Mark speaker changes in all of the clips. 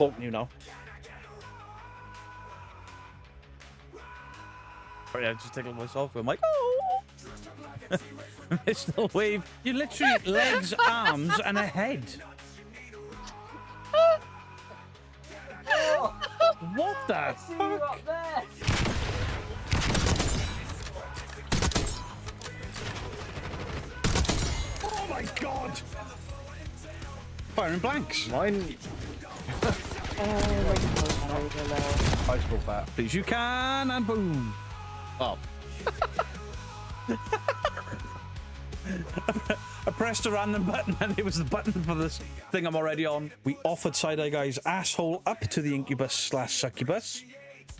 Speaker 1: Talking to you now. Sorry, I just tickled myself. I'm like, oh! Mr. Wave. You literally legs, arms, and a head. What the fuck? Oh my god! Firing blanks.
Speaker 2: Mine. I spoke back.
Speaker 1: Please, you can, and boom. Oh. I pressed a random button and it was the button for this thing I'm already on. We offered Side-Eye Guy's asshole up to the incubus/succubus.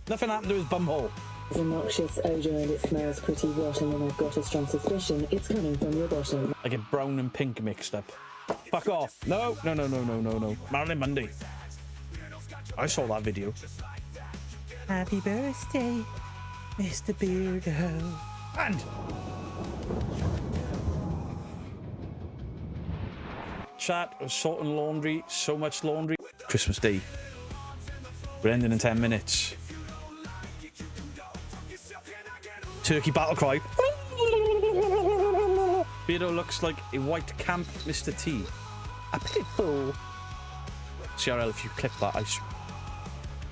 Speaker 1: Nothing happened to his bumhole.
Speaker 3: It's a noxious odour and it smells pretty rotten, and I've got a strong suspicion it's coming from your bottom.
Speaker 1: I get brown and pink mixed up. Fuck off. No. Marilyn Monday. I saw that video. Happy birthday, Mr. Beardo. And chat of sorting laundry, so much laundry. Christmas Day. We're ending in 10 minutes. Turkey battle cry. Beardo looks like a white camp Mr. T. A pitbull. CRL, if you click that, I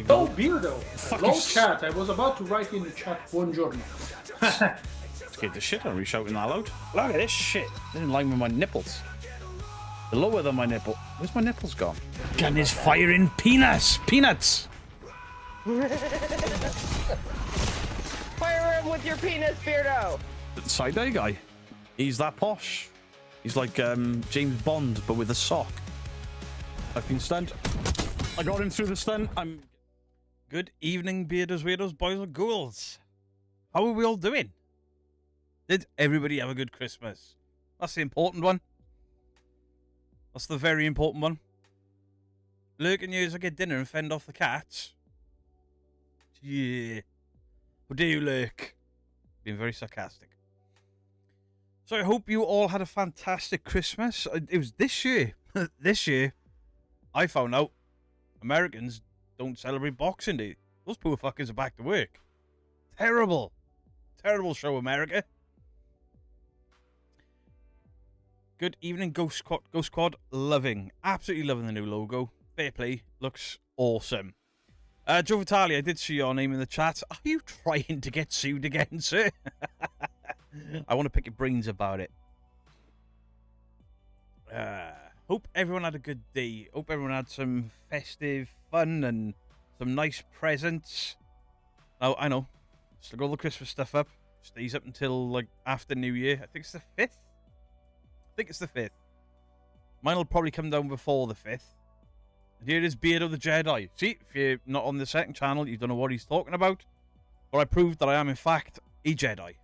Speaker 4: Oh, Beardo!
Speaker 1: Fuck
Speaker 4: Long
Speaker 1: you.
Speaker 4: chat. I was about to write in the chat buongiorno.
Speaker 1: Scared the shit out of me shouting that loud. Look at this shit. It's in line with my nipples. They're lower than my nipple. Where's my nipples gone? Gun is firing peanuts! Peanuts!
Speaker 5: Fire him with your penis, Beardo!
Speaker 1: Side-Eye Guy. He's that posh. He's like James Bond, but with a sock. I've been stunned. I got him through the stun. I'm... Good evening, Beardos, Weirdos, boys and ghouls. How are we all doing? Did everybody have a good Christmas? That's the important one. That's the very important one. Lurk and use, I get dinner and fend off the cats. Yeah. How do you lurk? Being very sarcastic. So I hope you all had a fantastic Christmas. It was this year. This year, I found out Americans don't celebrate Boxing Day. Those poor fuckers are back to work. Terrible. Terrible show, America. Good evening, Ghost Squad. Ghost Squad, loving. Absolutely loving the new logo. Fair play. Looks awesome. Joe Vitale, I did see your name in the chat. Are you trying to get sued again, sir? I want to pick your brains about it. Hope everyone had a good day. Hope everyone had some festive fun and some nice presents. Now, I know. Still got all the Christmas stuff up. Stays up until, like, after New Year. I think it's the 5th. I think it's the 5th. Mine will probably come down before the 5th. And here is Beardo the Jedi. See, if you're not on the second channel, you don't know what he's talking about. But I proved that I am, in fact, a Jedi.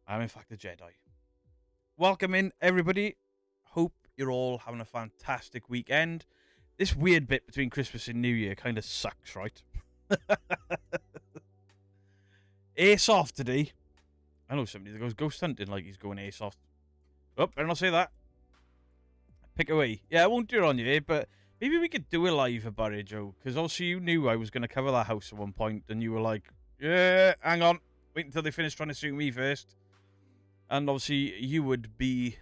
Speaker 1: I am, in fact, a Jedi. Welcome in, everybody. Hope you're all having a fantastic weekend. This weird bit between Christmas and New Year kind of sucks, right? Airsoft today. I know somebody that goes ghost hunting like he's going airsoft. Oh, better not say that. Pick away. Yeah, I won't do it on you, but maybe we could do a live about it, Joe. Because also you knew I was going to cover that house at one point, and you were like, yeah, hang on. Wait until they finish trying to sue me first. And obviously, you would be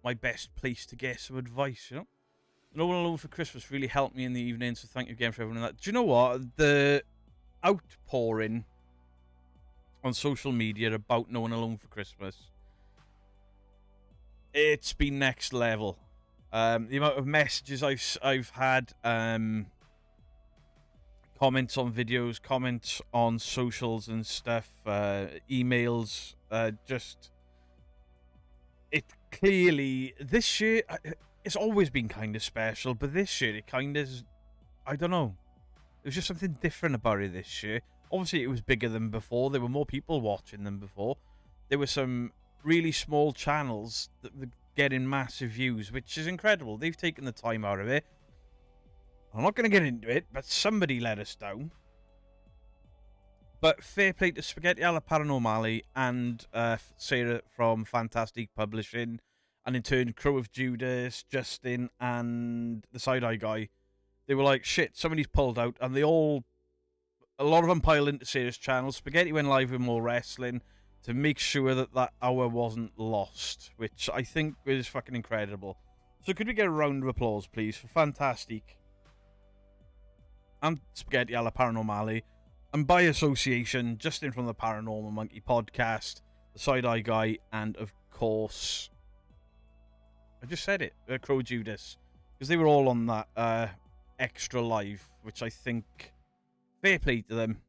Speaker 1: my best place to get some advice, you know? No One Alone for Christmas really helped me in the evening, so thank you again for everyone in that. Do you know what? The outpouring on social media about No One Alone for Christmas, it's been next level. The amount of messages I've had, comments on videos, comments on socials and stuff, emails, just... It clearly, this year, it's always been kind of special, but this year it kind of, I don't know. There was just something different about it this year. Obviously, it was bigger than before. There were more people watching than before. There were some really small channels that were getting massive views, which is incredible. They've taken the time out of it. I'm not going to get into it, but somebody let us down. But fair play to Spaghetti alla Paranormale and Sarah from Fantastic Publishing And in turn, Crow of Judas, Justin, and the Side-Eye guy, they were like, shit, somebody's pulled out. And a lot of them piled into Sarah's channel. Spaghetti went live with more wrestling to make sure that that hour wasn't lost, which I think was fucking incredible. So could we get a round of applause, please, for Fantastic and Spaghetti alla Paranormale, and by association, Justin from the Paranormal Monkey podcast, the Side-Eye guy, and of course, I just said it, Crow Judas, because they were all on that extra live, which I think, fair play to them.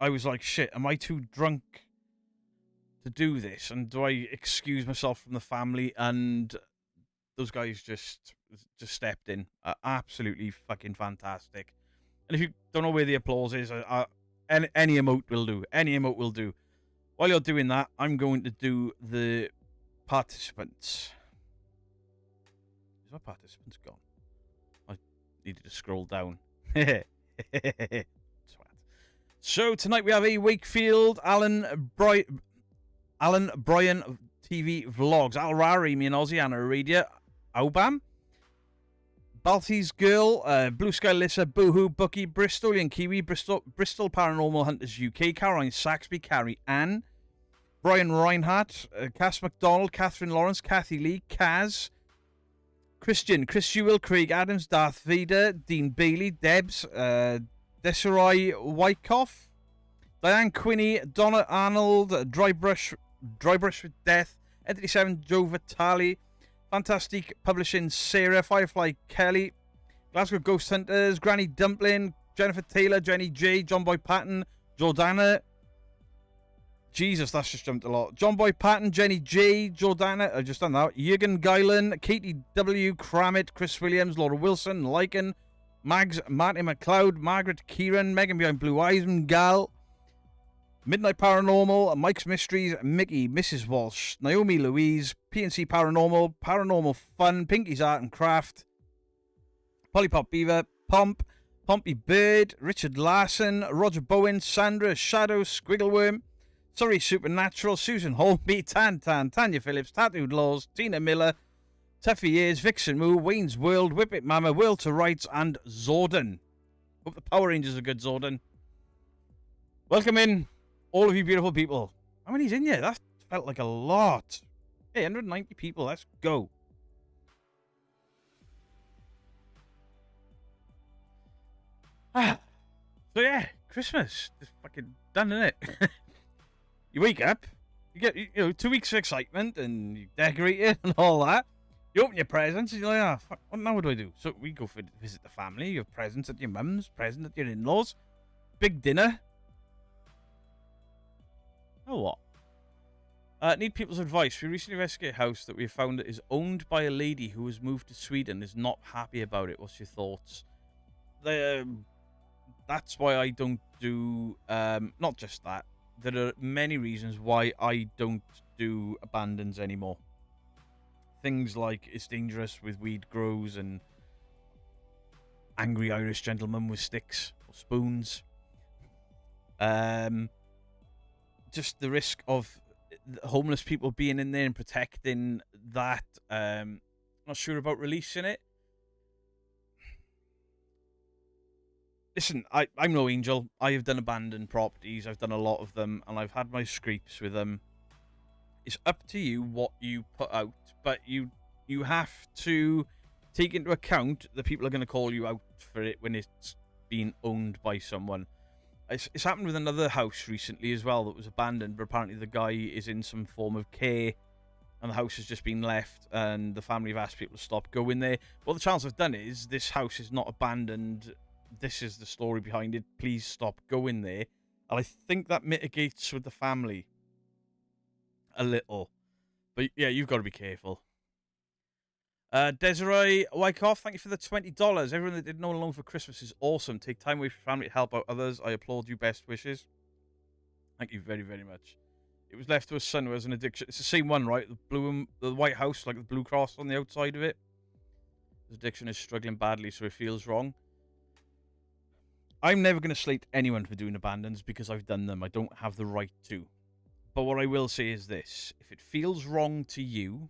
Speaker 1: I was like, shit, am I too drunk to do this? And do I excuse myself from the family? And those guys just stepped in. Absolutely fucking fantastic. And if you don't know where the applause is, any emote will do. Any emote will do. While you're doing that, I'm going to do the participants. Is my participants gone? I needed to scroll down. So tonight we have a Wakefield Alan Bryan TV vlogs. Al Rari, me and Aussie, Anna Aradia, Aubam, Balti's Girl, Blue Sky Lissa, Boohoo, Bucky, Bristol, and Kiwi, Bristol Paranormal Hunters UK, Caroline Saxby, Carrie Ann, Brian Reinhardt, Cass McDonald, Catherine Lawrence, Kathy Lee, Kaz, Christian, Chris Ewell, Craig Adams, Darth Vader, Dean Bailey, Debs, Desiree Wyckoff, Diane Quinney, Donna Arnold, Drybrush with Death, Entity 7, Joe Vitale, Fantastic Publishing, Sarah, Firefly Kelly, Glasgow Ghost Hunters, Granny Dumpling, Jennifer Taylor, Jenny J, John Boy Patton, Jordana. Jesus, that's just jumped a lot. John Boy Patton, Jenny J, Jordana, I've just done that. Jürgen Geilen, Katie W, Kramit, Chris Williams, Laura Wilson, Lycan, Mags, Martin McLeod, Margaret Kieran, Megan Behind Blue Eyes, Gal, Midnight Paranormal, Mike's Mysteries, Mickey, Mrs. Walsh, Naomi Louise, PNC Paranormal, Paranormal Fun, Pinky's Art and Craft, Polypop Beaver, Pompey Bird, Richard Larson, Roger Bowen, Sandra, Shadow, Squiggleworm, Surrey Supernatural, Susan Holby, Tanya Phillips, Tattooed Laws, Tina Miller, Tuffy Ears, Vixen Moo, Wayne's World, Whip It Mama, Will to Rights, and Zordon. Hope the Power Rangers are good, Zordon. Welcome in, all of you beautiful people. How many's in here? That felt like a lot. Hey, 190 people, let's go. So yeah, Christmas. Just fucking done, innit? You wake up, you get 2 weeks of excitement, and you decorate it and all that. You open your presents, and you're like, ah, fuck, what do I do? So we go visit the family. You have presents at your mum's, present at your in-laws, big dinner. Oh, what? Need people's advice. We recently investigated a house that we found that is owned by a lady who has moved to Sweden, is not happy about it. What's your thoughts? That's why I don't do, not just that. There are many reasons why I don't do abandons anymore. Things like it's dangerous with weed grows and angry Irish gentlemen with sticks or spoons. Just the risk of homeless people being in there and protecting that. Not sure about releasing it. Listen, I'm no angel. I have done abandoned properties. I've done a lot of them, and I've had my scrapes with them. It's up to you what you put out, but you have to take into account that people are going to call you out for it when it's being owned by someone. It's happened with another house recently as well that was abandoned, but apparently the guy is in some form of care, and the house has just been left, and the family have asked people to stop going there. What the channels have done is, this house is not abandoned. This is the story behind it. Please stop going there. And I think that mitigates with the family a little. But yeah, you've got to be careful. Desiree Wyckoff, thank you for the $20. Everyone that did No Alone for Christmas is awesome. Take time away from family to help out others. I applaud you. Best wishes. Thank you very, very much. It was left to a son who has an addiction. It's the same one, right? The White House, like the blue cross on the outside of it. His addiction is struggling badly, so it feels wrong. I'm never going to slate anyone for doing abandons because I've done them. I don't have the right to. But what I will say is this. If it feels wrong to you,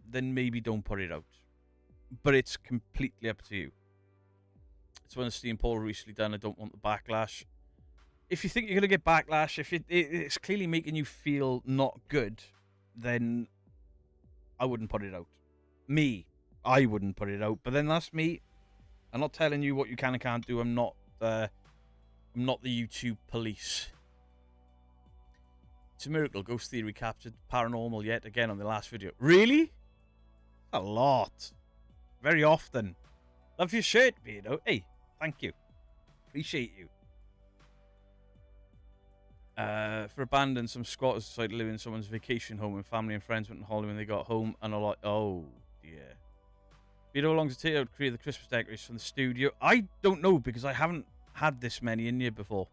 Speaker 1: then maybe don't put it out. But it's completely up to you. It's one of Steve and Paul recently done. I don't want the backlash. If you think you're going to get backlash, if it's clearly making you feel not good, then I wouldn't put it out. I wouldn't put it out. But then that's me. I'm not telling you what you can and can't do. I'm not the YouTube police. It's a miracle. Ghost Theory captured paranormal yet again on the last video. Really? A lot. Very often. Love your shirt, Beardo. Hey, thank you. Appreciate you. For abandon, some squatters decided to live in someone's vacation home when family and friends went on holiday when they got home and are like, oh dear. Beardo, how long does it take out to create the Christmas decorations from the studio? I don't know because I haven't had this many in here before.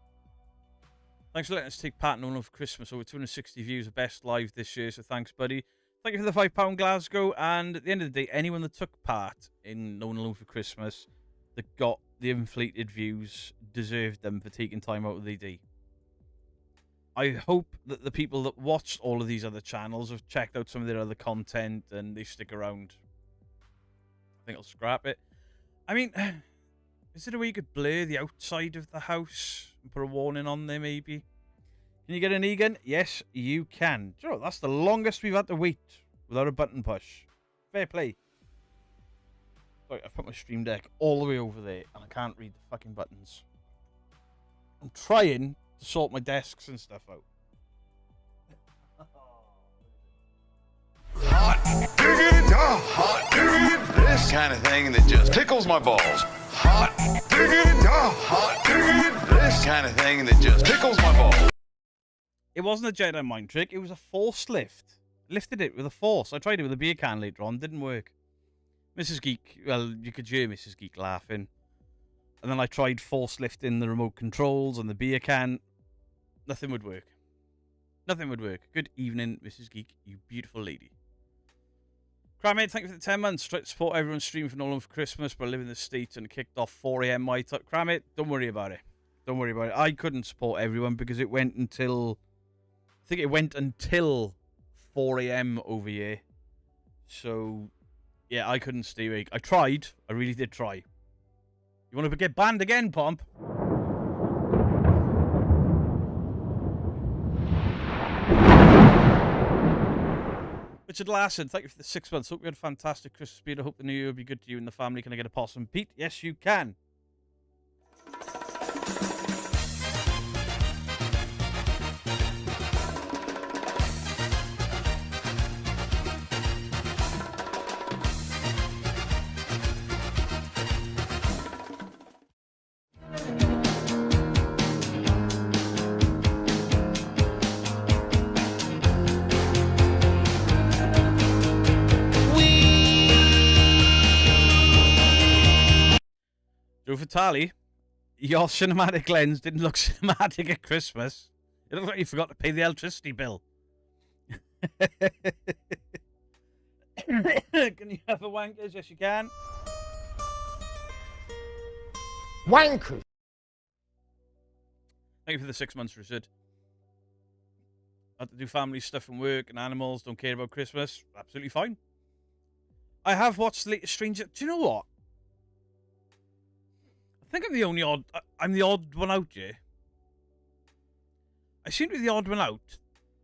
Speaker 1: Thanks for letting us take part in All of Christmas. Over 260 views of best live this year, so thanks, buddy. Thank you for the £5 Glasgow. And at the end of the day, anyone that took part in No One Alone for Christmas that got the inflated views deserved them for taking time out of their day. I hope that the people that watched all of these other channels have checked out some of their other content and they stick around. I think I'll scrap it. I mean, is there a way you could blur the outside of the house and put a warning on there, maybe? Can you get an Egan? Yes, you can. Do you know what? That's the longest we've had to wait without a button push. Fair play. Sorry, I've put my Stream Deck all the way over there and I can't read the fucking buttons. I'm trying to sort my desks and stuff out.
Speaker 6: Hot diggity, hot diggity, this kind of thing that just tickles my balls. Hot diggity, hot diggity, this kind of thing that just tickles my balls.
Speaker 1: It wasn't a Jedi mind trick, it was a force lift. Lifted it with a force. I tried it with a beer can later on, didn't work. Mrs. Geek, well, you could hear Mrs. Geek laughing. And then I tried force lifting the remote controls and the beer can. Nothing would work. Nothing would work. Good evening, Mrs. Geek, you beautiful lady. Crammate, thank you for the 10 months. Try to support everyone's stream for Nolan for Christmas, but I live in the States and it kicked off 4 a.m. my time. Crammate, don't worry about it. Don't worry about it. I couldn't support everyone because it went until... I think it went until 4 a.m. over here. So, yeah, I couldn't stay awake. I tried. I really did try. You want to get banned again, Pomp? Richard Larson, thank you for the 6 months. Hope you had a fantastic Christmas, Peter. Hope the new year will be good to you and the family. Can I get a possum? Pete, yes, you can. Joe Vitale, your cinematic lens didn't look cinematic at Christmas. It looked like you forgot to pay the electricity bill. Can you have a wankers? Yes, you can.
Speaker 2: Wankers.
Speaker 1: Thank you for the 6 months, Richard. Have to do family stuff and work and animals. Don't care about Christmas. Absolutely fine. I have watched the latest Stranger... Do you know what? I think I'm the only odd... I'm the odd one out, yeah? I seem to be the odd one out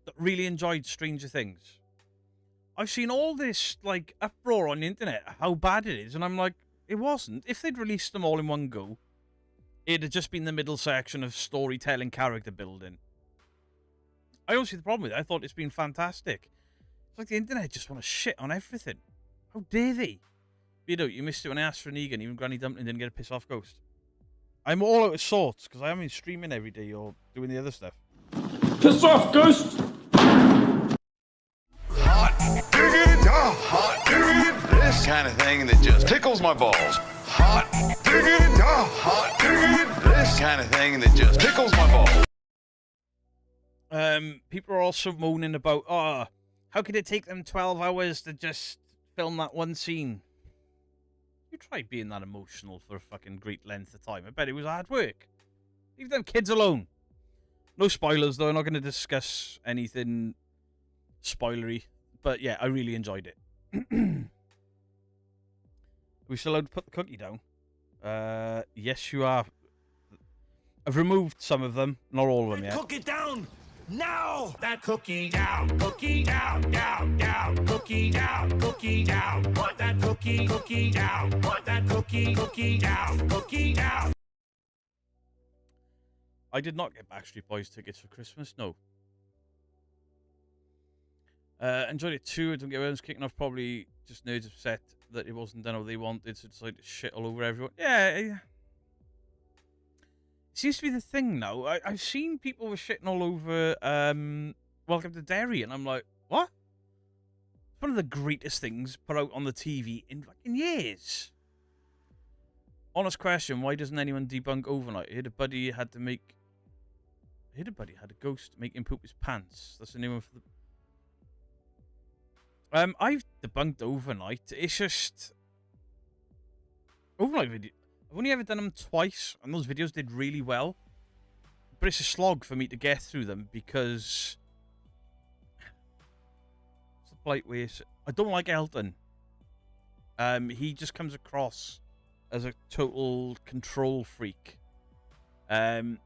Speaker 1: that really enjoyed Stranger Things. I've seen all this, like, uproar on the internet, how bad it is, and I'm like, it wasn't. If they'd released them all in one go, it'd have just been the middle section of storytelling, character building. I don't see the problem with it. I thought it's been fantastic. It's like the internet just want to shit on everything. How dare they? You missed it when I asked for an Egan. Even Granny Dumpling didn't get a piss off ghost. I'm all out of sorts because I haven't been streaming every day or doing the other stuff.
Speaker 4: Piss off, Ghost!
Speaker 6: Hot diggity, this kind of thing that just tickles my balls. Hot diggity, this kind of thing that just tickles my balls.
Speaker 1: People are also moaning about, oh, how could it take them 12 hours to just film that one scene? You try being that emotional for a fucking great length of time. I bet it was hard work. Leave them kids alone. No spoilers, though. I'm not going to discuss anything spoilery. But yeah, I really enjoyed it. Are we still allowed to put the cookie down? Yes, you are. I've removed some of them, not all of them yet.
Speaker 7: Cook it down now. That cookie down, cookie down, down, down, cookie down, cookie down. Put that cookie down. Put that cookie down, cookie down.
Speaker 1: I did not get Backstreet Boys tickets for Christmas. No. Enjoyed it too. I don't get everyone's kicking off. Probably just nerds upset that it wasn't done how they wanted, so decided to shit all over everyone. Yeah. Seems to be the thing now. I've seen people were shitting all over Welcome to Derry, and I'm like, what? It's one of the greatest things put out on the TV in fucking years. Honest question, why doesn't anyone debunk Overnight? I heard a buddy had a ghost make him poop his pants. That's the new one for the... I've debunked Overnight. It's just... Overnight video... I've only ever done them twice, and those videos did really well. But it's a slog for me to get through them, because... It's a polite way... I don't like Elton. He just comes across as a total control freak. There's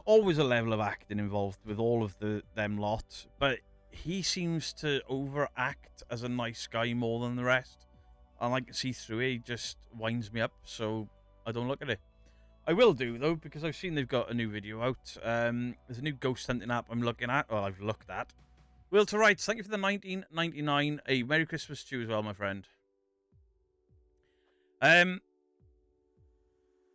Speaker 1: always a level of acting involved with all of them lot, but he seems to overact as a nice guy more than the rest. And I can see through it, he just winds me up, so I don't look at it. I will do, though, because I've seen they've got a new video out. There's a new ghost hunting app I'm looking at. Well, I've looked at. Will to Rights, thank you for the 19.99. A Merry Christmas to you as well, my friend.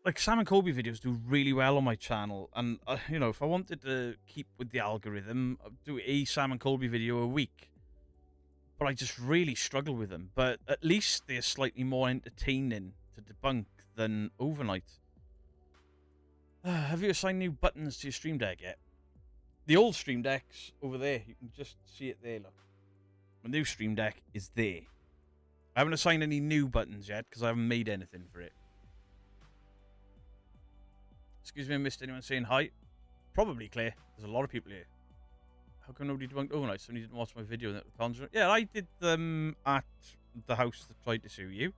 Speaker 1: Like, Sam and Colby videos do really well on my channel. And, you know, if I wanted to keep with the algorithm, I'd do a Sam and Colby video a week. But I just really struggle with them. But at least they're slightly more entertaining to debunk than Overnight. Have you assigned new buttons to your Stream Deck yet? The old Stream Deck's over there. You can just see it there, look. The new Stream Deck is there. I haven't assigned any new buttons yet because I haven't made anything for it. Excuse me, I missed anyone saying hi? Probably, Claire. There's a lot of people here. How come nobody debunked Overnight? Somebody didn't watch my video in the Conjuring. Yeah, I did them at the house that tried to sue you.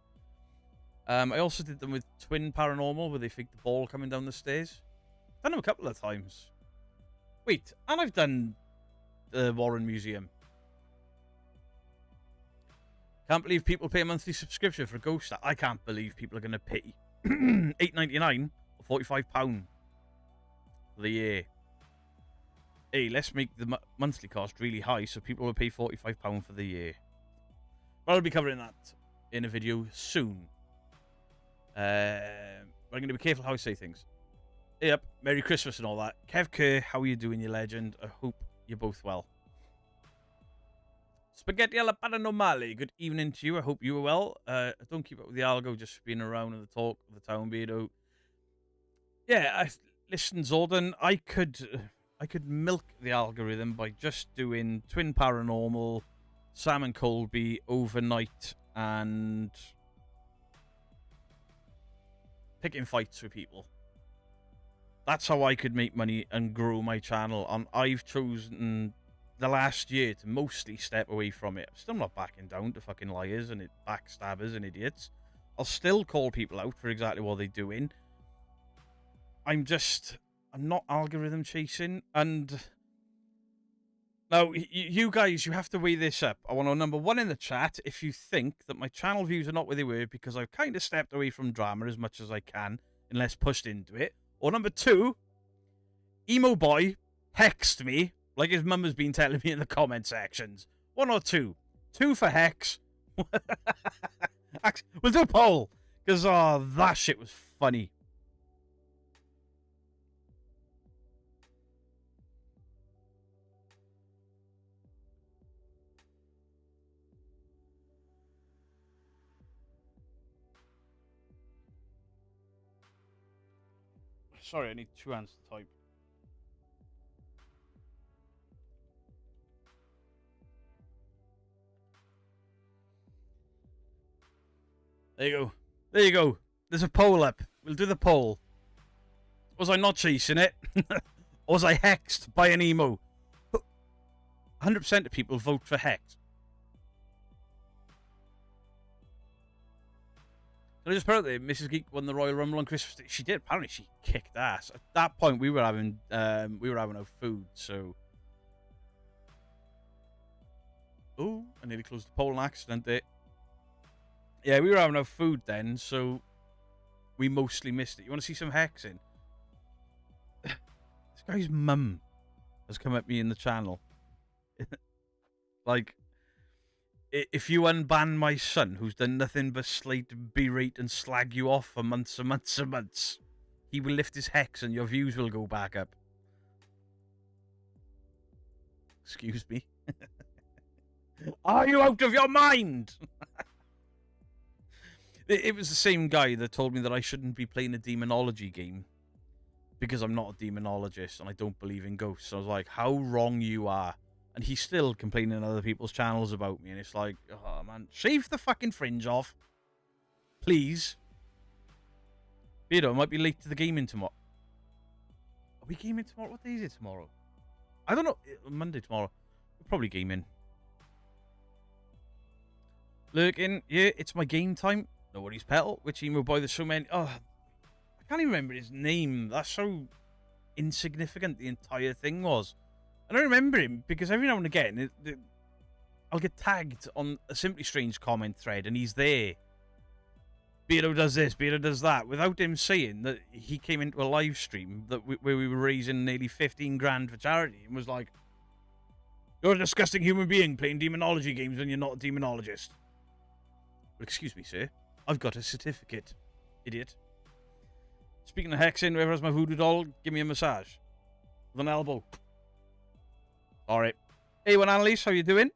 Speaker 1: I also did them with Twin Paranormal, where they faked the ball coming down the stairs. Done them a couple of times. Wait, and I've done the Warren Museum. Can't believe people pay a monthly subscription for a ghost. I can't believe people are going to pay $8.99 or £45 for the year. Hey, let's make the monthly cost really high so people will pay £45 for the year. But I'll be covering that in a video soon. But I'm going to be careful how I say things. Yep, Merry Christmas and all that. Kev Kerr, how are you doing, you legend? I hope you're both well. Spaghetti alla paranormale, good evening to you. I hope you are well. I don't keep up with the algo, just being around and the talk of the town beardo. Yeah, listen, Zordon, I could milk the algorithm by just doing Twin Paranormal, Sam and Colby, Overnight, and picking fights with people. That's how I could make money and grow my channel. And I've chosen the last year to mostly step away from it. I'm still not backing down to fucking liars and backstabbers and idiots. I'll still call people out for exactly what they're doing. I'm not algorithm chasing. And now, you guys, you have to weigh this up. I want to know, number one in the chat, if you think that my channel views are not where they were because I've kind of stepped away from drama as much as I can, unless pushed into it. Or number two, Emo Boy hexed me, like his mum has been telling me in the comment sections. One or two. Two for hex. We'll do a poll, because that shit was funny. Sorry, I need two hands to type. There you go. There you go. There's a poll up. We'll do the poll. Was I not chasing it? Or was I hexed by an emo? 100% of people vote for hex. Can I just put it there? Mrs. Geek won the Royal Rumble on Christmas Day. She did. Apparently, she kicked ass. At that point, we were having our food. So, oh, I nearly closed the pole in accident there. Yeah, we were having our food then, so we mostly missed it. You want to see some hexing? This guy's mum has come at me in the channel. Like, if you unban my son, who's done nothing but slate, berate, and slag you off for months and months and months, he will lift his hex and your views will go back up. Excuse me. Are you out of your mind? It was the same guy that told me that I shouldn't be playing a demonology game because I'm not a demonologist and I don't believe in ghosts. So I was like, how wrong you are. And he's still complaining on other people's channels about me. And it's like, oh, man, shave the fucking fringe off. Please. Beardo, I might be late to the gaming tomorrow. Are we gaming tomorrow? What day is it tomorrow? I don't know. Monday tomorrow. We're probably gaming. Lurking. Yeah, it's my game time. No worries, Petal. Which emo boy? There's so many. Oh, I can't even remember his name. That's so insignificant the entire thing was. And I remember him because every now and again, I'll get tagged on a Simply Strange comment thread and he's there. Beardo does this, Beardo does that, without him saying that he came into a live stream where we were raising nearly 15 grand for charity and was like, you're a disgusting human being playing demonology games when you're not a demonologist. Well, excuse me, sir. I've got a certificate, idiot. Speaking of hexing, whoever has my voodoo doll, give me a massage. With an elbow. Alright. Hey, Annalise, how you doing?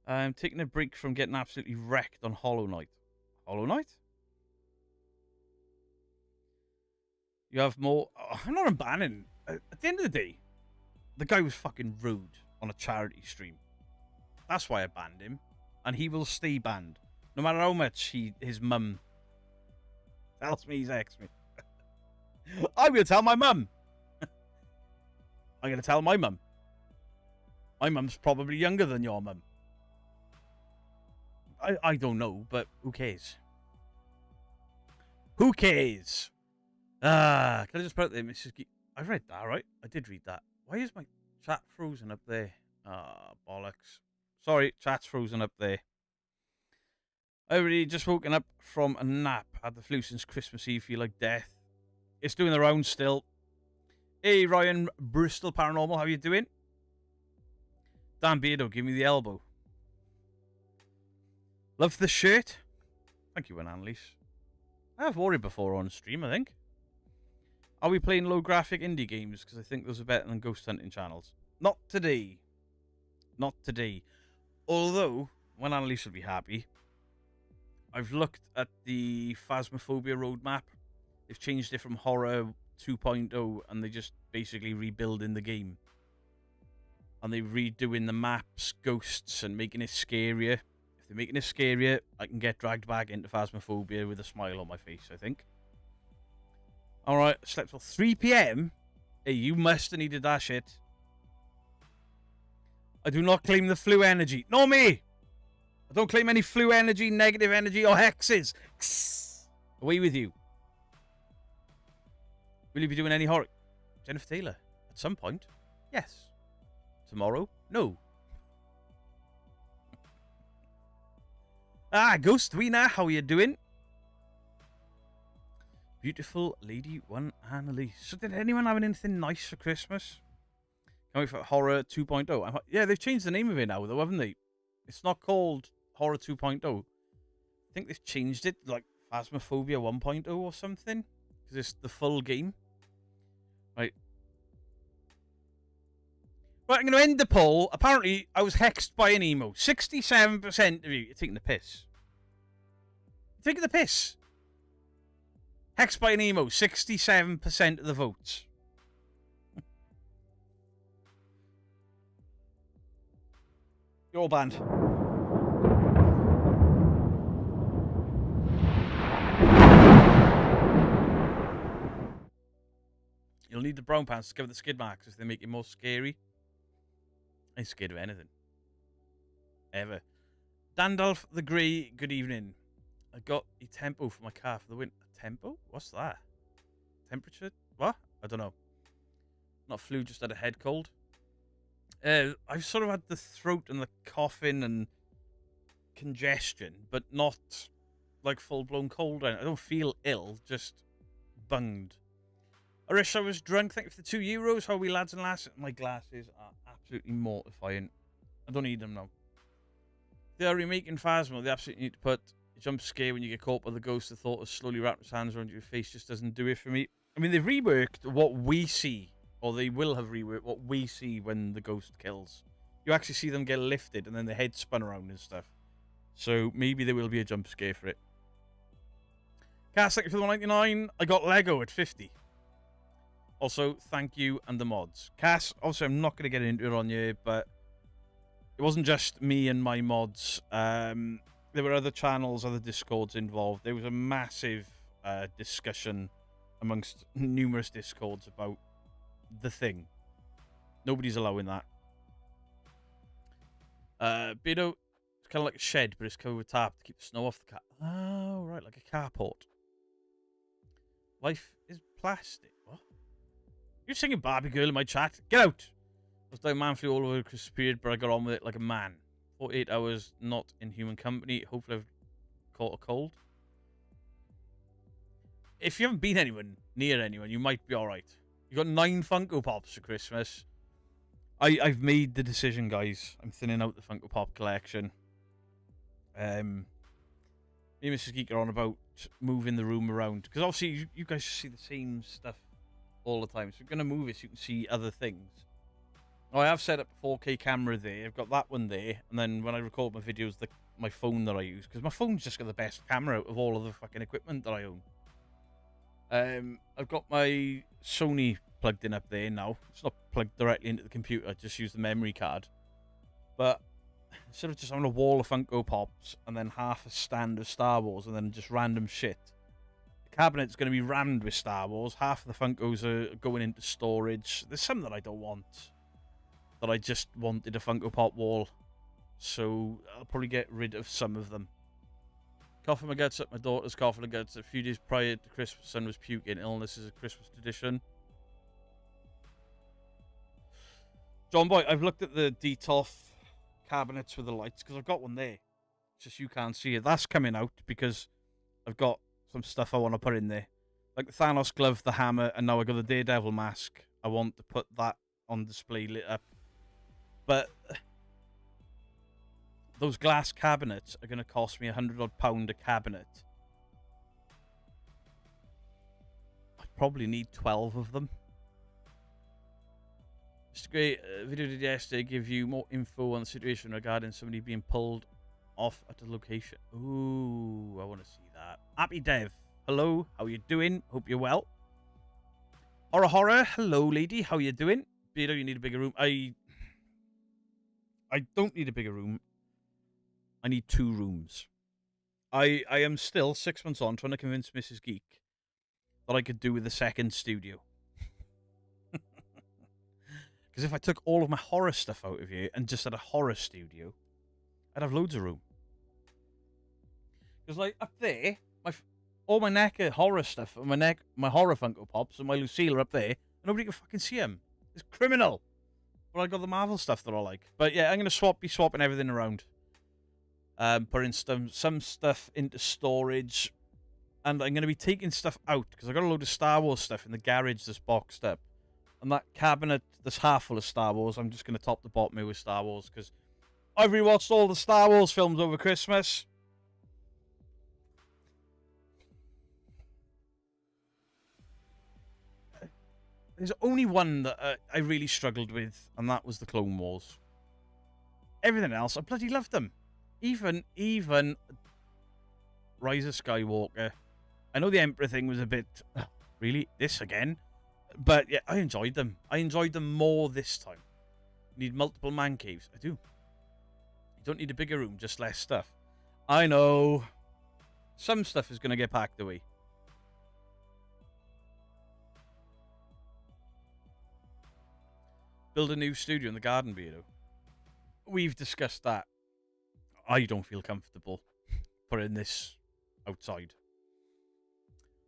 Speaker 1: I'm taking a break from getting absolutely wrecked on Hollow Knight. Hollow Knight? You have more... Oh, I'm not unbanning. At the end of the day, the guy was fucking rude on a charity stream. That's why I banned him. And he will stay banned. No matter how much his mum tells me he's ex me. I'm going to tell my mum. I'm going to tell my mum. My mum's probably younger than your mum. I don't know, but who cares? Who cares? Can I just put it there, Mrs. I read that, right? I did read that. Why is my chat frozen up there? Bollocks. Sorry, chat's frozen up there. I already just woken up from a nap. Had the flu since Christmas Eve. Feel like death. It's doing the rounds still. Hey, Ryan Bristol Paranormal. How you doing? Dan Beardo, give me the elbow. Love the shirt. Thank you, Annalise. I have worried before on stream, I think. Are we playing low graphic indie games? Because I think those are better than ghost hunting channels. Not today. Not today. Although, when Annalise will be happy, I've looked at the Phasmophobia roadmap. They've changed it from Horror 2.0 and they're just basically rebuilding the game. And they're redoing the maps, ghosts, and making it scarier. If they're making it scarier, I can get dragged back into Phasmophobia with a smile on my face, I think. Alright, slept till 3 PM. Hey, you must have needed that shit. I do not claim the flu energy. No, me! I don't claim any flu energy, negative energy, or hexes. Away with you. Will you be doing any horror? Jennifer Taylor. At some point, yes. Tomorrow, no. Ghost Wiener, how are you doing? Beautiful Lady One Annalise. So did anyone have anything nice for Christmas? Can't wait for Horror 2.0. Yeah, they've changed the name of it now, though, haven't they? It's not called Horror 2.0. I think they've changed it, like Phasmophobia 1.0 or something. Because it's the full game. Right. Right, I'm going to end the poll. Apparently, I was hexed by an emo. 67% of you. You're taking the piss. You're taking the piss. Hexed by an emo. 67% of the votes. You're all banned. You'll need the brown pants to cover the skid marks if they make it more scary. I ain't scared of anything. Ever. Dandolph the Grey, good evening. I got a tempo for my car for the winter. Tempo? What's that? Temperature? What? I don't know. Not flu, just had a head cold. I've sort of had the throat and the coughing and congestion, but not like full-blown cold. I don't feel ill, just bunged. I wish I was drunk. Thank you for the €2. How are we, lads and lasses? My glasses are absolutely mortifying. I don't need them now. They are remaking Phasma. They absolutely need to put a jump scare when you get caught by the ghost. The thought of slowly wrapping his hands around your face just doesn't do it for me. I mean, they've reworked what we see, or they will have reworked what we see when the ghost kills. You actually see them get lifted and then the head spun around and stuff. So maybe there will be a jump scare for it. Cass, thank you for the 199. I got Lego at 50. Also, thank you and the mods. Cass, obviously I'm not going to get into it on you, but it wasn't just me and my mods. There were other channels, other Discords involved. There was a massive discussion amongst numerous Discords about the thing. Nobody's allowing that. Beto, it's kind of like a shed, but it's covered with tarp to keep the snow off the car. Oh, right, like a carport. Life is plastic. What? You're singing Barbie Girl in my chat. Get out! I was down man flu all over the Christmas period, but I got on with it like a man. 48 hours not in human company. Hopefully I've caught a cold. If you haven't been near anyone, you might be alright. You got 9 Funko Pops for Christmas. I've made the decision, guys. I'm thinning out the Funko Pop collection. Me and Mrs. Geek are on about moving the room around. Because obviously you guys see the same stuff all the time. So we're going to move it so you can see other things. Now, I have set up a 4K camera there. I've got that one there. And then when I record my videos, my phone that I use. Because my phone's just got the best camera out of all of the fucking equipment that I own. I've got my Sony plugged in up there now. It's not plugged directly into the computer. I just use the memory card. But instead of just having a wall of Funko Pops and then half a stand of Star Wars and then just random shit, the cabinet's going to be rammed with Star Wars. Half of the Funkos are going into storage. There's some that I don't want. That I just wanted a Funko Pop wall. So I'll probably get rid of some of them. Coughing my guts up, my daughter's coughing her guts. A few days prior to Christmas, son was puking. Illness is a Christmas tradition. John Boy, I've looked at the Detolf cabinets with the lights because I've got one there. It's just you can't see it. That's coming out because I've got some stuff I want to put in there. Like the Thanos glove, the hammer, and now I got the Daredevil mask. I want to put that on display lit up. But those glass cabinets are going to cost me £100 a cabinet. I probably need 12 of them. Mr. Gray, video did yesterday give you more info on the situation regarding somebody being pulled off at the location. Ooh, I want to see that. Happy Dev, hello, how you doing? Hope you're well. Horror, hello lady, how you doing? Beto, you need a bigger room. I don't need a bigger room. I need 2 rooms. I am still 6 months on trying to convince Mrs. Geek that I could do with a second studio. Because if I took all of my horror stuff out of here and just had a horror studio, I'd have loads of room. Because like up there, all my NECA horror stuff, my horror Funko Pops and my Lucille are up there, and nobody can fucking see them. It's criminal. But I got the Marvel stuff that I like. But yeah, I'm gonna be swapping everything around. Putting some stuff into storage, and I'm gonna be taking stuff out because I got a load of Star Wars stuff in the garage that's boxed up. And that cabinet that's half full of Star Wars, I'm just going to top the bottom with Star Wars because I've rewatched all the Star Wars films over Christmas. There's only one that I really struggled with, and that was the Clone Wars. Everything else, I bloody loved them. Even Rise of Skywalker. I know the Emperor thing was a bit... really? This again? But yeah, I enjoyed them. I enjoyed them more this time. You need multiple man caves. I do. You don't need a bigger room, just less stuff. I know. Some stuff is going to get packed away. Build a new studio in the garden, Beardo. We've discussed that. I don't feel comfortable putting this outside.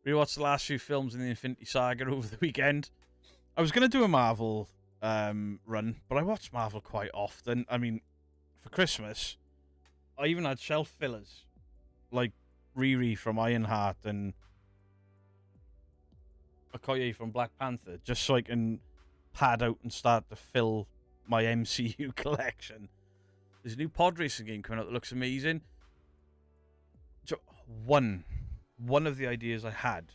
Speaker 1: Rewatched the last few films in the Infinity Saga over the weekend. I was going to do a Marvel run, but I watch Marvel quite often. I mean, for Christmas, I even had shelf fillers, like Riri from Ironheart and Okoye from Black Panther, just so I can pad out and start to fill my MCU collection. There's a new pod racing game coming out that looks amazing. So one of the ideas I had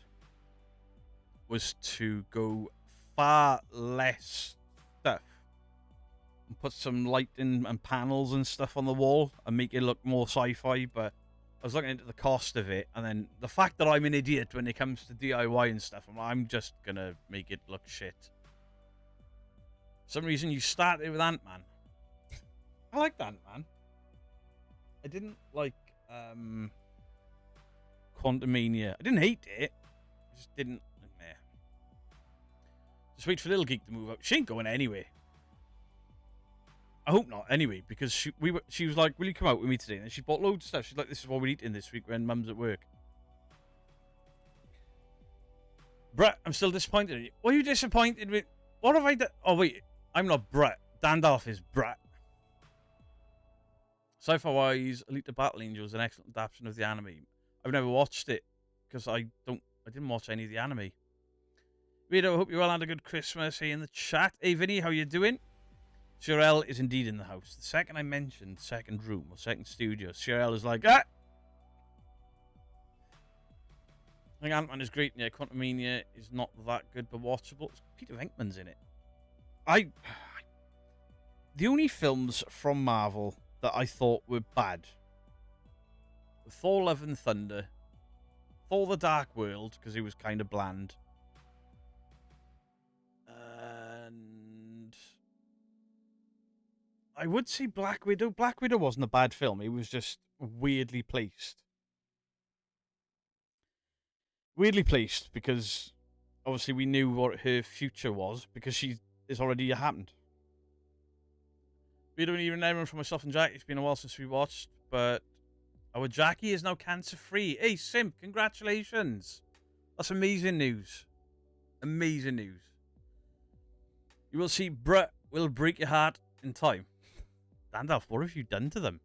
Speaker 1: was to go far less stuff and put some lighting and panels and stuff on the wall and make it look more sci-fi, but I was looking into the cost of it, and then the fact that I'm an idiot when it comes to DIY and stuff, I'm just gonna make it look shit. For some reason you started with Ant-Man. I liked Ant-Man. I didn't like Quantumania. I didn't hate it. I just didn't. Meh. Just wait for Little Geek to move up. She ain't going anywhere. I hope not. Anyway, because she was like, "Will you come out with me today?" And she bought loads of stuff. She's like, "This is what we're eating this week when Mum's at work." Brett, I'm still disappointed in you. What are you disappointed with? What have I done? Oh wait, I'm not Brett. Dandalf is Brett. Sci-fi wise, Elite Battle Angel is an excellent adaptation of the anime. I've never watched it because I didn't watch any of the anime. Vito, I hope you all had a good Christmas. Hey in the chat. Hey Vinny, how you doing? Shirelle is indeed in the house. The second I mentioned second room or second studio, Shirelle is like, ah! I think Ant-Man is great. Yeah, Quantumania is not that good, but watchable. Peter Venkman's in it. The only films from Marvel that I thought were bad were Thor: Love and Thunder, Thor: The Dark World, because he was kind of bland, and I would say Black Widow. Black Widow wasn't a bad film. It was just weirdly placed. Weirdly placed because obviously we knew what her future was because it's already happened. We don't even know for myself and Jackie. It's been a while since we watched, but our Jackie is now cancer-free. Hey, Simp, congratulations. That's amazing news. Amazing news. You will see Brett will break your heart in time. Gandalf, what have you done to them?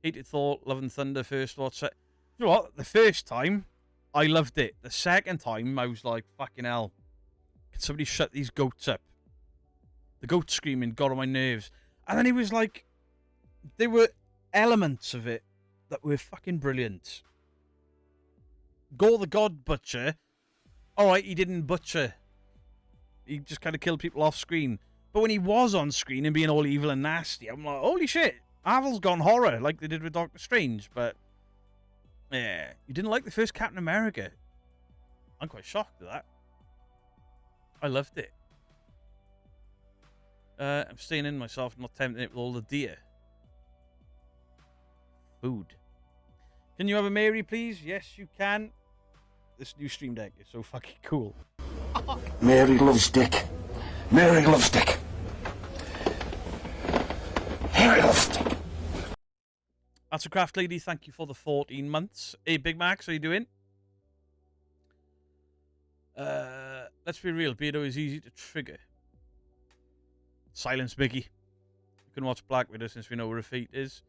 Speaker 1: Hated Thor, Love and Thunder, first watch it. You know what? The first time, I loved it. The second time, I was like, fucking hell. Can somebody shut these goats up? The goat screaming got on my nerves. And then it was like, there were elements of it that were fucking brilliant. Gore the God Butcher. Alright, he didn't butcher. He just kind of killed people off screen. But when he was on screen and being all evil and nasty, I'm like, holy shit. Marvel's gone horror like they did with Doctor Strange. But, yeah. You didn't like the first Captain America. I'm quite shocked at that. I loved it. I'm staying in myself, not tempting it with all the deer. Food. Can you have a Mary, please? Yes, you can. This new stream deck is so fucking cool.
Speaker 2: Mary loves Dick. Mary loves Dick. Mary loves Dick.
Speaker 1: That's a craft lady. Thank you for the 14 months. Hey, Big Max, how you doing? Let's be real. Beardo is easy to trigger. Silence, Biggie. You can watch Black Widow since we know where her feet is.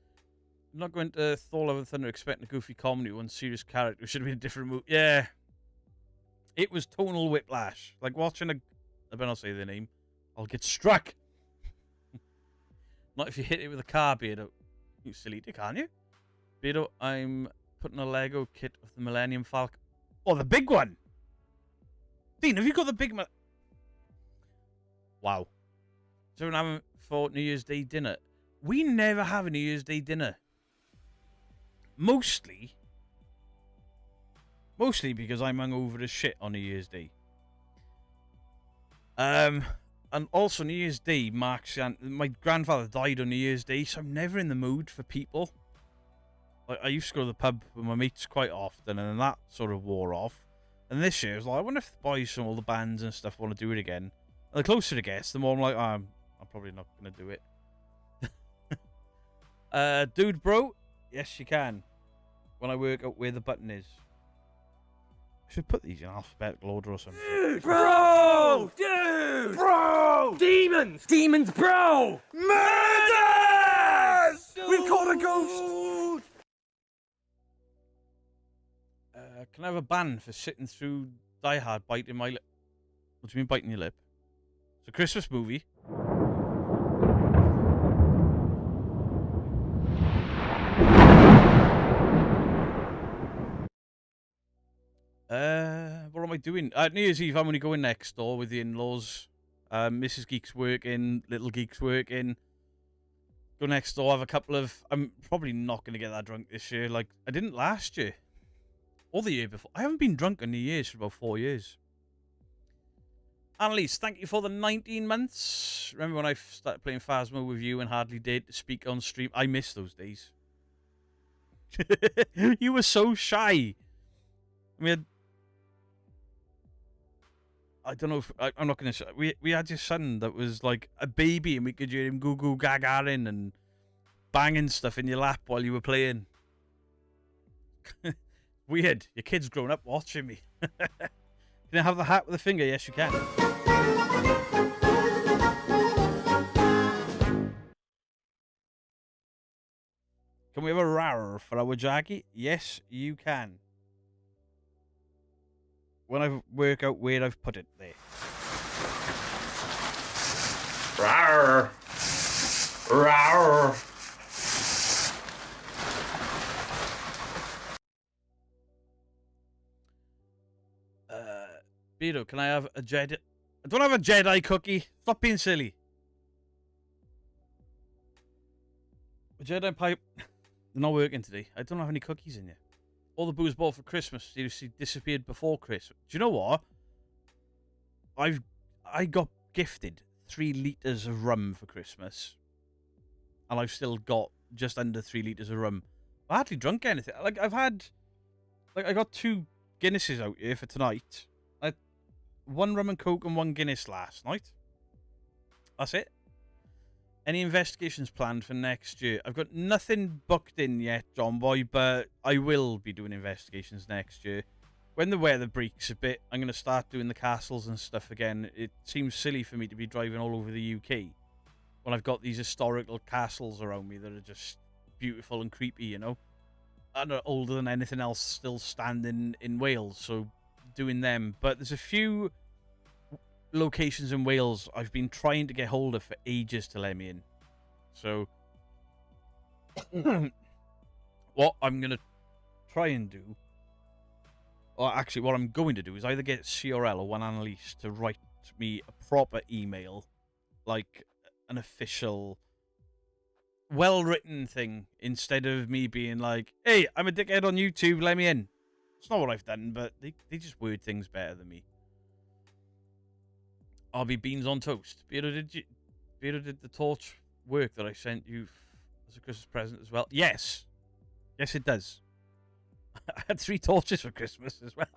Speaker 1: I'm not going to Thor: Love and Thunder expecting a goofy comedy. One serious character. It should have been a different movie. Yeah. It was tonal whiplash. Like watching a... I better not say the name. I'll get struck. Not if you hit it with a car, Beardo. You silly dick, aren't you? Beardo, I'm putting a Lego kit of the Millennium Falcon. Oh, the big one! Dean, have you got the big... Wow. So we're having for New Year's Day dinner. We never have a New Year's Day dinner. Mostly because I'm hungover as shit on New Year's Day. And also New Year's Day marks... My grandfather died on New Year's Day, so I'm never in the mood for people. Like, I used to go to the pub with my mates quite often, and then that sort of wore off. And this year, I was like, I wonder if the boys from all the bands and stuff want to do it again. And the closer it gets, the more I'm like, I'm probably not going to do it. Dude, bro? Yes, you can. When I work out where the button is. Should put these in alphabetical order or something.
Speaker 7: Bro! Dude! Bro! Demons! Demons, bro! Murders! We've caught a ghost!
Speaker 1: Can I have a ban for sitting through Die Hard biting my lip? What do you mean biting your lip? It's a Christmas movie. What am I doing? New Year's Eve, I'm only going next door with the in-laws. Mrs. Geek's working, Little Geek's working. Go next door, have a couple of... I'm probably not going to get that drunk this year. Like, I didn't last year. Or the year before. I haven't been drunk on New Year's for about 4 years. Annalise, thank you for the 19 months. Remember when I started playing Phasmo with you and hardly dared to speak on stream? I miss those days. You were so shy. I mean, I don't know if... I'm not going to say... We had your son that was like a baby and we could hear him goo-goo gagaring and banging stuff in your lap while you were playing. Weird. Your kid's grown up watching me. Can I have the hat with the finger? Yes, you can. Can we have a rar for our Jackie? Yes, you can. When I work out where I've put it there.
Speaker 4: Rawr. Rawr.
Speaker 1: Beto, can I have a Jedi? I don't have a Jedi cookie. Stop being silly. A Jedi pipe. They're not working today. I don't have any cookies in here. All the booze bought for Christmas seriously disappeared before Christmas. Do you know what? I got gifted 3 litres of rum for Christmas. And I've still got just under 3 litres of rum. I hardly drunk anything. Like, I got 2 Guinnesses out here for tonight. I had 1 rum and coke and 1 Guinness last night. That's it. Any investigations planned for next year? I've got nothing booked in yet, John Boy, but I will be doing investigations next year. When the weather breaks a bit, I'm going to start doing the castles and stuff again. It seems silly for me to be driving all over the UK when I've got these historical castles around me that are just beautiful and creepy, you know? And are older than anything else still standing in Wales, so doing them. But there's a few locations in Wales I've been trying to get hold of for ages to let me in. So what I'm going to try and do, or actually what I'm going to do, is either get CRL or One Annalise to write me a proper email, like an official well-written thing, instead of me being like, hey, I'm a dickhead on YouTube, let me in. It's not what I've done, but they just word things better than me. I'll be beans on toast. Beto, did the torch work that I sent you as a Christmas present as well? Yes. Yes, it does. I had 3 torches for Christmas as well.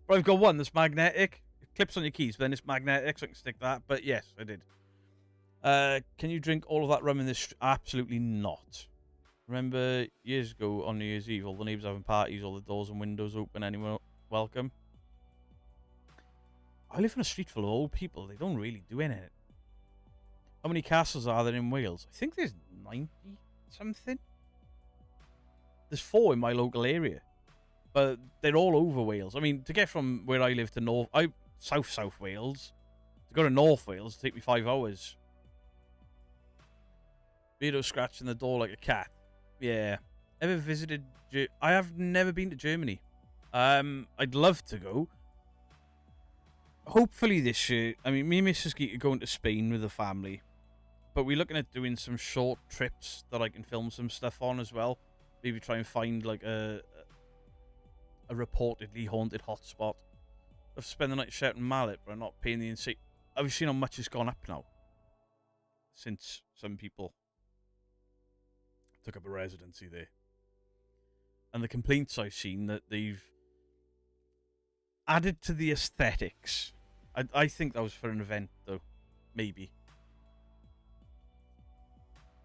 Speaker 1: But I've got one that's magnetic. It clips on your keys, but then it's magnetic, so I can stick that. But yes, I did. Can you drink all of that rum in this? Absolutely not. Remember years ago on New Year's Eve, all the neighbours having parties, all the doors and windows open, anyone welcome? I live in a street full of old people. They don't really do anything. How many castles are there in Wales? I think there's 90-something. There's 4 in my local area. But they're all over Wales. I mean, to get from where I live to South Wales, to go to North Wales, it'll take me 5 hours. Beto scratching the door like a cat. Yeah. Ever visited... I have never been to Germany. I'd love to go. Hopefully this year. I mean, me and Mrs. Geek are going to Spain with the family. But we're looking at doing some short trips that I can film some stuff on as well. Maybe try and find like a reportedly haunted hotspot. I've spent the night at Shouting Mallet, but I'm not paying the insane. I've seen how much it's gone up now. Since some people took up a residency there. And the complaints I've seen that they've added to the aesthetics. I think that was for an event, though. Maybe.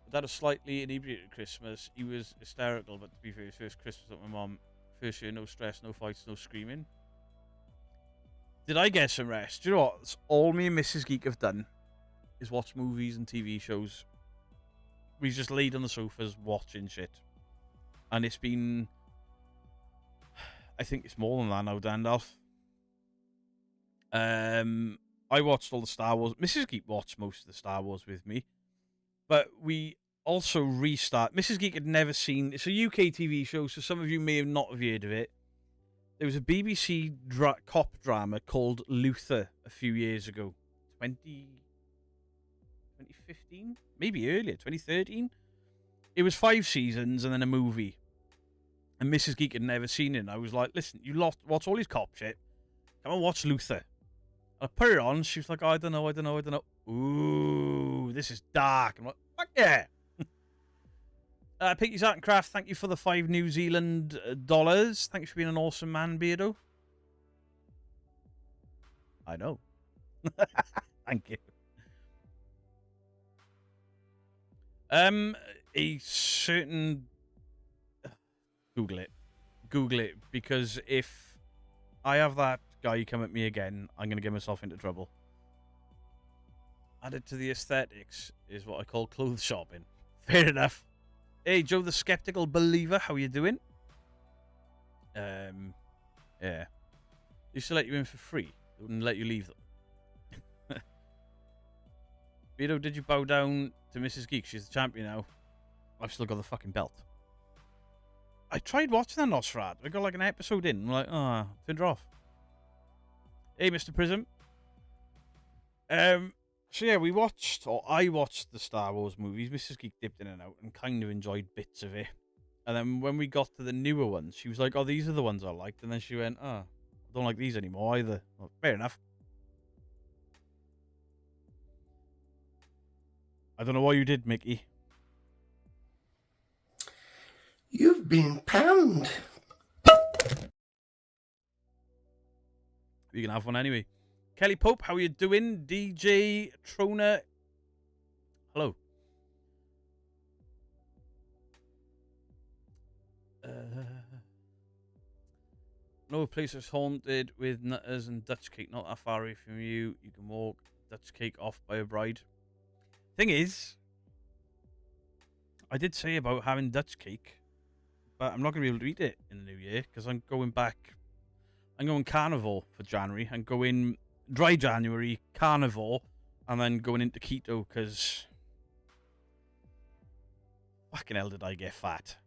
Speaker 1: But that was slightly inebriated Christmas. He was hysterical, but to be fair, his first Christmas with my mum First year, no stress, no fights, no screaming. Did I get some rest? Do you know what? That's all me and Mrs. Geek have done is watch movies and TV shows. We just laid on the sofas watching shit. And it's been... I think it's more than that now, Dandalf. I watched all the Star Wars. Mrs. Geek watched most of the Star Wars with me. But we also restart. Mrs. Geek had never seen... It's a UK TV show, so some of you may have not have heard of it. There was a BBC cop drama called Luther a few years ago. 2015? Maybe earlier, 2013? It was 5 seasons and then a movie. And Mrs. Geek had never seen it. And I was like, listen, you watch all these cop shit. Come and watch Luther. I put it on. She was like, oh, I don't know. Ooh, this is dark. I'm like, fuck yeah. Picky's Art and Craft, thank you for the 5 New Zealand dollars. Thanks for being an awesome man, Beardo. I know. Thank you. A certain... Google it, because if I have that guy come at me again, I'm going to get myself into trouble. Added to the aesthetics is what I call clothes shopping. Fair enough. Hey, Joe the Skeptical Believer, how you doing? Yeah. Used to let you in for free. They wouldn't let you leave them. Vito, did you bow down to Mrs. Geek? She's the champion now. I've still got the fucking belt. I tried watching that Nosferatu. I got like an episode in. I'm like, oh, turned her off. Hey, Mr. Prism. So yeah, I watched the Star Wars movies. Mrs. Geek dipped in and out and kind of enjoyed bits of it. And then when we got to the newer ones, she was like, oh, these are the ones I liked. And then she went, oh, I don't like these anymore either. Well, fair enough. I don't know what you did, Mickey.
Speaker 8: You've been panned.
Speaker 1: You can have one anyway. Kelly Pope, how you doing? DJ Trona, hello. No place is haunted with nutters and Dutch cake. Not that far away from you. You can walk Dutch cake off by a bride. Thing is, I did say about having Dutch cake, but I'm not going to be able to eat it in the new year because I'm going back. I'm going carnivore for January. I'm going dry January, carnivore, and then going into keto because fucking hell did I get fat.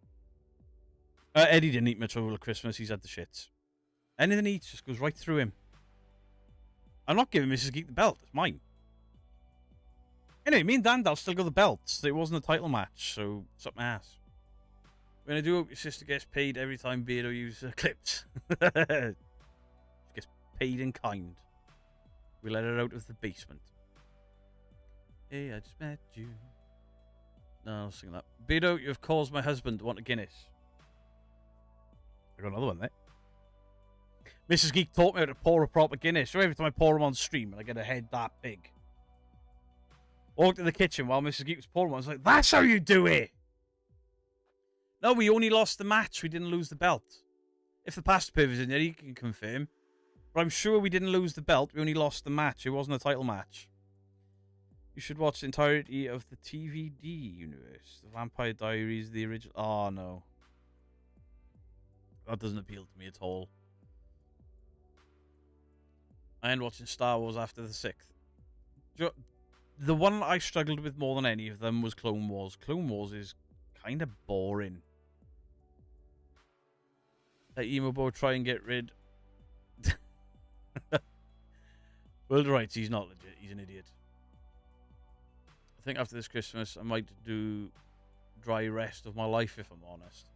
Speaker 1: Eddie didn't eat much over Christmas. He's had the shits. Anything he eats just goes right through him. I'm not giving Mrs. Geek the belt. It's mine. Anyway, me and Dandal still got the belts. It wasn't a title match, so it's up my ass. When I do hope your sister gets paid every time Beardo uses clips. She gets paid in kind. We let her out of the basement. Hey, I just met you. No, I'll sing that. Beardo, you've caused my husband to want a Guinness. I got another one there. Mrs. Geek taught me how to pour a proper Guinness. So every time I pour them on stream, I get a head that big. Walked in the kitchen while Mrs. Geek was pouring one. I was like, that's how you do it! No, we only lost the match. We didn't lose the belt. If the past purpose in there, you can confirm. But I'm sure we didn't lose the belt. We only lost the match. It wasn't a title match. You should watch the entirety of the TVD universe. The Vampire Diaries, the original. Oh, no. That doesn't appeal to me at all. I end watching Star Wars after the 6th. The one I struggled with more than any of them was Clone Wars. Clone Wars is kind of boring. Let Emo Bo try and get rid. World Rights, he's not legit. He's an idiot. I think after this Christmas, I might do dry rest of my life, if I'm honest.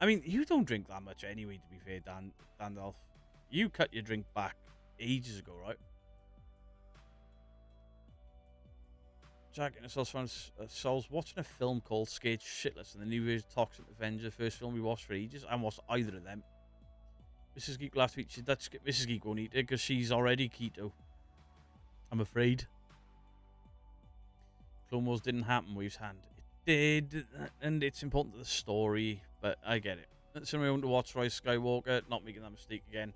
Speaker 1: I mean, you don't drink that much anyway, to be fair, Dandalf. You cut your drink back ages ago, right? Jack and Sol's watching a film called Scared Shitless and the new version of Toxic Avenger, the first film we watched for ages. I haven't watched either of them. Mrs. Geek will have to eat your Dutch. Mrs. Geek won't eat it because she's already keto. I'm afraid. Clone Wars didn't happen, Wave's hand. It did, and it's important to the story, but I get it. Sitting around to watch Rise Skywalker, not making that mistake again.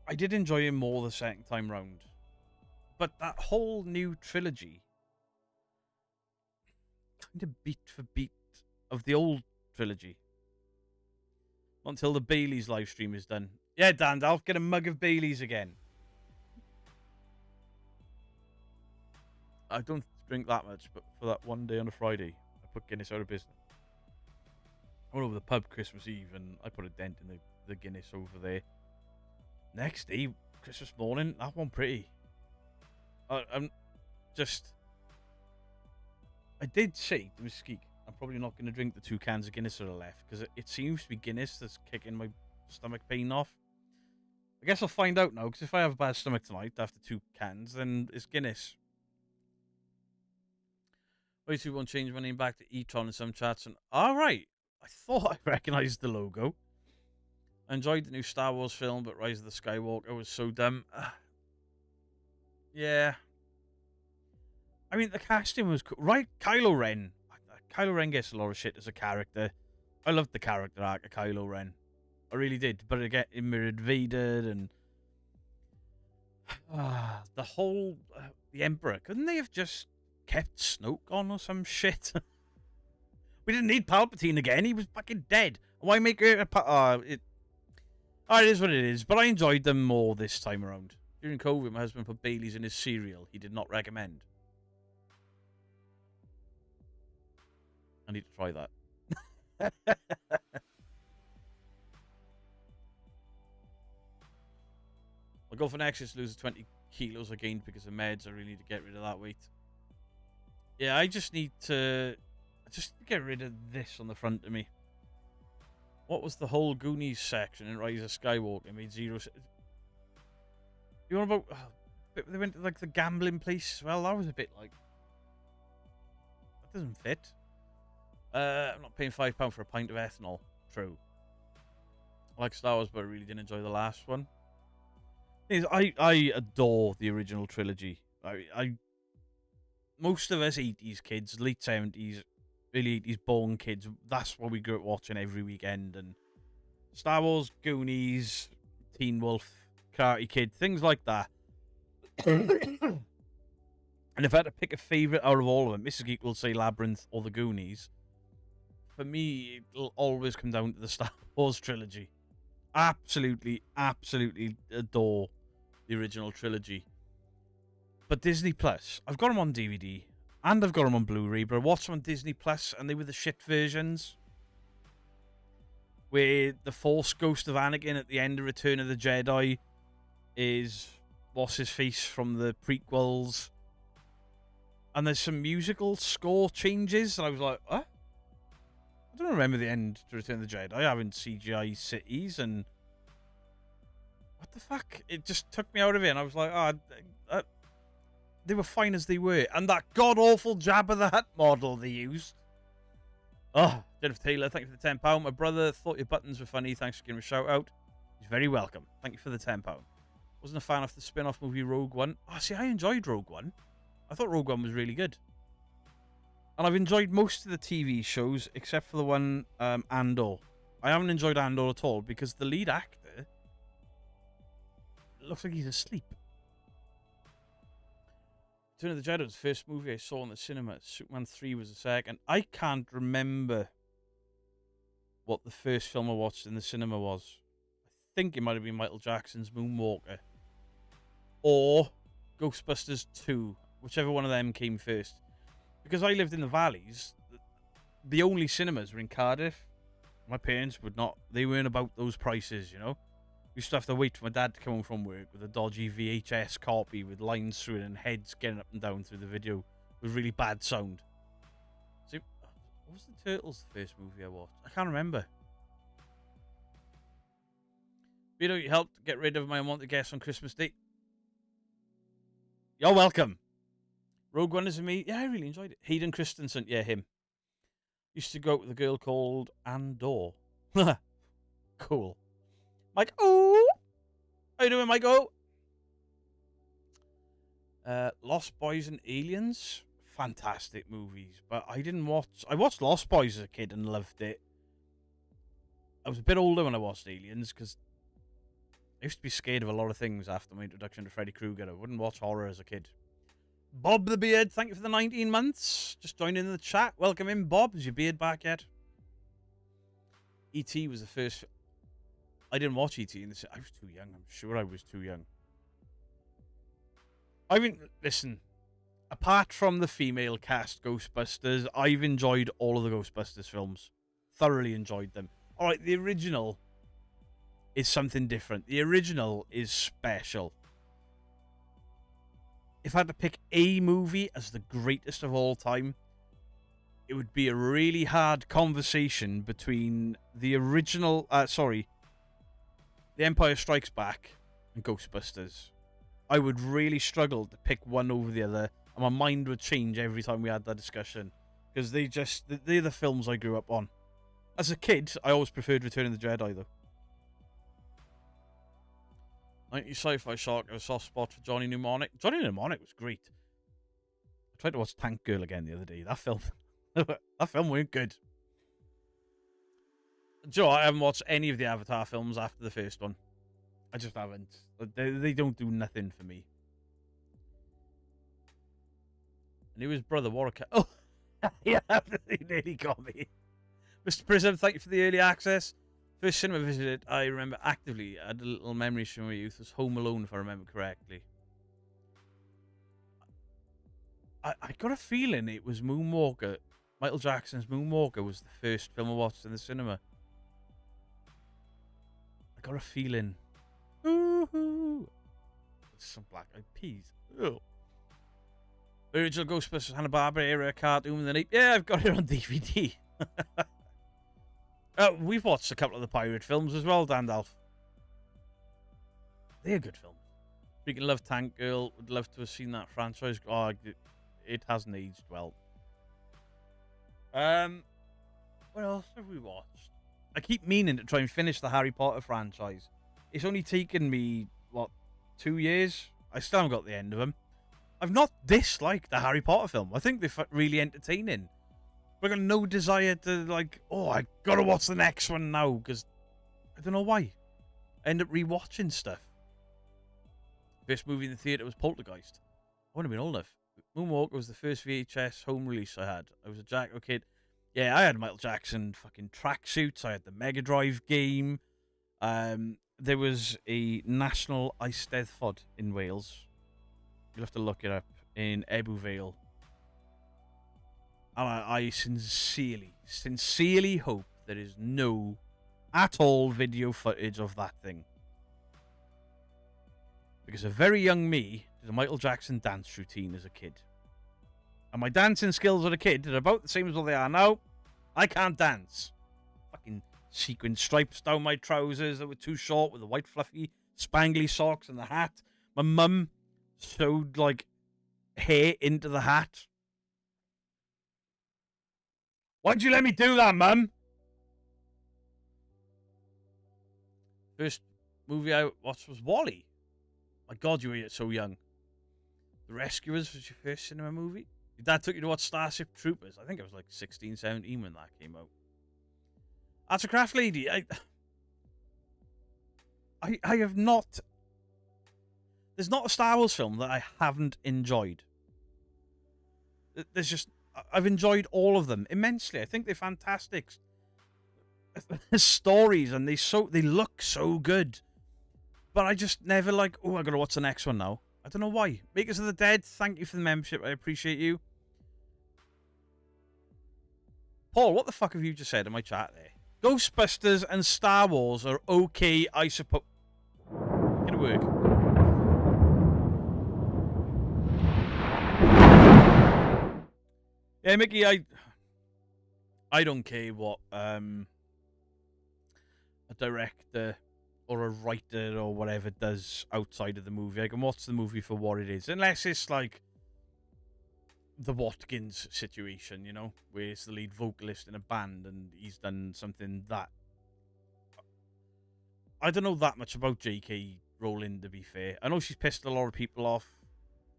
Speaker 1: I did enjoy him more the second time round. But that whole new trilogy, kind of beat for beat of the old trilogy. Not until the Bailey's live stream is done. Yeah, Dan, I'll get a mug of Bailey's again. I don't drink that much, but for that one day on a Friday, I put Guinness out of business. I went over the pub Christmas Eve and I put a dent in the Guinness over there. Next day, Christmas morning, that one pretty. I'm just... I did say to Mystique, I'm probably not going to drink the 2 cans of Guinness that are left, because it seems to be Guinness that's kicking my stomach pain off. I guess I'll find out now, because if I have a bad stomach tonight after 2 cans, then it's Guinness. Wait, so won't change my name back to E-Tron in some chats. And alright, I thought I recognised the logo. I enjoyed the new Star Wars film, but Rise of the Skywalker was so dumb. Yeah. I mean, the casting was cool. Right, Kylo Ren. Kylo Ren gets a lot of shit as a character. I loved the character arc of Kylo Ren. I really did. But again, it mirrored Vader and... the whole... the Emperor. Couldn't they have just kept Snoke on or some shit? We didn't need Palpatine again. He was fucking dead. Why make it a... it is what it is. But I enjoyed them more this time around. During COVID, my husband put Bailey's in his cereal. He did not recommend. I need to try that. I'll go for Nexus to lose the 20 kilos I gained because of meds. I really need to get rid of that weight. Yeah, I just need to get rid of this on the front of me. What was the whole Goonies section in Rise of Skywalker? It made zero sense. You want about... they went to like the gambling place. Well, that was a bit like... that doesn't fit. I'm not paying £5 for a pint of ethanol. True. I like Star Wars, but I really didn't enjoy the last one. I adore the original trilogy. Most of us 80s kids, late 70s, early 80s born kids, that's what we grew up watching every weekend. And Star Wars, Goonies, Teen Wolf, Karate Kid, things like that. And if I had to pick a favourite out of all of them, Mrs. Geek will say Labyrinth or the Goonies. For me, it'll always come down to the Star Wars trilogy. Absolutely, absolutely adore the original trilogy. But Disney Plus, I've got them on DVD and I've got them on Blu-ray, but I watched them on Disney Plus and they were the shit versions. Where the Force Ghost of Anakin at the end of Return of the Jedi is what's his face from the prequels. And there's some musical score changes and I was like, huh? I don't remember the end to Return of the Jedi. I haven't CGI cities and... what the fuck? It just took me out of it and I was like, they were fine as they were. And that god-awful Jabba the Hutt model they used. Oh, Jennifer Taylor, thank you for the £10. My brother thought your buttons were funny. Thanks for giving him a shout-out. He's very welcome. Thank you for the £10. Wasn't a fan of the spin-off movie Rogue One. Oh, see, I enjoyed Rogue One. I thought Rogue One was really good. And I've enjoyed most of the TV shows, except for the one, Andor. I haven't enjoyed Andor at all, because the lead actor looks like he's asleep. Return of the Jedi was the first movie I saw in the cinema. Superman 3 was the second. I can't remember what the first film I watched in the cinema was. I think it might have been Michael Jackson's Moonwalker. Or Ghostbusters 2. Whichever one of them came first. Because I lived in the valleys, the only cinemas were in Cardiff. My parents would not... they weren't about those prices, you know? We used to have to wait for my dad to come home from work with a dodgy VHS copy with lines through it and heads getting up and down through the video with really bad sound. See, what was the Turtles the first movie I watched? I can't remember. Vito, you helped get rid of my unwanted guest on Christmas Day. You're welcome. Rogue One is me. Yeah, I really enjoyed it. Hayden Christensen. Yeah, him. Used to go out with a girl called Andor. Cool. Mike, oh! How you doing, Mike? Oh! Lost Boys and Aliens. Fantastic movies. But I didn't watch... I watched Lost Boys as a kid and loved it. I was a bit older when I watched Aliens, because I used to be scared of a lot of things after my introduction to Freddy Krueger. I wouldn't watch horror as a kid. Bob the Beard, thank you for the 19 months. Just join in the chat. Welcome in, Bob. Is your beard back yet? E.T. was the first... I didn't watch E.T. I was too young. I'm sure I was too young. I mean, listen. Apart from the female cast Ghostbusters, I've enjoyed all of the Ghostbusters films. Thoroughly enjoyed them. Alright, the original is something different. The original is special. If I had to pick a movie as the greatest of all time, it would be a really hard conversation between the original... The Empire Strikes Back and Ghostbusters. I would really struggle to pick one over the other, and my mind would change every time we had that discussion, because they're the films I grew up on. As a kid, I always preferred Return of the Jedi, though. 90s sci-fi shark, a soft spot for Johnny Mnemonic. Johnny Mnemonic was great. I tried to watch Tank Girl again the other day. That film, that film weren't good. Joe, I haven't watched any of the Avatar films after the first one. I just haven't. They don't do nothing for me. And he was brother Warwick. Oh, yeah, he nearly got me. Mr. Prism, thank you for the early access. First cinema visit I remember actively, I had a little memories from my youth, was Home Alone, if I remember correctly. I got a feeling it was Moonwalker. Michael Jackson's Moonwalker was the first film I watched in the cinema. I got a feeling. Ooh, some Black Eyed Peas. Oh. The original Ghostbusters Hanna-Barbera era cartoon with an ape. Yeah, I've got it on DVD. We've watched a couple of the pirate films as well, Dandalf. They're good films. Freaking love Tank Girl. Would love to have seen that franchise. Oh, it hasn't aged well. What else have we watched? I keep meaning to try and finish the Harry Potter franchise. It's only taken me, 2 years? I still haven't got the end of them. I've not disliked the Harry Potter film. I think they're really entertaining. But I got no desire to, I gotta watch the next one now, because I don't know why. I end up rewatching stuff. First movie in the theatre was Poltergeist. I wouldn't have been old enough. Moonwalker was the first VHS home release I had. I was a Jacko kid. Yeah, I had Michael Jackson fucking tracksuits. I had the Mega Drive game. There was a National Eisteddfod in Wales. You'll have to look it up. In Ebbw Vale. And I sincerely hope there is no at all video footage of that thing. Because a very young me did a Michael Jackson dance routine as a kid. And my dancing skills as a kid are about the same as what they are now. I can't dance. Fucking sequin stripes down my trousers that were too short with the white fluffy spangly socks and the hat. My mum sewed hair into the hat. Why'd you let me do that, Mum? First movie I watched was Wall-E. My God, you were so young. The Rescuers was your first cinema movie? Your dad took you to watch Starship Troopers. I think I was 16, 17 when that came out. Arts and Craft Lady. I have not... There's not a Star Wars film that I haven't enjoyed. There's just... I've enjoyed all of them immensely. I think they're fantastic stories, and they look so good. But I just never I gotta watch the next one now. I don't know why. Makers of the Dead, thank you for the membership. I appreciate you. Paul, what the fuck have you just said in my chat there? Ghostbusters and Star Wars are okay, I suppose. Get to work. Yeah, Mickey, I don't care what a director or a writer or whatever does outside of the movie. I can watch the movie for what it is, unless it's the Watkins situation, where it's the lead vocalist in a band and he's done something that I don't know that much about J.K. Rowling, to be fair. I know she's pissed a lot of people off.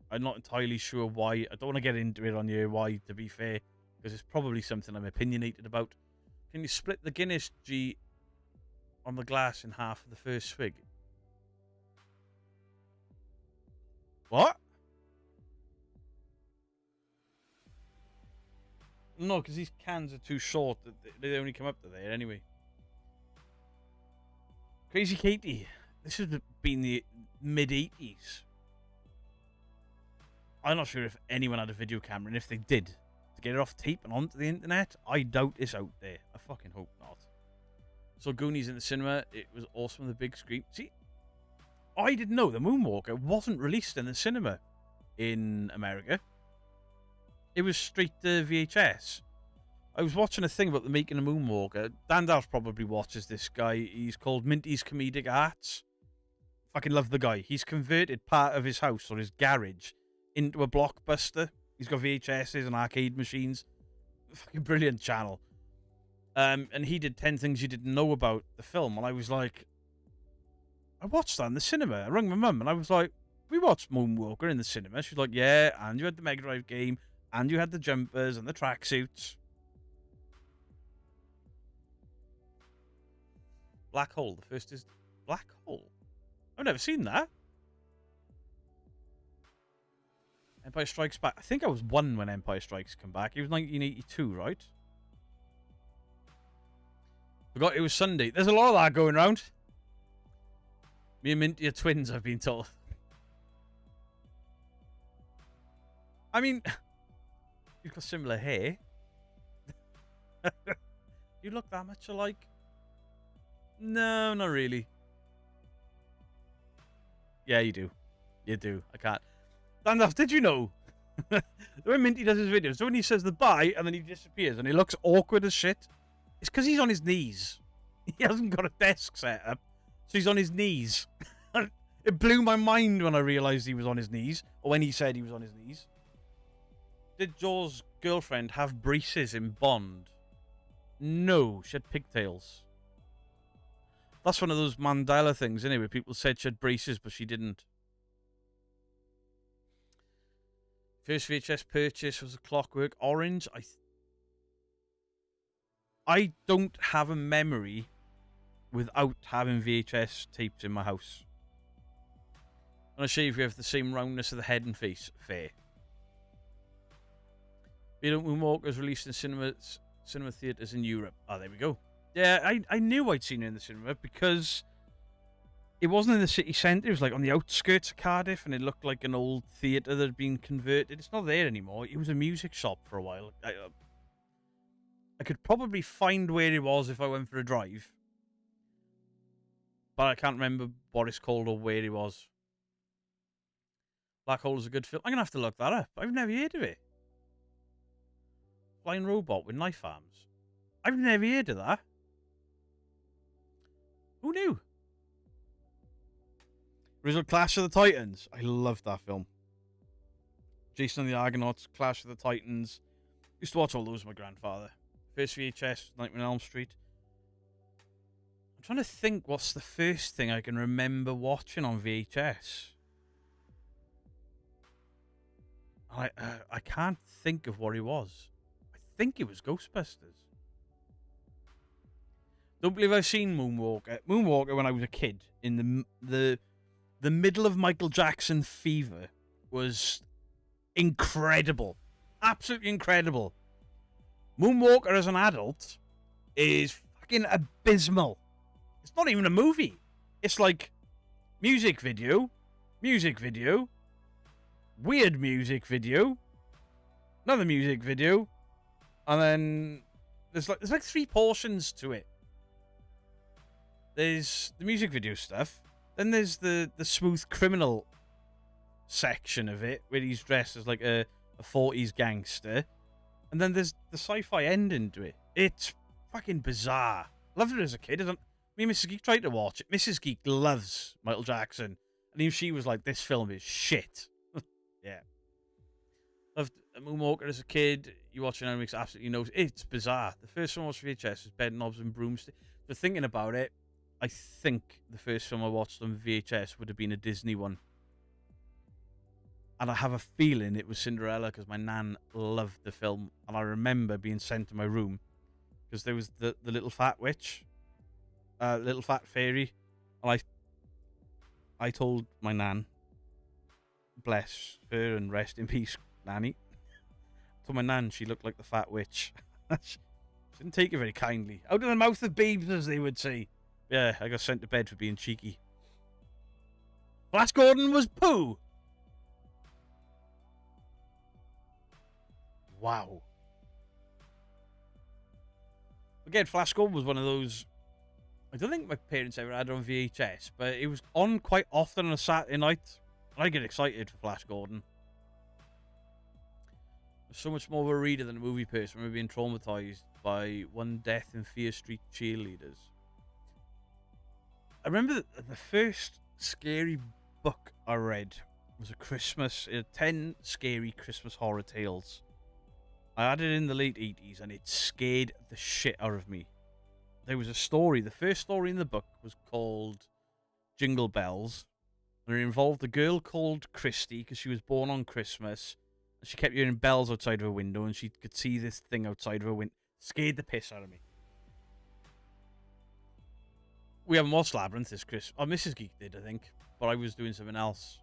Speaker 1: I'm not entirely sure why. I don't want to get into it on here, why, to be fair, because it's probably something I'm opinionated about. Can you split the Guinness, G? on the glass in half of the first swig. What? No, because these cans are too short. They only come up to there anyway. Crazy Katie. This has been the mid-80s. I'm not sure if anyone had a video camera, and if they did, to get it off tape and onto the internet, I doubt it's out there. I fucking hope not. So Goonies in the cinema, it was awesome on the big screen. See, I didn't know the Moonwalker wasn't released in the cinema in America. It was straight to VHS. I was watching a thing about the making of Moonwalker. Dandalf probably watches this guy. He's called Minty's Comedic Arts. Fucking love the guy. He's converted part of his house or his garage into a Blockbuster. He's got VHSs and arcade machines. Fucking brilliant channel. And he did 10 things you didn't know about the film. And I was like, I watched that in the cinema. I rang my mum and I was like, we watched Moonwalker in the cinema. She's like, yeah, and you had the Mega Drive game, and you had the jumpers and the tracksuits. Black Hole. The first is Black Hole. I've never seen that. Empire Strikes Back. I think I was 1 when Empire Strikes come back. It was 1982, right? Forgot it was Sunday. There's a lot of that going around. Me and Minty are twins, I've been told. I mean, you've got similar hair. You look that much alike. No, not really. Yeah, you do. You do. I can't. Dandalf, did you know? When Minty does his videos, so when he says the bye and then he disappears and he looks awkward as shit, it's because he's on his knees. He hasn't got a desk set up, so he's on his knees. It blew my mind when I realised he was on his knees, or when he said he was on his knees. Did Joel's girlfriend have braces in Bond? No, she had pigtails. That's one of those Mandela things, anyway. People said she had braces, but she didn't. First VHS purchase was a Clockwork Orange. I don't have a memory without having VHS tapes in my house. I'm going to show you if you have the same roundness of the head and face. Fair. Moonwalker was released in cinema theatres in Europe. Oh, there we go. Yeah, I knew I'd seen it in the cinema because it wasn't in the city centre. It was like on the outskirts of Cardiff, and it looked like an old theatre that had been converted. It's not there anymore. It was a music shop for a while. I could probably find where it was if I went for a drive, but I can't remember what it's called or where it was. Black Hole is a good film. I'm going to have to look that up. I've never heard of it. Flying robot with knife arms. I've never heard of that. Who knew? Original Clash of the Titans. I loved that film. Jason and the Argonauts, Clash of the Titans. Used to watch all those with my grandfather. First VHS, Nightmare on Elm Street. I'm trying to think what's the first thing I can remember watching on VHS. I can't think of what it was. I think it was Ghostbusters. Don't believe I've seen Moonwalker. Moonwalker when I was a kid in the middle of Michael Jackson fever was incredible. Absolutely incredible. Moonwalker as an adult is fucking abysmal. It's not even a movie. It's like music video, weird music video, another music video, and then there's like 3 portions to it. There's the music video stuff, then there's the smooth criminal section of it, where he's dressed as like a 40s gangster, and then there's the sci-fi ending to it. It's fucking bizarre. Loved it as a kid. Me and Mrs. Geek tried to watch it. Mrs. Geek loves Michael Jackson, and even she was like, this film is shit. Yeah. Loved Moonwalker as a kid. You watch it and it makes absolutely no... It's bizarre. The first film I watched VHS was Bed Knobs and Broomstick. But thinking about it, I think the first film I watched on VHS would have been a Disney one. And I have a feeling it was Cinderella because my nan loved the film. And I remember being sent to my room because there was the little fat witch. little fat fairy, and I told my nan, bless her and rest in peace, Nanny. I told my nan she looked like the fat witch. She didn't take it very kindly. Out of the mouth of babes, as they would say. Yeah, I got sent to bed for being cheeky. Flash Gordon was poo. Wow. Again, Flash Gordon was one of those. I don't think my parents ever had it on VHS, but it was on quite often on a Saturday night. I get excited for Flash Gordon. I'm so much more of a reader than a movie person. I remember being traumatized by One Death in Fear Street cheerleaders. I remember the first scary book I read was 10 scary Christmas horror tales. I had it in the late 80s and it scared the shit out of me. There was a story, the first story in the book was called Jingle Bells, and it involved a girl called Christy because she was born on Christmas, and she kept hearing bells outside of her window, and she could see this thing outside of her window. Scared the piss out of me. We haven't watched Labyrinth this Christmas. Oh, Mrs. Geek did, I think, but I was doing something else.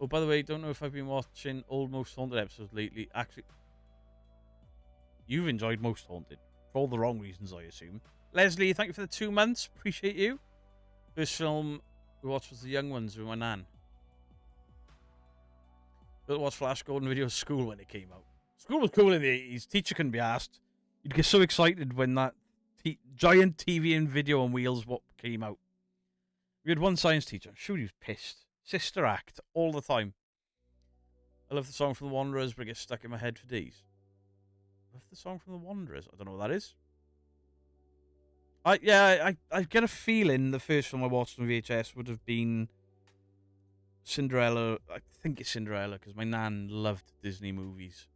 Speaker 1: Oh, by the way, don't know if I've been watching old Most Haunted episodes lately. Actually, you've enjoyed Most Haunted. For all the wrong reasons, I assume. Leslie, thank you for the 2 months. Appreciate you. First film we watched was The Young Ones with my nan. But watched Flash Gordon video at school when it came out. School was cool in the 80s. Teacher couldn't be asked. You'd get so excited when that giant TV and video on wheels what came out. We had one science teacher. I'm sure he was pissed. Sister Act all the time. I love the song from The Wanderers, but it gets stuck in my head for days. Love the song from The Wanderers. I don't know what that is. I get a feeling the first film I watched on VHS would have been Cinderella. I think it's Cinderella because my nan loved Disney movies.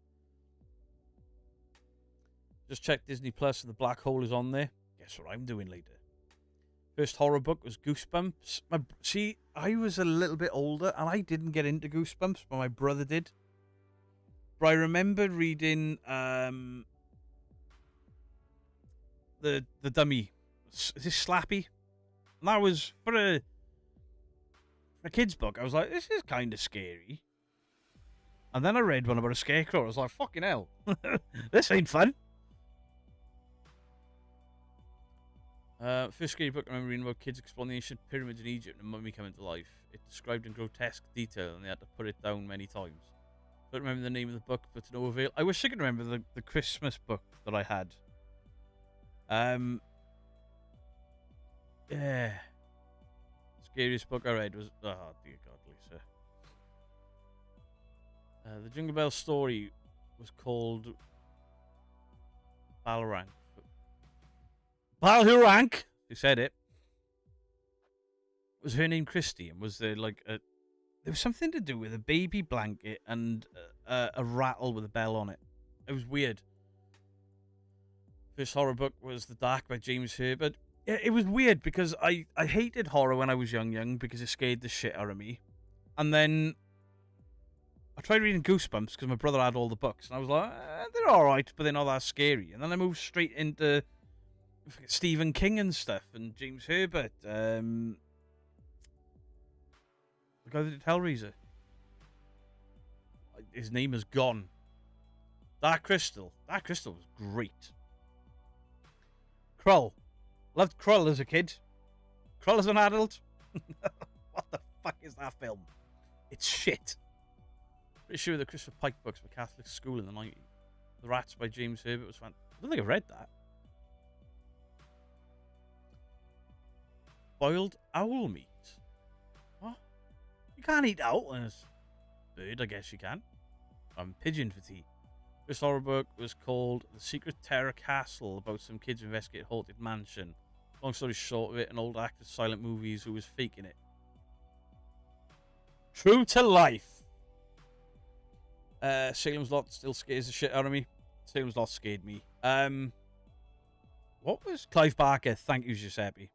Speaker 1: Just check Disney Plus and the black hole is on there. Guess what I'm doing later. First horror book was Goosebumps. See, I was a little bit older and I didn't get into Goosebumps, but my brother did. But I remember reading the dummy. Is this Slappy? And that was for a kid's book. I was like, this is kind of scary. And then I read one about a scarecrow. I was like, fucking hell, this ain't fun. First scary book I remember reading about kids exploring the ancient pyramids in Egypt and a mummy coming to life. It described in grotesque detail and they had to put it down many times. Don't remember the name of the book, but to no avail. I wish I could remember the Christmas book that I had. Yeah. Scariest book I read was... Oh, dear God, Lisa. The Jingle Bell story was called... Balrank. Balhurank! Who said it? Was her name Christy? And was there like a... There was something to do with a baby blanket and a rattle with a bell on it. It was weird. First horror book was The Dark by James Herbert. Yeah, it was weird because I hated horror when I was young because it scared the shit out of me. And then I tried reading Goosebumps because my brother had all the books. And I was like, they're alright, but they're not that scary. And then I moved straight into Stephen King and stuff and James Herbert. The guy that did Hellraiser. His name is gone. Dark Crystal. Dark Crystal was great. Krull. Loved Krull as a kid. Krull as an adult. What the fuck is that film? It's shit. Pretty sure the Christopher Pike books were Catholic school in the 90s. The Rats by James Herbert was fantastic. I don't think I've read that. Boiled owl meat. What? You can't eat owl as bird, I guess you can. Pigeon for tea. This horror book was called The Secret Terror Castle, about some kids who investigate a haunted mansion. Long story short of it, an old actor of silent movies who was faking it. True to life. Salem's Lot still scares the shit out of me. Salem's Lot scared me. What was Clive Barker? Thank you, Giuseppe.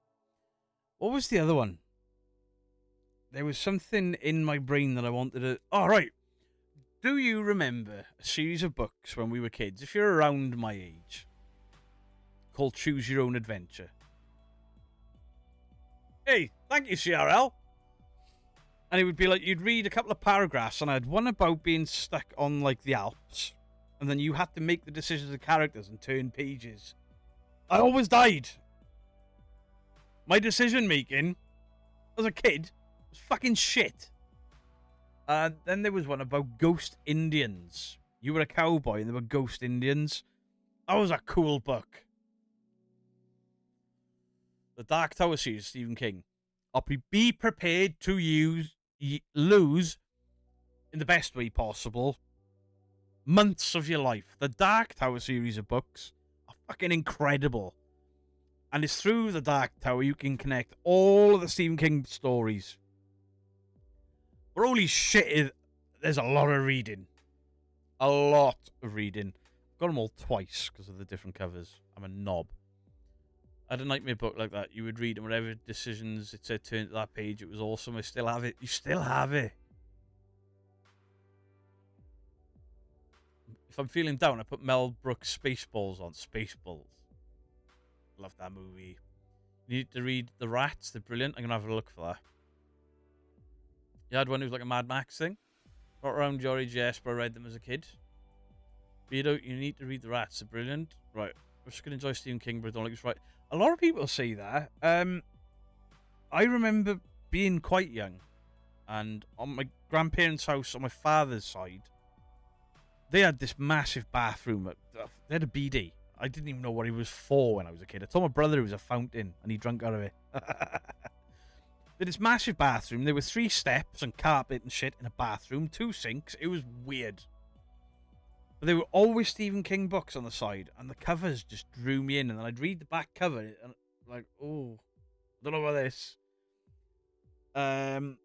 Speaker 1: What was the other one? There was something in my brain that I wanted to... Oh, right. Do you remember a series of books when we were kids, if you're around my age, called Choose Your Own Adventure? Hey, thank you, CRL. And it would be like, you'd read a couple of paragraphs, and I had one about being stuck on, like, the Alps, and then you had to make the decisions of characters and turn pages. I always died. My decision-making, as a kid, was fucking shit. Then there was one about ghost Indians. You were a cowboy, and there were ghost Indians. That was a cool book. The Dark Tower series, Stephen King. Be prepared to lose, in the best way possible, months of your life. The Dark Tower series of books are fucking incredible. And it's through the Dark Tower you can connect all of the Stephen King stories. But holy shit, there's a lot of reading. A lot of reading. I've got them all twice because of the different covers. I'm a knob. I had a nightmare book like that. You would read and whatever decisions it said turn to that page. It was awesome. I still have it. You still have it. If I'm feeling down, I put Mel Brooks' Spaceballs on. Spaceballs. Love that movie. You need to read The Rats. They're brilliant. I'm going to have a look for that. You had one who was like a Mad Max thing. Not around your age, yes, but I read them as a kid. But you need to read The Rats. They're brilliant. Right. I'm just going to enjoy Stephen King, but I don't like it's right. A lot of people say that. I remember being quite young. And on my grandparents' house, on my father's side, they had this massive bathroom. They had a BD. I didn't even know what he was for when I was a kid. I told my brother it was a fountain, and he drank out of it. They had this massive bathroom. There were 3 steps and carpet and shit in a bathroom, 2 sinks. It was weird. But there were always Stephen King books on the side, and the covers just drew me in. And then I'd read the back cover, and like, oh, I don't know about this. And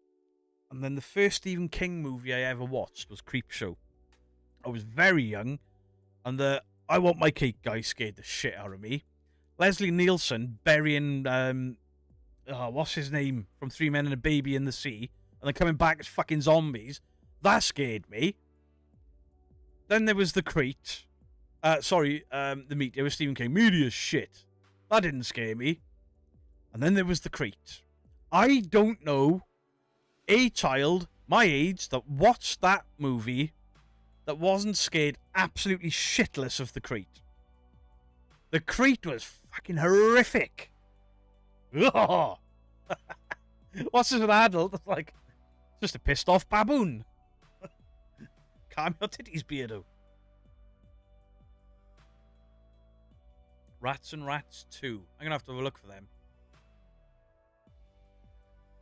Speaker 1: then the first Stephen King movie I ever watched was Creepshow. I was very young, and the I Want My Cake guy scared the shit out of me. Leslie Nielsen burying, what's his name, from 3 Men and a Baby in the Sea, and then coming back as fucking zombies. That scared me. Then there was The Crate. The Meteor with Stephen King. Meteor shit. That didn't scare me. And then there was The Crate. I don't know a child my age that watched that movie that wasn't scared absolutely shitless of The Crate. The Crate was fucking horrific. What's this an adult? It's like, just a pissed off baboon. Calm your titties, Beardo. Rats and Rats 2. I'm going to have to have a look for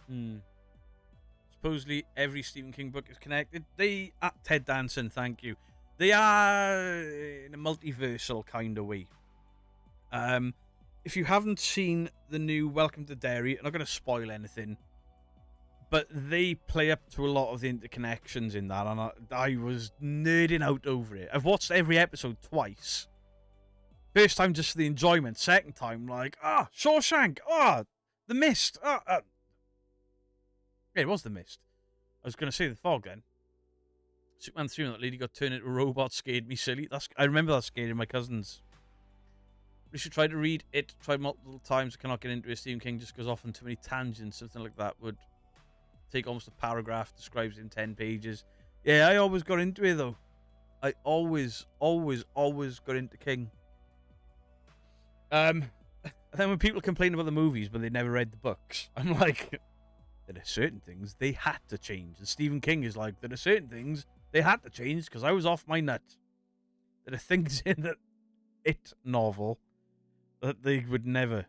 Speaker 1: them. Supposedly every Stephen King book is connected. Ted Danson, thank you. They are in a multiversal kind of way. If you haven't seen the new Welcome to Derry, I'm not going to spoil anything, but they play up to a lot of the interconnections in that, and I was nerding out over it. I've watched every episode twice. First time just for the enjoyment. Second time, like, Shawshank, The Mist, yeah, it was The Mist. I was going to say The Fog then. Superman 3 when that lady got turned into a robot scared me silly. I remember that scaring my cousins. We should try to read it. Tried multiple times. I cannot get into it. Stephen King just goes off on too many tangents. Something like that would take almost a paragraph, describes it in 10 pages. Yeah, I always got into it though. I always got into King. And then when people complain about the movies but they never read the books, I'm like, there are certain things they had to change. And Stephen King is like, there are certain things they had to change because I was off my nut. There are things in the It novel that they would never,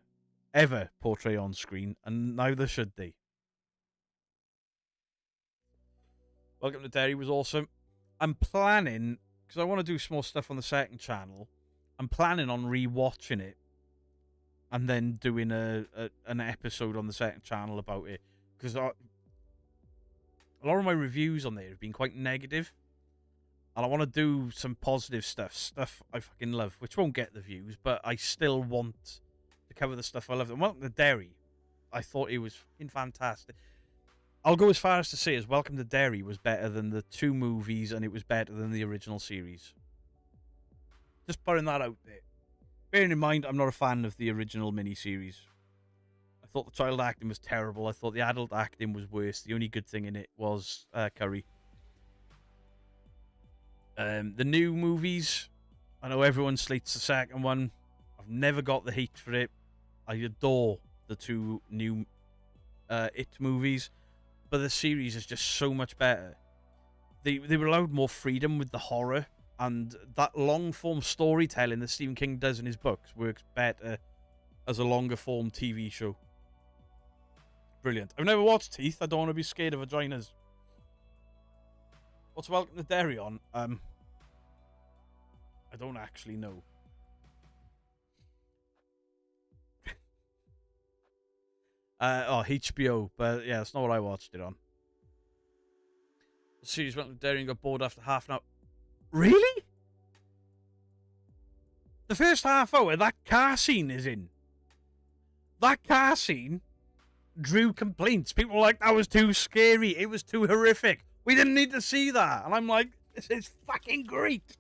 Speaker 1: ever portray on screen, and neither should they. Welcome to Derry was awesome. I'm planning, because I want to do some more stuff on the second channel, I'm planning on rewatching it and then doing an episode on the second channel about it, because a lot of my reviews on there have been quite negative, and I want to do some positive stuff I fucking love, which won't get the views, but I still want to cover the stuff I love. And Welcome to Derry, I thought it was fucking fantastic. I'll go as far as to say as Welcome to Derry was better than the 2 movies, and it was better than the original series. Just putting that out there. Bearing in mind, I'm not a fan of the original miniseries. I thought the child acting was terrible. I thought the adult acting was worse. The only good thing in it was Curry. The new movies, I know everyone slates the second one. I've never got the hate for it. I adore the two new It movies, but the series is just so much better. They were allowed more freedom with the horror, and that long form storytelling that Stephen King does in his books works better as a longer form TV show. Brilliant. I've never watched Teeth. I don't want to be scared of vaginas. What's Welcome to Derry on? I don't actually know. HBO, but yeah, that's not what I watched it on. The series Welcome to Derry and got bored after half an hour. Really? The first half hour, that car scene is in. That car scene drew complaints. People were like, that was too scary. It was too horrific. We didn't need to see that. And I'm like, this is fucking great.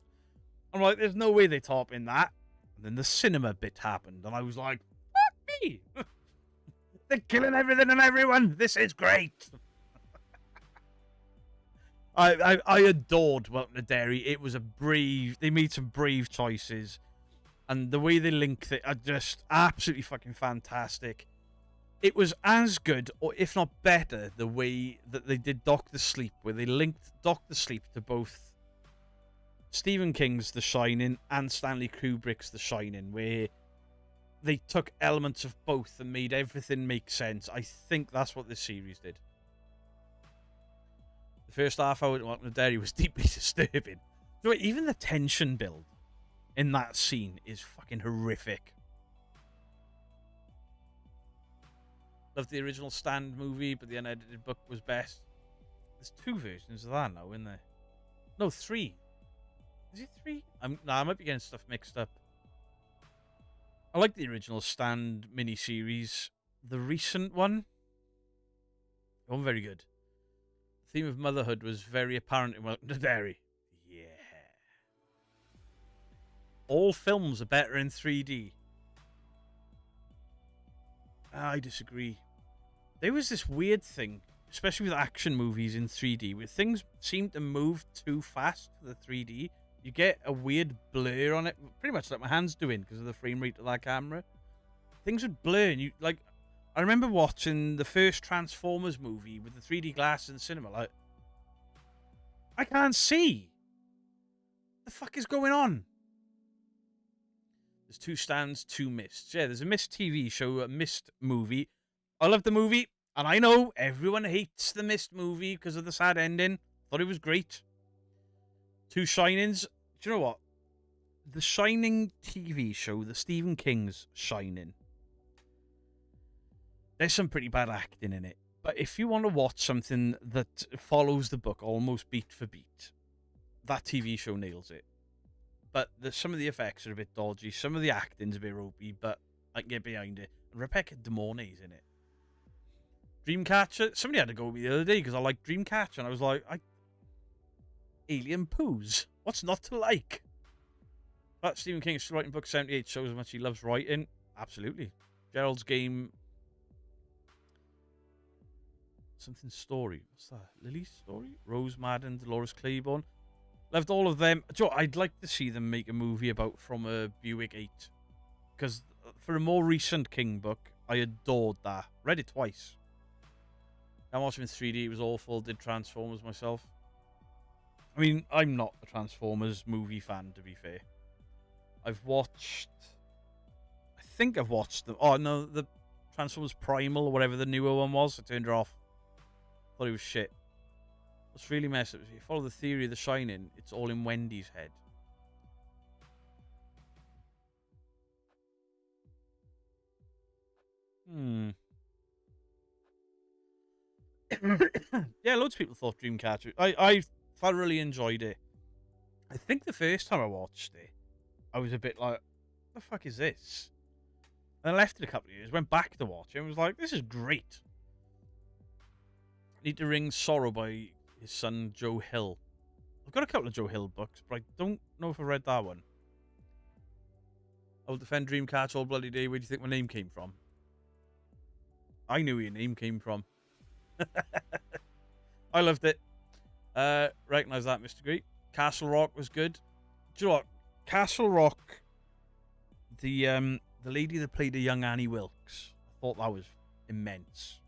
Speaker 1: I'm like, there's no way they top in that. And then the cinema bit happened. And I was like, fuck me. They're killing everything and everyone. This is great. I adored Welcome to Derry. It was a brave... They made some brave choices. And the way they linked it are just absolutely fucking fantastic. It was as good, or if not better, the way that they did Doctor Sleep, where they linked Doctor Sleep to both Stephen King's The Shining and Stanley Kubrick's The Shining, where they took elements of both and made everything make sense. I think that's what this series did. The first half hour of Welcome to Derry was deeply disturbing. Even the tension build in that scene is fucking horrific. Loved the original Stand movie, but the unedited book was best. There's two versions of that now, isn't there? No, 3. Is it 3? I might be getting stuff mixed up. I like the original Stand miniseries. The recent one wasn't very good. The theme of motherhood was very apparent in Welcome to Derry. Yeah. All films are better in 3D. I disagree. There was this weird thing, especially with action movies in 3D, where things seem to move too fast for the 3D. You get a weird blur on it, pretty much like my hand's doing because of the frame rate of that camera. Things would blur, and I remember watching the first Transformers movie with the 3D glass in the cinema. Like, I can't see. What the fuck is going on? There's 2 Stands, 2 Mists. Yeah, there's a Mist TV show, a Mist movie. I love the movie, and I know everyone hates the Mist movie because of the sad ending. Thought it was great. 2 Shinings. Do you know what? The Shining TV show, the Stephen King's Shining, there's some pretty bad acting in it. But if you want to watch something that follows the book almost beat for beat, that TV show nails it. But some of the effects are a bit dodgy. Some of the acting's a bit ropey, but I can get behind it. And Rebecca De Mornay's in it. Dreamcatcher. Somebody had to go with me the other day because I like Dreamcatcher. And I was like, Alien Poos. What's not to like? But Stephen King is writing book 78 shows how much he loves writing. Absolutely. Gerald's Game. Something story. What's that? Lily's Story? Rose Madden, Dolores Claiborne. Loved all of them. Joe, I'd like to see them make a movie about From a Buick 8. Because for a more recent King book, I adored that. Read it twice. I watched him in 3D. It was awful. Did Transformers myself. I mean, I'm not a Transformers movie fan, to be fair. I think I've watched them. Oh, no, the Transformers Primal or whatever the newer one was. I turned it off. Thought it was shit. What's really messed up is if you follow the theory of The Shining, it's all in Wendy's head. Yeah, loads of people thought Dreamcatcher. I thoroughly enjoyed it. I think the first time I watched it, I was a bit like, what the fuck is this? And I left it a couple of years, went back to watch it, and was like, this is great. Need to Ring Sorrow by his son Joe Hill. I've got a couple of Joe Hill books, but I don't know if I read that one. I will defend Dreamcatcher all bloody day. Where do you think my name came from? I knew where your name came from. I loved it. Recognize that, Mr. Greet. Castle Rock was good. Do you know what? Castle Rock, the lady that played the young Annie Wilkes, I thought that was immense.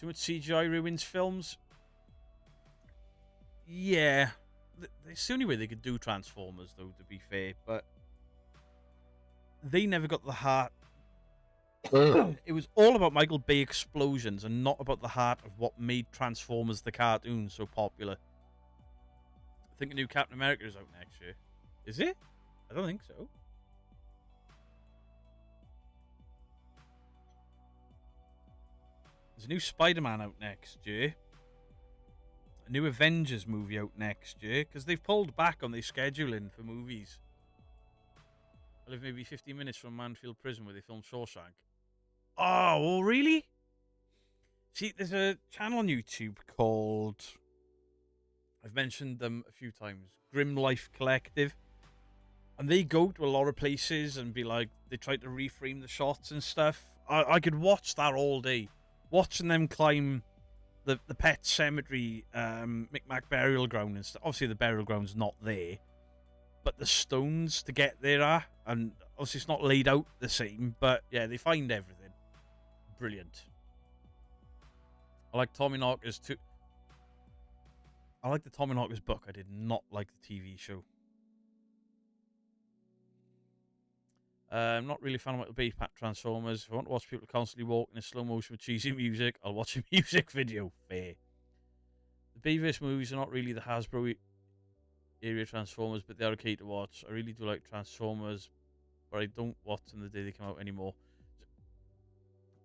Speaker 1: Too much CGI ruins films? Yeah. It's the only way they could do Transformers, though, to be fair. But they never got the heart. It was all about Michael Bay explosions and not about the heart of what made Transformers the cartoon so popular. I think a new Captain America is out next year. Is it? I don't think so. There's a new Spider-Man out next year. A new Avengers movie out next year, because they've pulled back on their scheduling for movies. I live maybe 15 minutes from Manfield Prison where they filmed Shawshank. Oh, well, really? See, there's a channel on YouTube called... I've mentioned them a few times. Grim Life Collective. And they go to a lot of places and be like, they try to reframe the shots and stuff. I could watch that all day. Watching them climb the Pet Cemetery, Micmac burial ground and stuff. Obviously, the burial ground's not there. But the stones to get there are. And obviously, it's not laid out the same. But yeah, they find everything. Brilliant. I like Tommy Knockers too. I like the Tommy Knockers book. I did not like the TV show. I'm not really a fan of Michael Bay Transformers. If I want to watch people constantly walking in slow motion with cheesy music, I'll watch a music video. Fair. The Bayverse movies are not really the Hasbro area Transformers, but they are okay to watch. I really do like Transformers, but I don't watch them the day they come out anymore.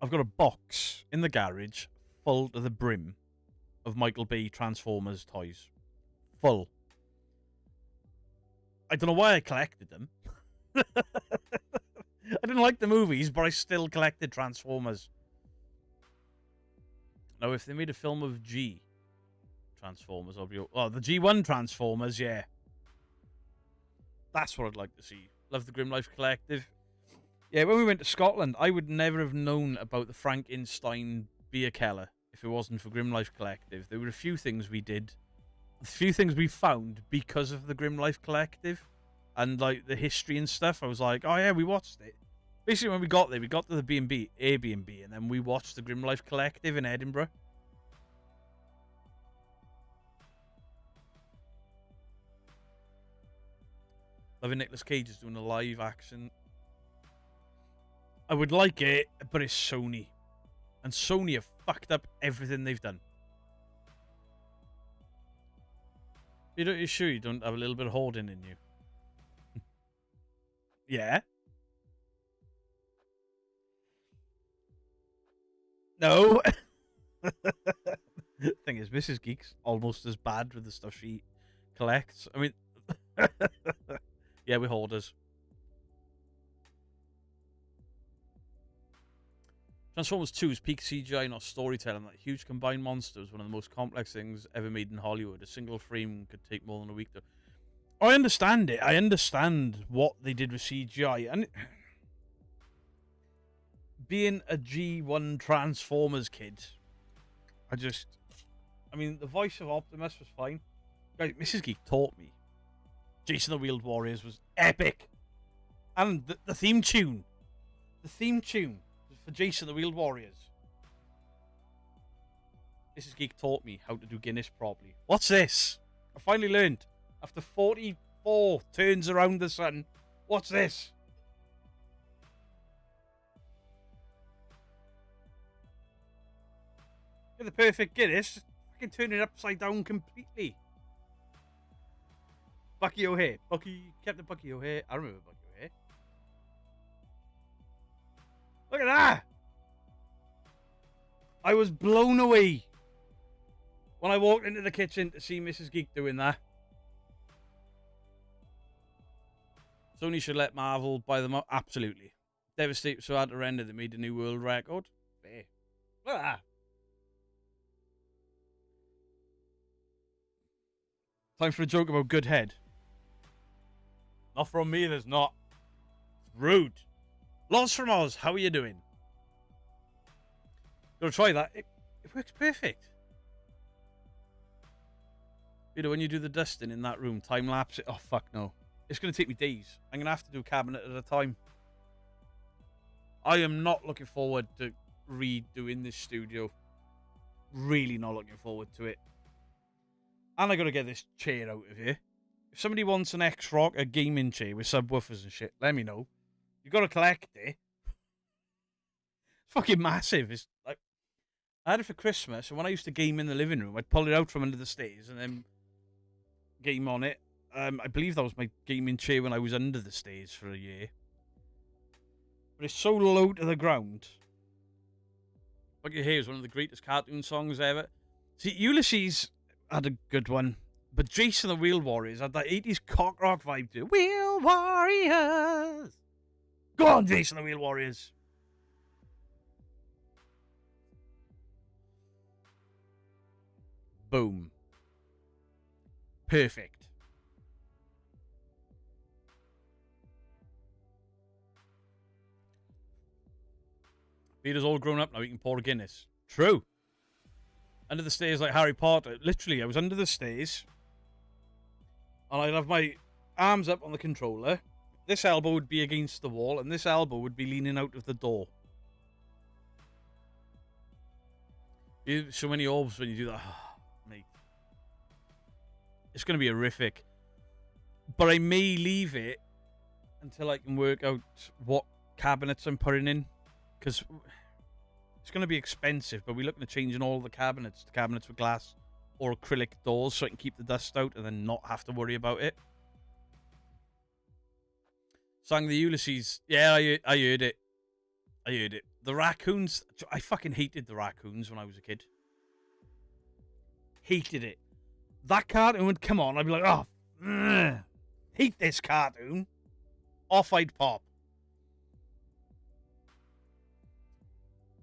Speaker 1: I've got a box in the garage full to the brim of Michael Bay Transformers toys. Full. I don't know why I collected them. I didn't like the movies, but I still collected Transformers. Now, if they made a film of G Transformers, I'll be... Oh, the G1 Transformers, yeah. That's what I'd like to see. Love the Grim Life Collective. Yeah, when we went to Scotland, I would never have known about the Frankenstein beer keller if it wasn't for Grim Life Collective. There were a few things we did, a few things we found because of the Grim Life Collective and like the history and stuff. I was like, oh yeah, we watched it. Basically, when we got there, we got to the B&B, Airbnb, and then we watched the Grim Life Collective in Edinburgh. Loving Nicolas Cage is doing a live action. I would like it, but it's Sony. And Sony have fucked up everything they've done. You're sure you don't have a little bit of hoarding in you? Yeah? No. Thing is, Mrs. Geek's almost as bad with the stuff she collects. I mean, yeah, we're hoarders. Transformers 2 is peak CGI, not storytelling. That huge combined monster was one of the most complex things ever made in Hollywood. A single frame could take more than a week to... Oh, I understand it. I understand what they did with CGI. And being a G1 Transformers kid, I mean, the voice of Optimus was fine. Guys, Mrs. Geek taught me. Jason the Wheeled Warriors was epic. And the theme tune. The theme tune for Jason the Wheeled Warriors. Mrs. Geek taught me how to do Guinness properly. What's this? I finally learned. After 44 turns around the sun. What's this? Get the perfect Guinness. I can turn it upside down completely. Bucky O'Hare. Captain Bucky O'Hare. I remember Bucky O'Hare. Look at that! I was blown away when I walked into the kitchen to see Mrs. Geek doing that. Sony should let Marvel buy them up. Absolutely. Devastated so hard to render they made a new world record. There. Look at that. Time for a joke about good head. Not from me, there's not. It's rude. Loz from Oz, how are you doing? Gotta try that. It works perfect. You know, when you do the dusting in that room, time lapse it. Oh, fuck no. It's going to take me days. I'm going to have to do a cabinet at a time. I am not looking forward to redoing this studio. Really not looking forward to it. And I got to get this chair out of here. If somebody wants an X-Rock, a gaming chair with subwoofers and shit, let me know. You got to collect it. It's fucking massive. It's like, I had it for Christmas, and when I used to game in the living room, I'd pull it out from under the stairs and then game on it. I believe that was my gaming chair when I was under the stairs for a year. But it's so low to the ground. What you hear is one of the greatest cartoon songs ever. See, Ulysses had a good one, but Jason the Wheel Warriors had that 80s cock rock vibe to it. Wheel Warriors! Go on, Jason the Wheel Warriors! Boom. Perfect. Peter's all grown up now, he can pour a Guinness. True. Under the stairs like Harry Potter. Literally, I was under the stairs. And I'd have my arms up on the controller. This elbow would be against the wall, and this elbow would be leaning out of the door. You have so many orbs when you do that. Mate. It's going to be horrific. But I may leave it until I can work out what cabinets I'm putting in. Because it's going to be expensive, but we're looking at changing all the cabinets to cabinets with glass or acrylic doors so I can keep the dust out and then not have to worry about it. Sang the Ulysses. Yeah, I heard it. I heard it. The raccoons. I fucking hated the raccoons when I was a kid. Hated it. That cartoon would come on. I'd be like, oh, hate this cartoon. Off I'd pop.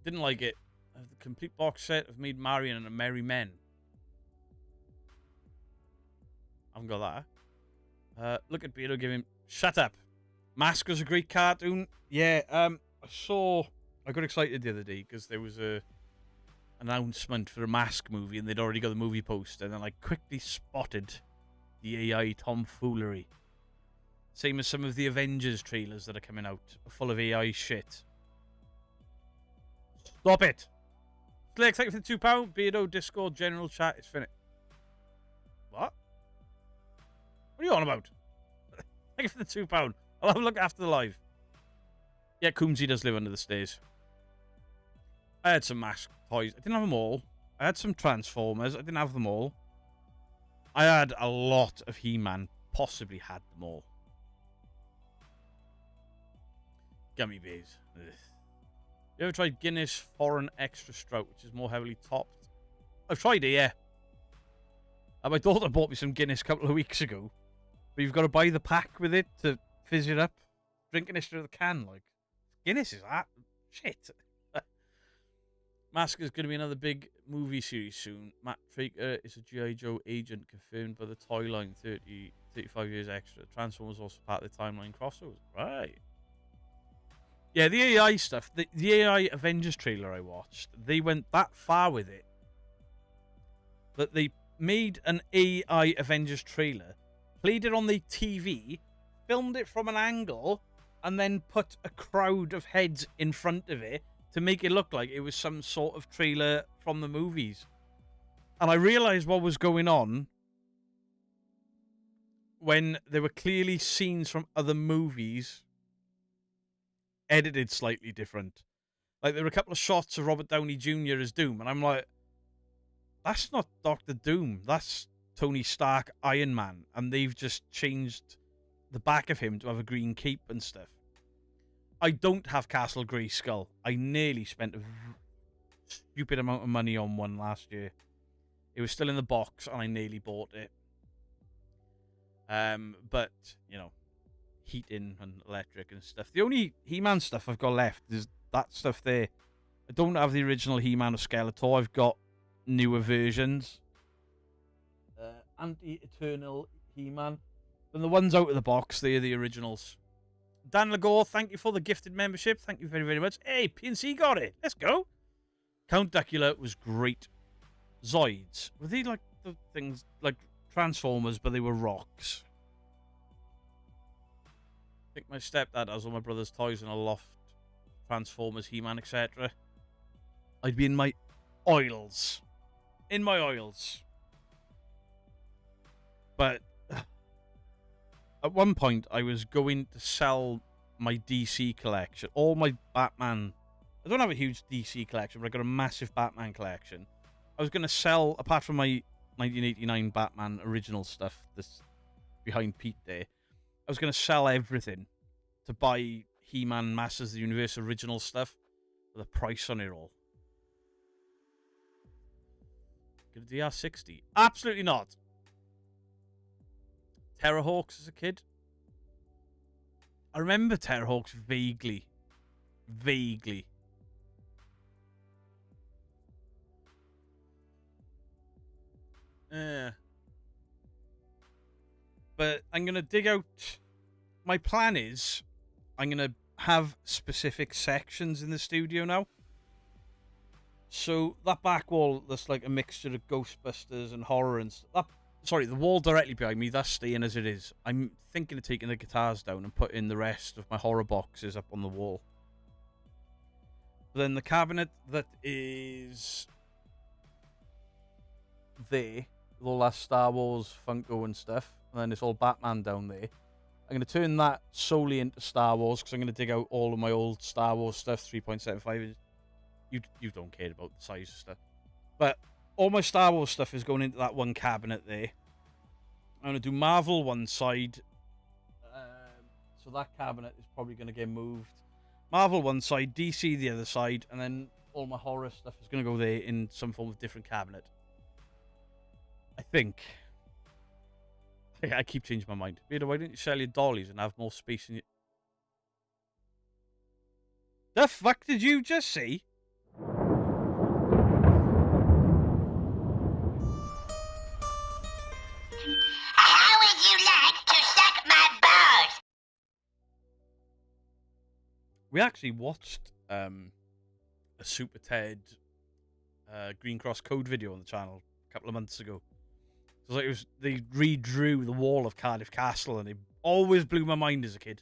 Speaker 1: Didn't like it. I have the complete box set of Maid Marian and a Merry Men. I haven't got that. Look at Beto giving. Shut up. Mask was a great cartoon. Yeah, I got excited the other day because there was a announcement for a Mask movie and they'd already got the movie poster, and then I quickly spotted the AI tomfoolery. Same as some of the Avengers trailers that are coming out, full of AI shit. Stop it! Slick, thank you for the £2. Beardo, Discord, general chat is finished. What? What are you on about? Thank you for the £2. I'll have a look after the live. Yeah, Coombsy does live under the stairs. I had some Mask toys. I didn't have them all. I had some Transformers. I didn't have them all. I had a lot of He-Man. Possibly had them all. Gummy bears. Ugh. You ever tried Guinness Foreign Extra Strout, which is more heavily topped? I've tried it, yeah. My daughter bought me some Guinness a couple of weeks ago. But you've got to buy the pack with it to fizz it up. Drinking it through the can, like. Guinness is that? Shit. Mask is going to be another big movie series soon. Matt Fraker is a G.I. Joe agent confirmed by the toy line 35 years extra. Transformers also part of the timeline crossovers. Right. Yeah, the AI stuff, the AI Avengers trailer I watched, they went that far with it that they made an AI Avengers trailer, played it on the TV, filmed it from an angle, and then put a crowd of heads in front of it to make it look like it was some sort of trailer from the movies. And I realised what was going on when there were clearly scenes from other movies edited slightly different. Like, there were a couple of shots of Robert Downey Jr. as Doom, and I'm like, that's not Dr. Doom. That's Tony Stark, Iron Man. And they've just changed the back of him to have a green cape and stuff. I don't have Castle Grayskull. I nearly spent a stupid amount of money on one last year. It was still in the box, and I nearly bought it. But, you know, heating and electric and stuff. The only He-Man stuff I've got left is that stuff there. I don't have the original He-Man or Skeletor. I've got newer versions. Anti-Eternal He-Man. And the ones out of the box, they're the originals. Dan Lagore, thank you for the gifted membership. Thank you very, very much. Hey, PNC got it. Let's go. Count Dracula was great. Zoids, were they like the things like Transformers, but they were rocks? I think my stepdad has all my brother's toys in a loft. Transformers, He-Man, etc. I'd be in my oils. In my oils. But at one point, I was going to sell my DC collection. All my Batman. I don't have a huge DC collection, but I got a massive Batman collection. I was going to sell, apart from my 1989 Batman original stuff that's behind Pete there, I was going to sell everything to buy He-Man Masters of the Universe original stuff with a price on it all. Get a DR60? Absolutely not. Terrorhawks as a kid? I remember Terrorhawks vaguely. Vaguely. But I'm going to dig out... My plan is I'm going to have specific sections in the studio now. So that back wall, that's like a mixture of Ghostbusters and horror and stuff. Sorry, the wall directly behind me, that's staying as it is. I'm thinking of taking the guitars down and putting the rest of my horror boxes up on the wall. But then the cabinet that is there, with all that Star Wars Funko and stuff, and then it's all Batman down there. I'm going to turn that solely into Star Wars, because I'm going to dig out all of my old Star Wars stuff, 3.75 inch. You don't care about the size of stuff. But all my Star Wars stuff is going into that one cabinet there. I'm going to do Marvel one side. So that cabinet is probably going to get moved. Marvel one side, DC the other side, and then all my horror stuff is going to go there in some form of different cabinet. I think. I keep changing my mind. Peter, why don't you sell your dollies and have more space in your... The fuck did you just say?
Speaker 9: How would you like to suck my balls?
Speaker 1: We actually watched a Super Ted Green Cross Code video on the channel a couple of months ago. So it was, they redrew the wall of Cardiff Castle, and it always blew my mind as a kid.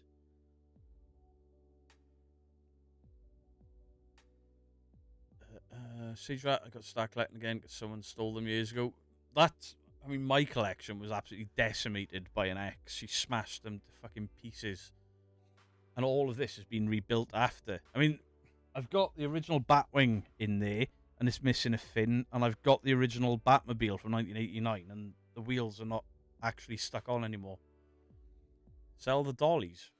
Speaker 1: Siege Rat, I got to start collecting again because someone stole them years ago. I mean, my collection was absolutely decimated by an ex. She smashed them to fucking pieces. And all of this has been rebuilt after. I mean, I've got the original Batwing in there, and it's missing a fin, and I've got the original Batmobile from 1989, and the wheels are not actually stuck on anymore. Sell the dollies.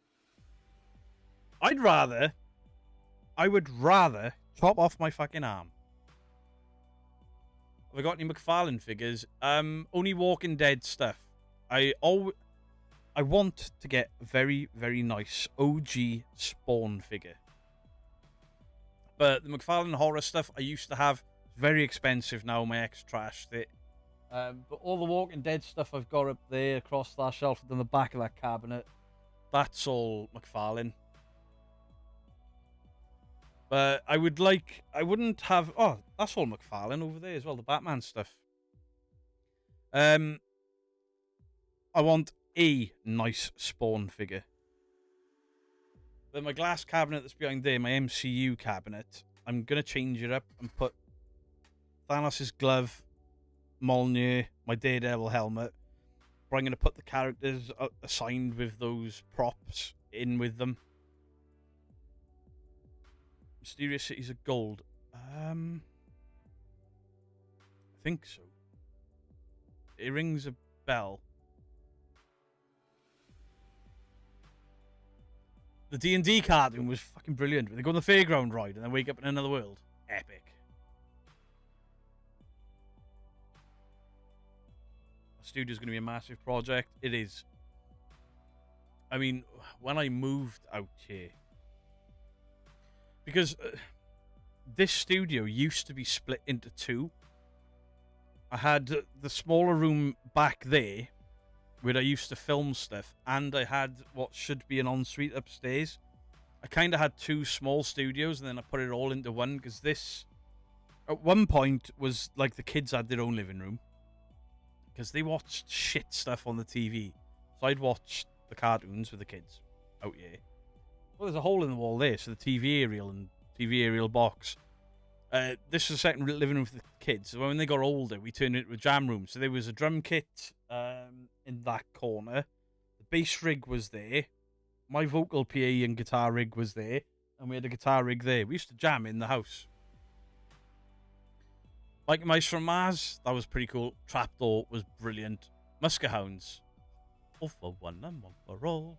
Speaker 1: I would rather chop off my fucking arm. Have I got any McFarlane figures? Only Walking Dead stuff. I want to get a very, very nice OG Spawn figure. But the McFarlane horror stuff I used to have, very expensive now. My ex trashed it. But all the Walking Dead stuff I've got up there across that shelf in the back of that cabinet, that's all McFarlane. But I wouldn't have... Oh, that's all McFarlane over there as well, the Batman stuff. I want a nice Spawn figure. But my glass cabinet that's behind there, my MCU cabinet, I'm going to change it up and put Thanos' glove, Mjolnir, my Daredevil helmet. But I'm going to put the characters assigned with those props in with them. Mysterious Cities of Gold. I think so. It rings a bell. The D&D cartoon was fucking brilliant. They go on the fairground ride and then wake up in another world. Epic. The studio's going to be a massive project. It is. I mean, when I moved out here, because this studio used to be split into two. I had the smaller room back there where I used to film stuff, and I had what should be an ensuite upstairs. I kind of had two small studios, and then I put it all into one, because this At one point was like the kids had their own living room because they watched shit stuff on the TV. So I'd watch the cartoons with the kids out here. Well, there's a hole in the wall there, so the TV aerial and TV aerial box. This was the second living room for the kids. So when they got older, we turned it into a jam room. So there was a drum kit in that corner. The bass rig was there. My vocal PA and guitar rig was there. And we had a guitar rig there. We used to jam in the house. Mike and Mice from Mars, that was pretty cool. Trapdoor was brilliant. Musker Hounds. All for one and one for all.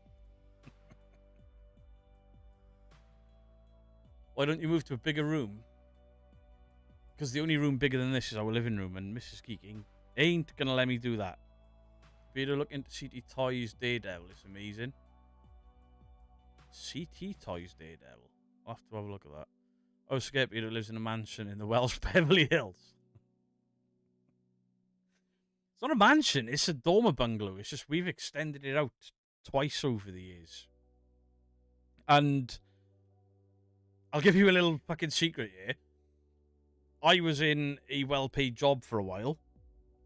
Speaker 1: Why don't you move to a bigger room? Because the only room bigger than this is our living room, and Mrs. Geeking ain't gonna let me do that. Better look into CT Toys Daredevil. It's amazing. CT Toys Daredevil. I'll have to have a look at that. I was scared Peter lives in a mansion in the Welsh Beverly Hills. It's not a mansion, it's a dormer bungalow. It's just we've extended it out twice over the years. And I'll give you a little fucking secret here. I was in a well-paid job for a while.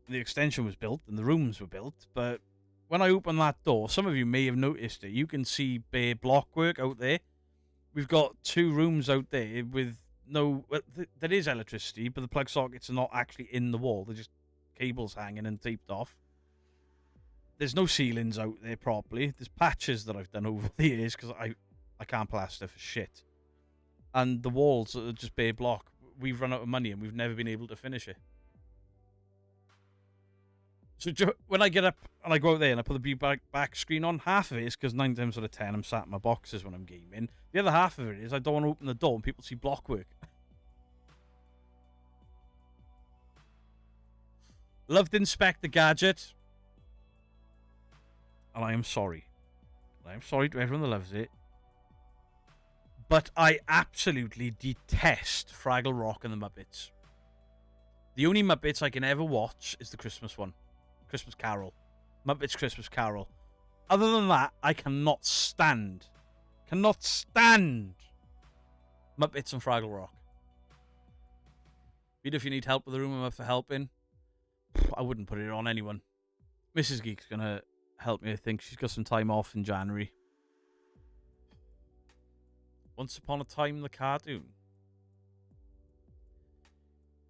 Speaker 1: The extension was built and the rooms were built, but when I opened that door, some of you may have noticed it. You can see bare block work out there. We've got 2 rooms out there with no... Well, there is electricity, but the plug sockets are not actually in the wall. They're just cables hanging and taped off. There's no ceilings out there properly. There's patches that I've done over the years because I can't plaster for shit. And the walls are just bare block. We've run out of money and we've never been able to finish it. So when I get up and I go out there and I put the back screen on, half of it is because 9 times out of 10 I'm sat in my boxes when I'm gaming. The other half of it is I don't want to open the door and people see block work. Loved Inspector Gadget. And I am sorry. I am sorry to everyone that loves it. But I absolutely detest Fraggle Rock and the Muppets. The only Muppets I can ever watch is the Christmas one. Christmas Carol. Muppets Christmas Carol. Other than that, I cannot stand Muppets and Fraggle Rock. Even if you need help with the room, I'm up for helping. I wouldn't put it on anyone. Mrs. Geek's going to help me, I think. She's got some time off in January. Once Upon a Time, the cartoon.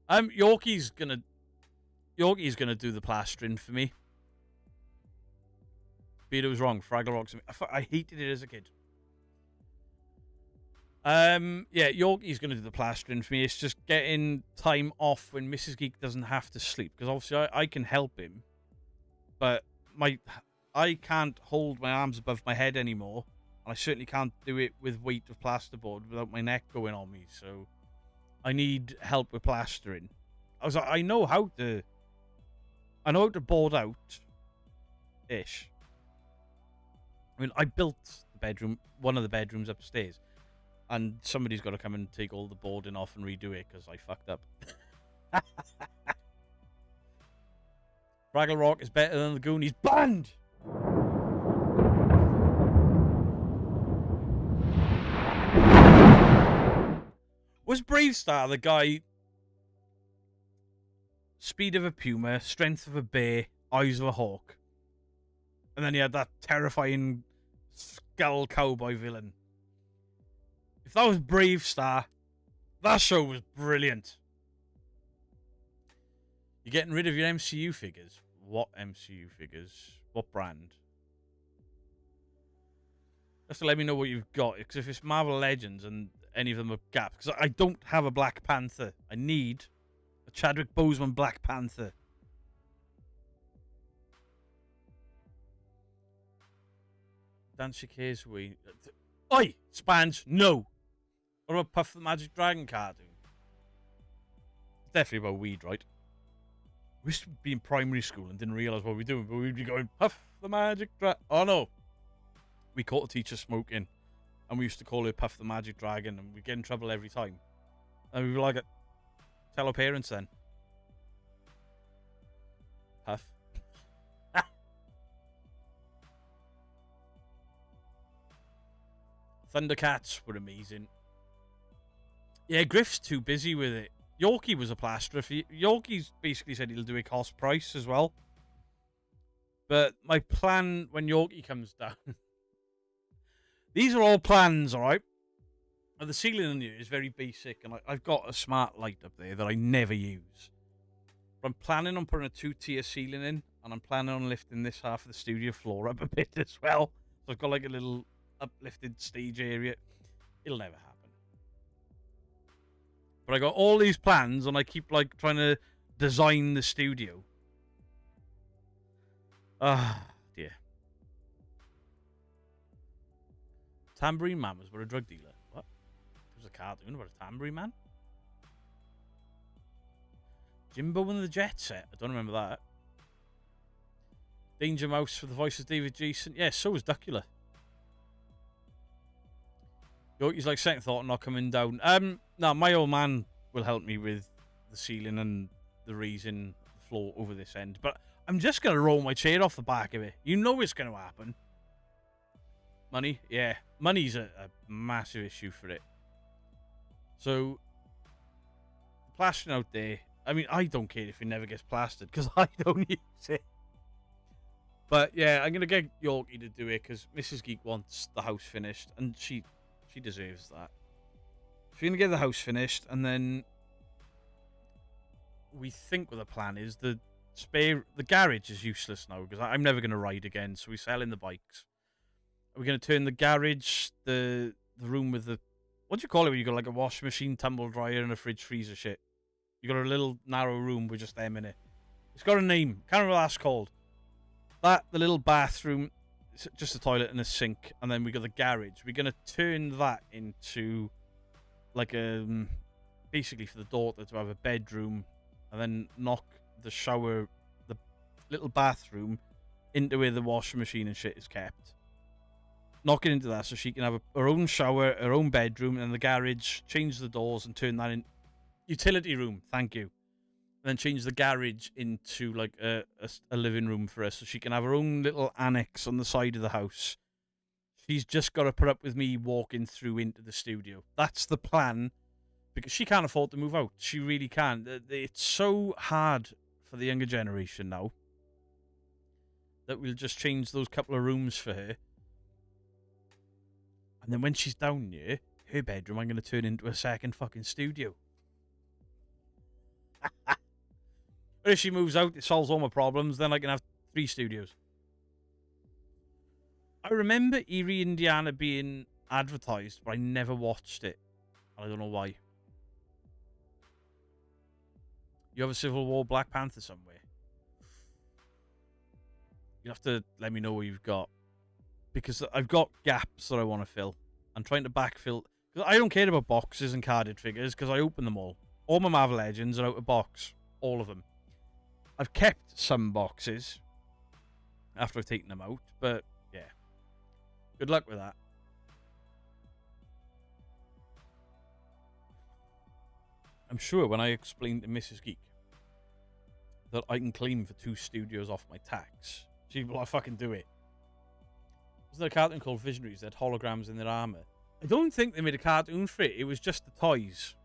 Speaker 1: Yorkie's gonna do the plastering for me. Peter was wrong. Fraggle Rock's... I hated it as a kid. Yeah, Yorkie's gonna do the plastering for me. It's just getting time off when Mrs. Geek doesn't have to sleep. Because obviously I can help him. But I can't hold my arms above my head anymore. And I certainly can't do it with weight of plasterboard without my neck going on me. So I need help with plastering. I know how to board out ish. I mean, I built the bedroom, one of the bedrooms upstairs, and somebody's got to come and take all the boarding off and redo it because I fucked up. Fraggle Rock is better than the Goonies. Banned! Was Brave Star the guy? Speed of a puma, strength of a bear, eyes of a hawk. And then he had that terrifying skull cowboy villain. If that was Brave Star, that show was brilliant. You're getting rid of your MCU figures. What MCU figures? What brand? Just to let me know what you've got. Because if it's Marvel Legends and any of them are gaps, because I don't have a Black Panther. I need a Chadwick Boseman Black Panther. Dan Shakir's we. Oi! Spange, no! What about Puff the Magic Dragon cartoon? It's definitely about weed, right? We used to be in primary school and didn't realise what we were doing, but we'd be going, Puff the Magic Dragon. Oh no! We caught a teacher smoking. And we used to call it Puff the Magic Dragon, and we'd get in trouble every time. And we were like, tell our parents then. Puff. Thundercats were amazing. Yeah, Griff's too busy with it. Yorkie was a plasterer. Yorkie's basically said he'll do a cost price as well. But my plan when Yorkie comes down... These are all plans, all right? And the ceiling in here is very basic, and I've got a smart light up there that I never use. But I'm planning on putting a 2-tier ceiling in, and I'm planning on lifting this half of the studio floor up a bit as well. So I've got like a little uplifted stage area. It'll never happen. But I got all these plans, and I keep like trying to design the studio. Ah, dear. Tambourine Man was a drug dealer. What? There was a cartoon about a tambourine man? Jimbo and the Jet Set. I don't remember that. Danger Mouse for the voice of David Jason. Yeah, so was Duckula. He's like second thought, not coming down. No, my old man will help me with the ceiling and the raising the floor over this end. But I'm just going to roll my chair off the back of it. You know it's going to happen. Money? Yeah. Money's a massive issue for it. So, plastering out there. I mean, I don't care if it never gets plastered because I don't use it. But yeah, I'm going to get Yorkie to do it because Mrs. Geek wants the house finished and she deserves that. So we're going to get the house finished and then we think what the plan is. The garage is useless now because I'm never going to ride again, so we're selling the bikes. We're going to turn the garage, the room with the... What do you call it when you got like a washing machine, tumble dryer and a fridge freezer shit? You got a little narrow room with just them in it. It's got a name. Can't remember what that's called. That, the little bathroom, just a toilet and a sink, and then we got the garage. We're going to turn that into like a... basically for the daughter to have a bedroom and then knock the shower, the little bathroom into where the washing machine and shit is kept. Knock it into that so she can have her own shower, her own bedroom, and the garage, change the doors and turn that in... Utility room, thank you. And then change the garage into like a living room for her so she can have her own little annex on the side of the house. She's just got to put up with me walking through into the studio. That's the plan because she can't afford to move out. She really can't. It's so hard for the younger generation now that we'll just change those couple of rooms for her. And then when she's down here, her bedroom I'm going to turn into a second fucking studio. But if she moves out, it solves all my problems, then I can have 3 studios. I remember Erie, Indiana being advertised, but I never watched it. I don't know why. You have a Civil War Black Panther somewhere? You have to let me know what you've got. Because I've got gaps that I want to fill. I'm trying to backfill. Because I don't care about boxes and carded figures because I open them all. All my Marvel Legends are out of box. All of them. I've kept some boxes after I've taken them out. But, yeah. Good luck with that. I'm sure when I explained to Mrs. Geek that I can claim for 2 studios off my tax, she'd be like, fucking do it. Wasn't there a cartoon called Visionaries that had holograms in their armor? I don't think they made a cartoon for it. It was just the toys.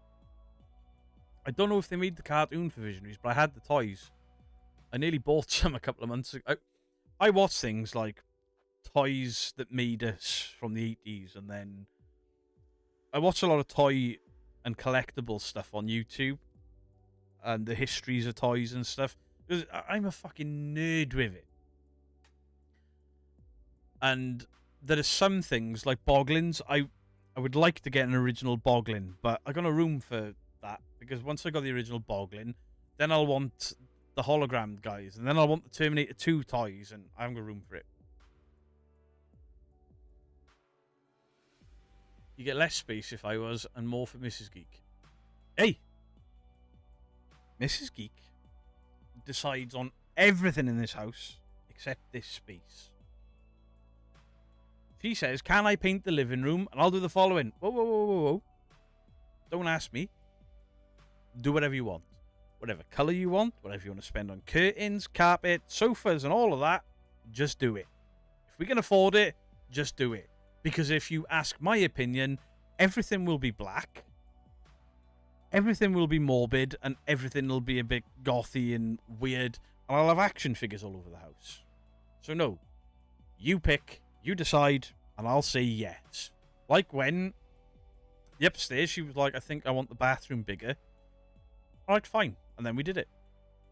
Speaker 1: I don't know if they made the cartoon for Visionaries, but I had the toys. I nearly bought some a couple of months ago. I watched things like Toys That Made Us from the 80s, and then I watched a lot of toy and collectible stuff on YouTube, and the histories of toys and stuff. I'm a fucking nerd with it. And there are some things like Boglins. I would like to get an original Boglin, but I got no room for that because once I got the original Boglin, then I'll want the hologram guys, and then I'll want the Terminator 2 toys, and I haven't got room for it. You get less space if I was, and more for Mrs. Geek. Hey! Mrs. Geek decides on everything in this house except this space. She says, can I paint the living room? And I'll do the following. Whoa, whoa, whoa, whoa, whoa. Don't ask me. Do whatever you want. Whatever colour you want, whatever you want to spend on curtains, carpet, sofas, and all of that, just do it. If we can afford it, just do it. Because if you ask my opinion, everything will be black. everything will be morbid and everything will be a bit gothy and weird, and I'll have action figures all over the house. So no, you pick, you decide, and I'll say yes. Like when the upstairs, she was like, I think I want the bathroom bigger. Alright, fine. And then we did it.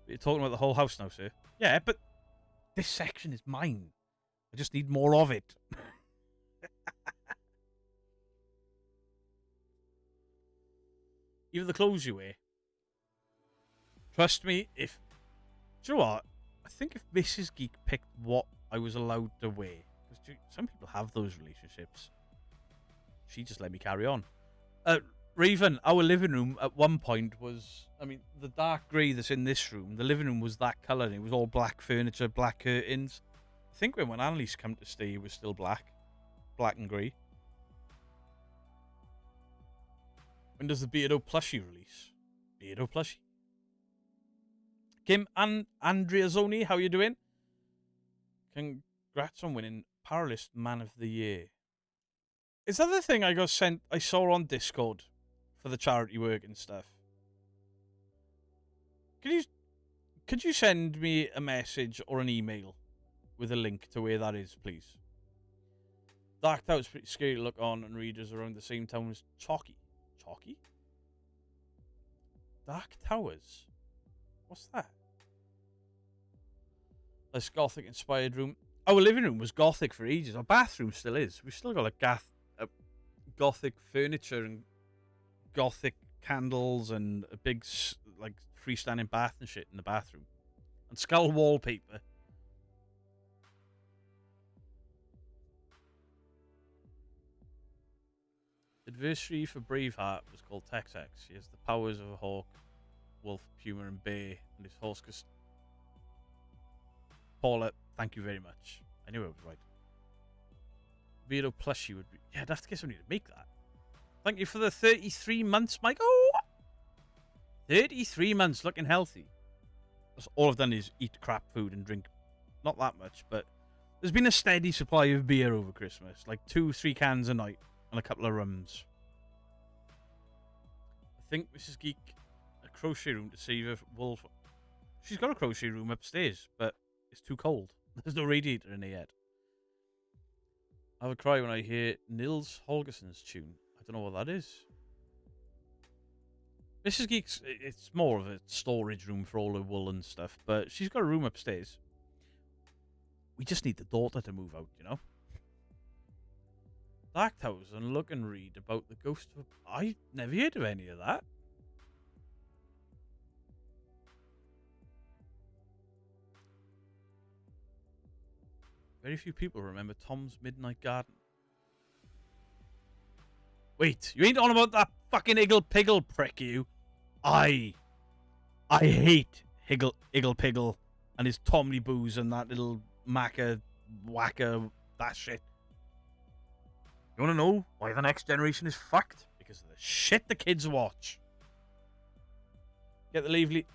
Speaker 1: You're talking about the whole house now, sir. Yeah, but this section is mine. I just need more of it. Even the clothes you wear. Trust me, if... Do you know what? I think if Mrs. Geek picked what I was allowed to wear, because some people have those relationships, she just let me carry on. Raven, our living room at one point was, I mean, the dark grey that's in this room, the living room was that colour, and it was all black furniture, black curtains. I think when Annalise came to stay, it was still black and grey. When does the Beardo plushie release? Beardo plushie. Kim and Andrea Zoni, how you doing? Congrats on winning Paralist Man of the Year. Is that the thing I saw on Discord for the charity work and stuff? Could you send me a message or an email with a link to where that is, please? Dark Tower's pretty scary to look on, and readers around the same town as Chalky. Chalky? Dark Towers? What's that? This gothic inspired room. Our living room was gothic for ages. Our bathroom still is. We've still got like gothic furniture and gothic candles and a big like freestanding bath and shit in the bathroom. And skull wallpaper. Adversary for Braveheart was called Tex-Ex. He has the powers of a hawk, wolf, puma, and bear, and his horse. Paula, thank you very much. I knew I was right. Beardo plushie would be. Yeah, I'd have to get somebody to make that. Thank you for the 33 months, Mike. Oh, 33 months looking healthy. That's all I've done is eat crap food and drink. Not that much, but there's been a steady supply of beer over Christmas. Like 2-3 cans a night. And a couple of rums. I think Mrs. Geek a crochet room to save a wolf. She's got a crochet room upstairs, but it's too cold. There's no radiator in there yet. I have a cry when I hear Nils Holgersson's tune. I don't know what that is. Mrs. Geek's, it's more of a storage room for all her wool and stuff, but she's got a room upstairs. We just need the daughter to move out, you know? Dark Towers and look and read about the ghost of... I never heard of any of that. Very few people remember Tom's Midnight Garden. Wait, you ain't on about that fucking Iggle-Piggle prick, you. I hate Iggle-Piggle and his Tommy Boos and that little Macca, Whacker, that shit. You want to know why the next generation is fucked? Because of the shit the kids watch. Get the lovely...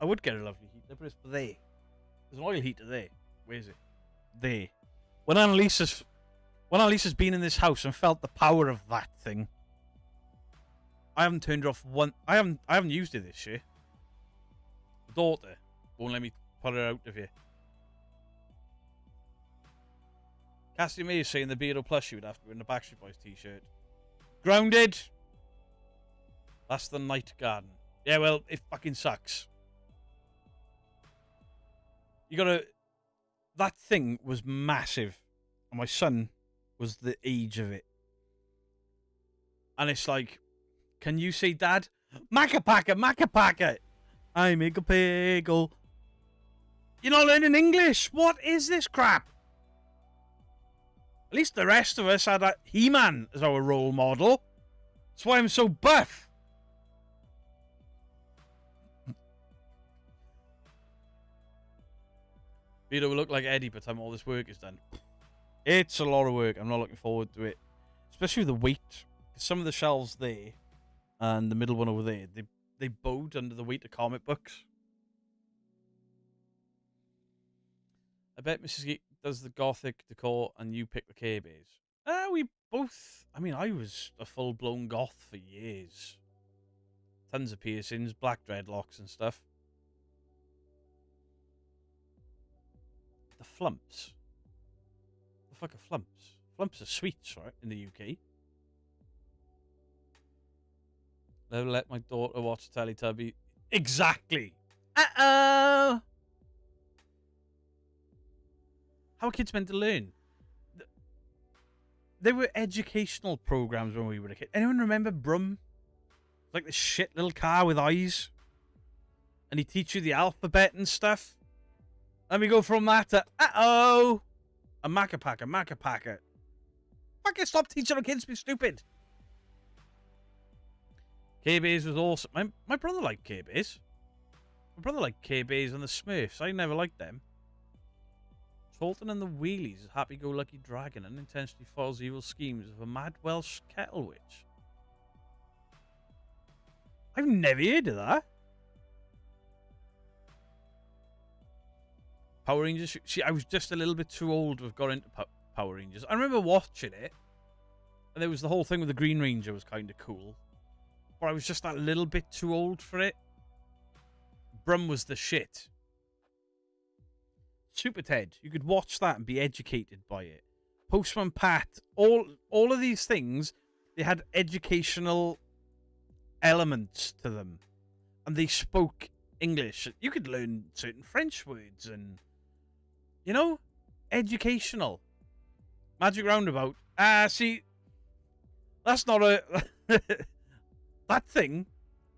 Speaker 1: I would get a lovely heater, but it's there. There's an oil heater there. Where is it? There. When Annalise has been in this house and felt the power of that thing, I haven't turned her off one... I haven't used it this year. The daughter won't let me put her out of here. Cassie May is saying the Beardo plushie would have to be in the Backstreet Boys t-shirt. Grounded. That's the night garden. Yeah, well, it fucking sucks. You gotta... That thing was massive. And my son was the age of it. And it's like, can you say, Dad? Macca-packa, macca-packa. I make a piggle. You're not learning English. What is this crap? At least the rest of us had a He-Man as our role model. That's why I'm so buff. Beardo will look like Eddie by the time all this work is done. It's a lot of work. I'm not looking forward to it. Especially with the weight. Some of the shelves there and the middle one over there, they bowed under the weight of comic books. I bet Mrs. Geek does the gothic decor and you pick the Care Bears. We both... I mean, I was a full-blown goth for years. Tons of piercings, black dreadlocks and stuff. The flumps. The fuck are flumps? Flumps are sweets, right, in the UK. Never let my daughter watch Teletubby. Exactly. Uh-oh. How are kids meant to learn? There were educational programs when we were a kid. Anyone remember Brum? Like the shit little car with eyes. And he teach you the alphabet and stuff. Let me go from that to, uh-oh. A Macapaca. Fucking stop teaching our kids to be stupid. K-Bays was awesome. My brother liked K-Bays. My brother liked K-Bays and the Smurfs. I never liked them. Tolton and the Wheelies, a happy-go-lucky dragon, unintentionally foils evil schemes of a mad Welsh kettle witch. I've never heard of that. Power Rangers. See, I was just a little bit too old to have got into Power Rangers. I remember watching it, and there was the whole thing with the Green Ranger was kind of cool. But I was just that little bit too old for it. Brum was the shit. Super Ted, you could watch that and be educated by it. Postman Pat, all of these things, they had educational elements to them. And they spoke English. You could learn certain French words and, you know, educational. Magic Roundabout. See, that's not a... That thing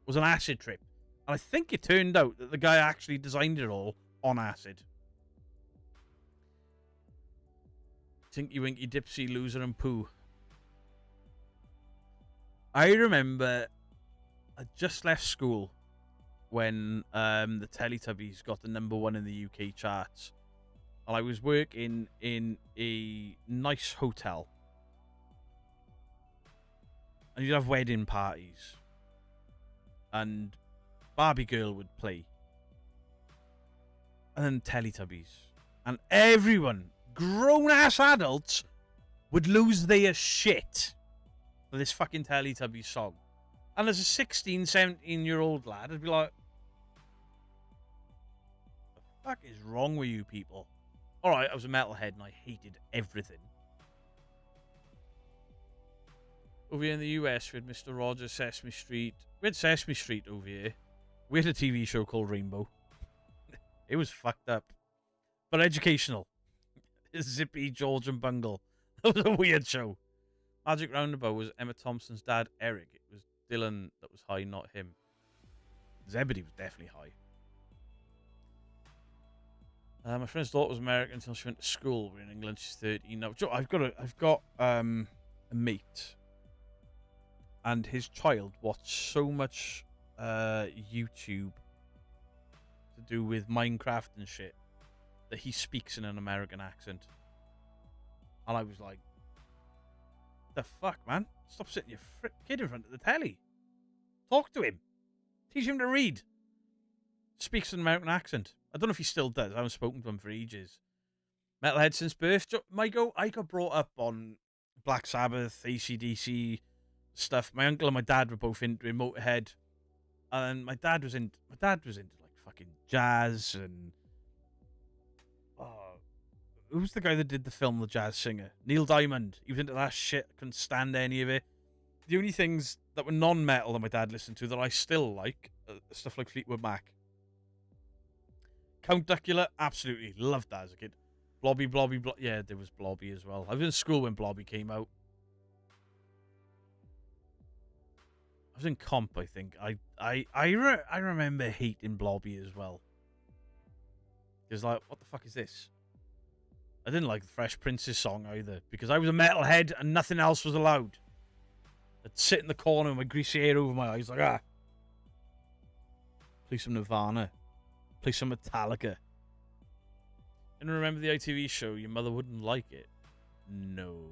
Speaker 1: was an acid trip. And I think it turned out that the guy actually designed it all on acid. Tinky Winky Dipsy Loser and Pooh. I remember I just left school when the Teletubbies got the #1 in the UK charts. And I was working in a nice hotel. And you'd have wedding parties. And Barbie Girl would play. And then Teletubbies. And everyone, grown-ass adults, would lose their shit for this fucking Teletubbies song. And as a 16, 17-year-old lad, I'd be like, the fuck is wrong with you people? Alright, I was a metalhead and I hated everything. Over here in the US, we had Mr. Rogers, Sesame Street. We had Sesame Street over here. We had a TV show called Rainbow. It was fucked up. But educational. Zippy, George and Bungle. That was a weird show. Magic Roundabout was Emma Thompson's dad, Eric. It was Dylan that was high, not him. Zebedee was definitely high. My friend's daughter was American until she went to school. We're in England. She's 13 now. I've got a mate, and his child watched so much YouTube to do with Minecraft and shit that he speaks in an American accent. And I was like, the fuck, man? Stop sitting your kid in front of the telly. Talk to him. Teach him to read. Speaks an American accent. I don't know if he still does. I haven't spoken to him for ages. Metalhead since birth. I got brought up on Black Sabbath, AC/DC stuff. My uncle and my dad were both into Motorhead. And my dad was into like fucking jazz and who's the guy that did the film The Jazz Singer? Neil Diamond. He was into that shit. I couldn't stand any of it. The only things that were non-metal that my dad listened to that I still like, stuff like Fleetwood Mac. Count Duckula, absolutely. Loved that as a kid. Blobby. Yeah, there was Blobby as well. I was in school when Blobby came out. I was in comp, I think. I remember hating Blobby as well. It was like, what the fuck is this? I didn't like the Fresh Prince's song either, because I was a metalhead and nothing else was allowed. I'd sit in the corner with my greasy hair over my eyes, like, play some Nirvana. Play some Metallica. And remember the ITV show, Your Mother Wouldn't Like It? No.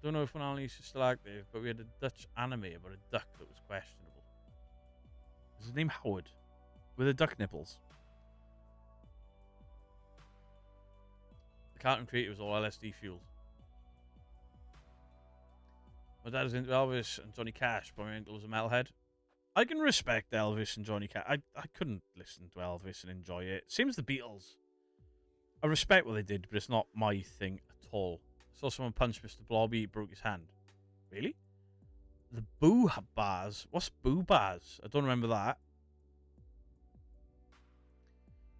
Speaker 1: Don't know if one only is still active, but we had a Dutch anime about a duck that was questionable. Is his name Howard? With the duck nipples. The cartoon creator was all LSD fueled. My dad was into Elvis and Johnny Cash, but my uncle was a metalhead. I can respect Elvis and Johnny Cash. I couldn't listen to Elvis and enjoy it. Same as the Beatles. I respect what they did, but it's not my thing at all. I saw someone punch Mr. Blobby, he broke his hand. Really? The Boo Bars? What's Boo Bars? I don't remember that.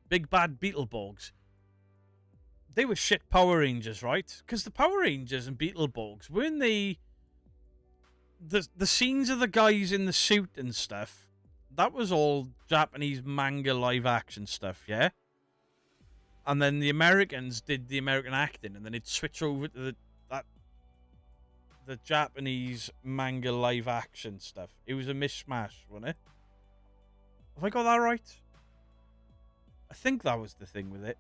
Speaker 1: Big Bad Beetleborgs. They were shit Power Rangers, right? Because the Power Rangers and Beetleborgs, weren't they... The scenes of the guys in the suit and stuff, that was all Japanese manga live action stuff, yeah? And then the Americans did the American acting, and then it'd switch over to the Japanese manga live action stuff. It was a mishmash, wasn't it? Have I got that right? I think that was the thing with it.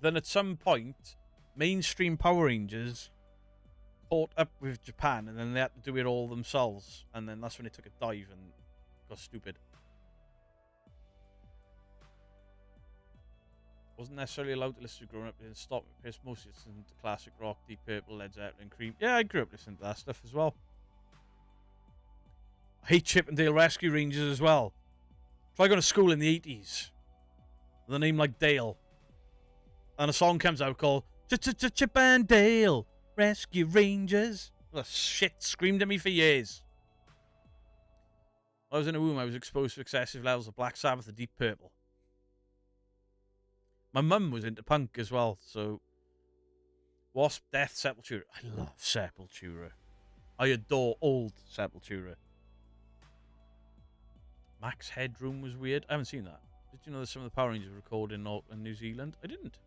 Speaker 1: Then at some point, mainstream Power Rangers caught up with Japan, and then they had to do it all themselves. And then that's when it took a dive and got stupid. Wasn't necessarily allowed to listen to growing up. Didn't stop me. Pissed mostly listening to classic rock, Deep Purple, Led Zeppelin, Cream. Yeah, I grew up listening to that stuff as well. I hate Chip and Dale Rescue Rangers as well. Try going to school in the 80s with a name like Dale, and a song comes out called Chip and Dale Rescue Rangers. The shit screamed at me for years. When I was in a womb, I was exposed to excessive levels of Black Sabbath and Deep Purple. My mum was into punk as well, so Wasp, Death, Sepultura. I love Sepultura. I adore old Sepultura. Max Headroom was weird. I haven't seen that. Did you know that some of the Power Rangers were recorded in Auckland, New Zealand? I didn't.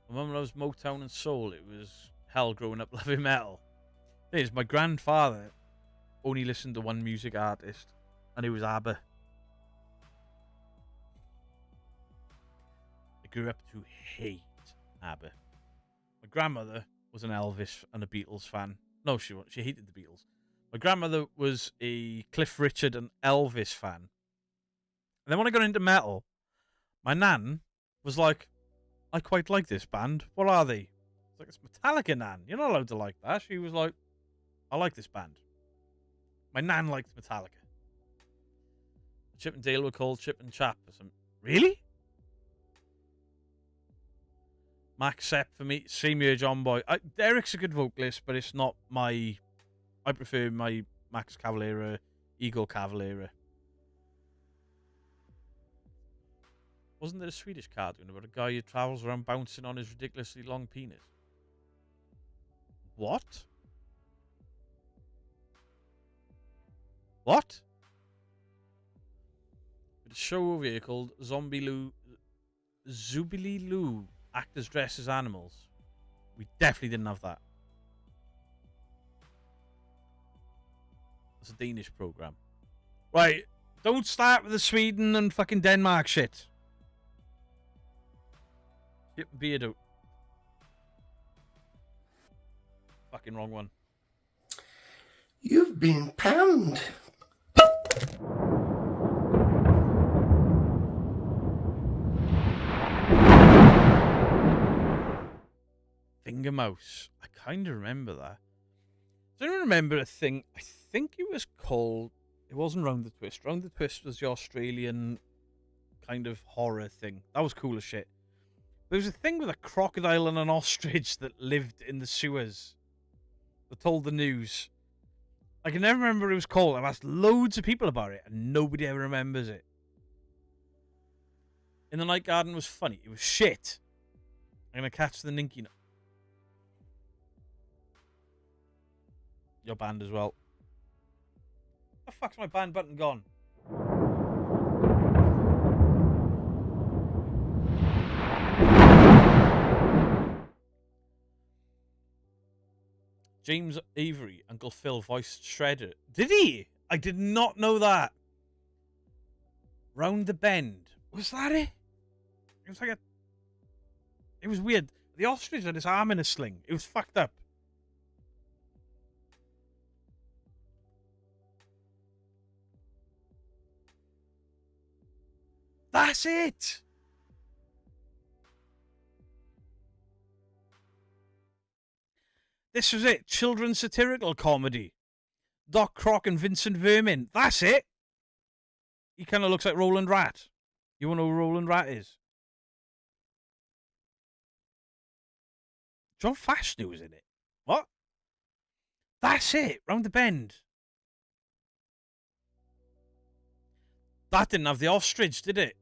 Speaker 1: My mum loves Motown and soul. It was hell growing up loving metal. Thing is, my grandfather only listened to one music artist, and it was ABBA. I grew up to hate ABBA. My grandmother was an Elvis and a Beatles fan. No, she wasn't. She hated the Beatles. My grandmother was a Cliff Richard and Elvis fan. And then when I got into metal, my nan was like, I quite like this band. What are they? It's like, it's Metallica, Nan. You're not allowed to like that. She was like, I like this band. My nan liked Metallica. Chip and Dale were called Chip and Chap or something. Really? Max Sepp for me. Same year, John Boy. Derek's a good vocalist, but it's not my... I prefer my Max Cavalera, Eagle Cavalera. Wasn't there a Swedish cartoon about a guy who travels around bouncing on his ridiculously long penis? What? What? With a show over here called Zombie Zoobily Loo. Actors dressed as animals. We definitely didn't have that. It's a Danish program. Right, don't start with the Sweden and fucking Denmark shit. Yep, Beardo. Fucking wrong one.
Speaker 8: You've been panned.
Speaker 1: Finger Mouse. I kind of remember that. I don't remember a thing. I think it was called... It wasn't Round the Twist. Round the Twist was the Australian kind of horror thing. That was cool as shit. There was a thing with a crocodile and an ostrich that lived in the sewers. That told the news. I can never remember what it was called. I've asked loads of people about it, and nobody ever remembers it. In the Night Garden was funny. It was shit. I'm going to catch the Ninky Nut. Your band as well. The fuck's my band button gone? James Avery, Uncle Phil voiced Shredder. Did he? I did not know that. Round the Bend. Was that it? It was like a... It was weird. The ostrich had his arm in a sling. It was fucked up. That's it! This was it. Children's satirical comedy. Doc Croc and Vincent Vermin. That's it. He kind of looks like Roland Rat. You want to know who Roland Rat is? John Fashanu was in it. What? That's it. Round the bend. That didn't have the ostrich, did it?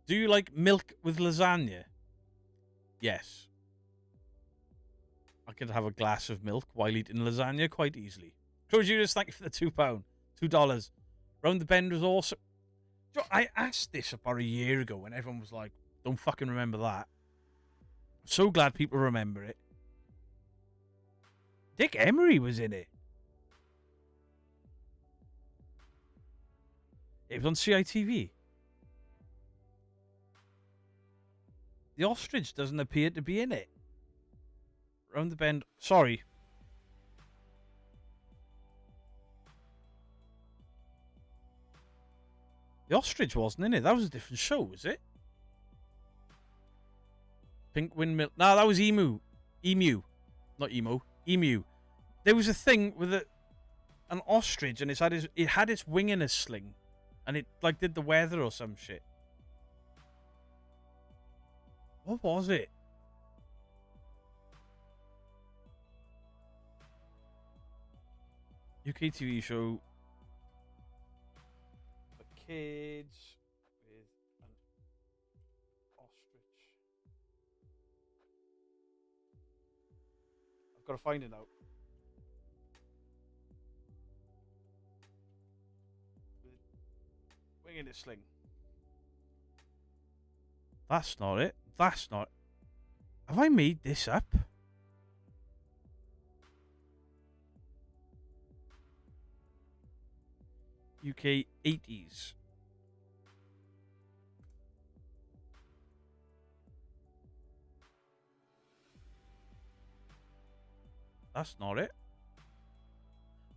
Speaker 1: Do you like milk with lasagna? Yes. I could have a glass of milk while eating lasagna quite easily. George Judas, thank you for the £2. $2. Round the bend was awesome. I asked this about a year ago and everyone was like, don't fucking remember that. I'm so glad people remember it. Dick Emery was in it. It was on CITV. The ostrich doesn't appear to be in it. Round the bend. Sorry. The ostrich wasn't in it. That was a different show, was it? Pink Windmill. No, that was Emu. Emu. Not emo. Emu. There was a thing with an ostrich and it had its wing in a sling. And it like did the weather or some shit. What was it? UK TV show for kids with an ostrich. I've got to find it now. With wing in a sling. That's not it. That's not. Have I made this up? UK 80s. That's not it.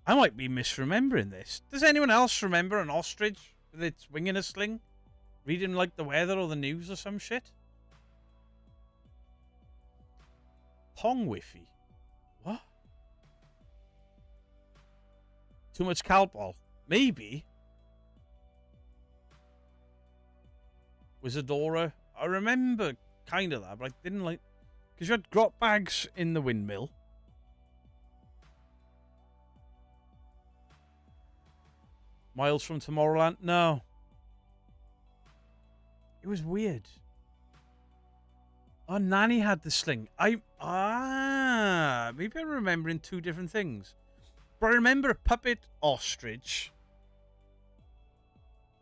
Speaker 1: I might be misremembering this. Does anyone else remember an ostrich with its wing in a sling? Reading like the weather or the news or some shit? Pong Whiffy. What? Too much Calpol. Maybe. Wizardora. I remember kind of that, but I didn't like... Because you had grot bags in the windmill. Miles from Tomorrowland? No. It was weird. Oh, Nanny had the sling. Maybe I'm remembering two different things. But I remember a puppet ostrich.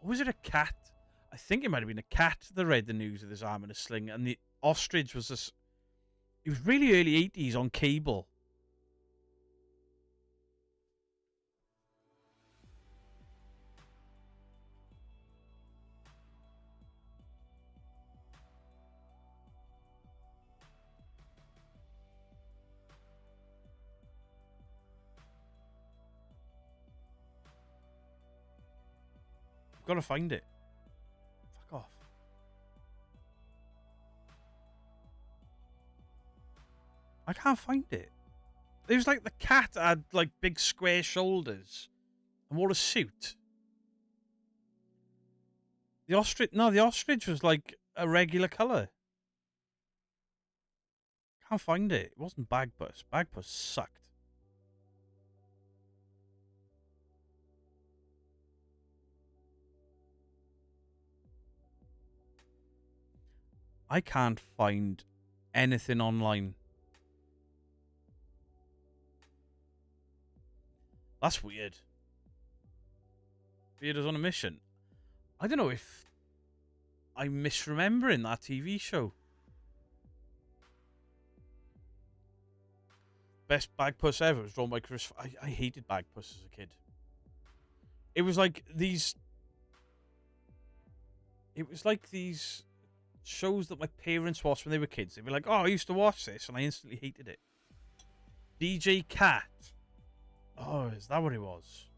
Speaker 1: Or was it a cat? I think it might have been a cat that read the news with his arm in a sling. And the ostrich was this... It was really early 80s on cable. I've got to find it. Fuck off. I can't find it. It was like the cat had like big square shoulders and wore a suit. The ostrich, no, the ostrich was like a regular colour. Can't find it. It wasn't Bagpuss. Bagpuss sucked. I can't find anything online. That's weird. Bearder's on a mission. I don't know if I'm misremembering that TV show. Best Bagpuss ever was drawn by Chris. I hated Bagpuss as a kid. It was like these... It was like these... shows that my parents watched when they were kids. They'd be like, oh, I used to watch this, and I instantly hated it. DJ Cat. Oh, is that what it was?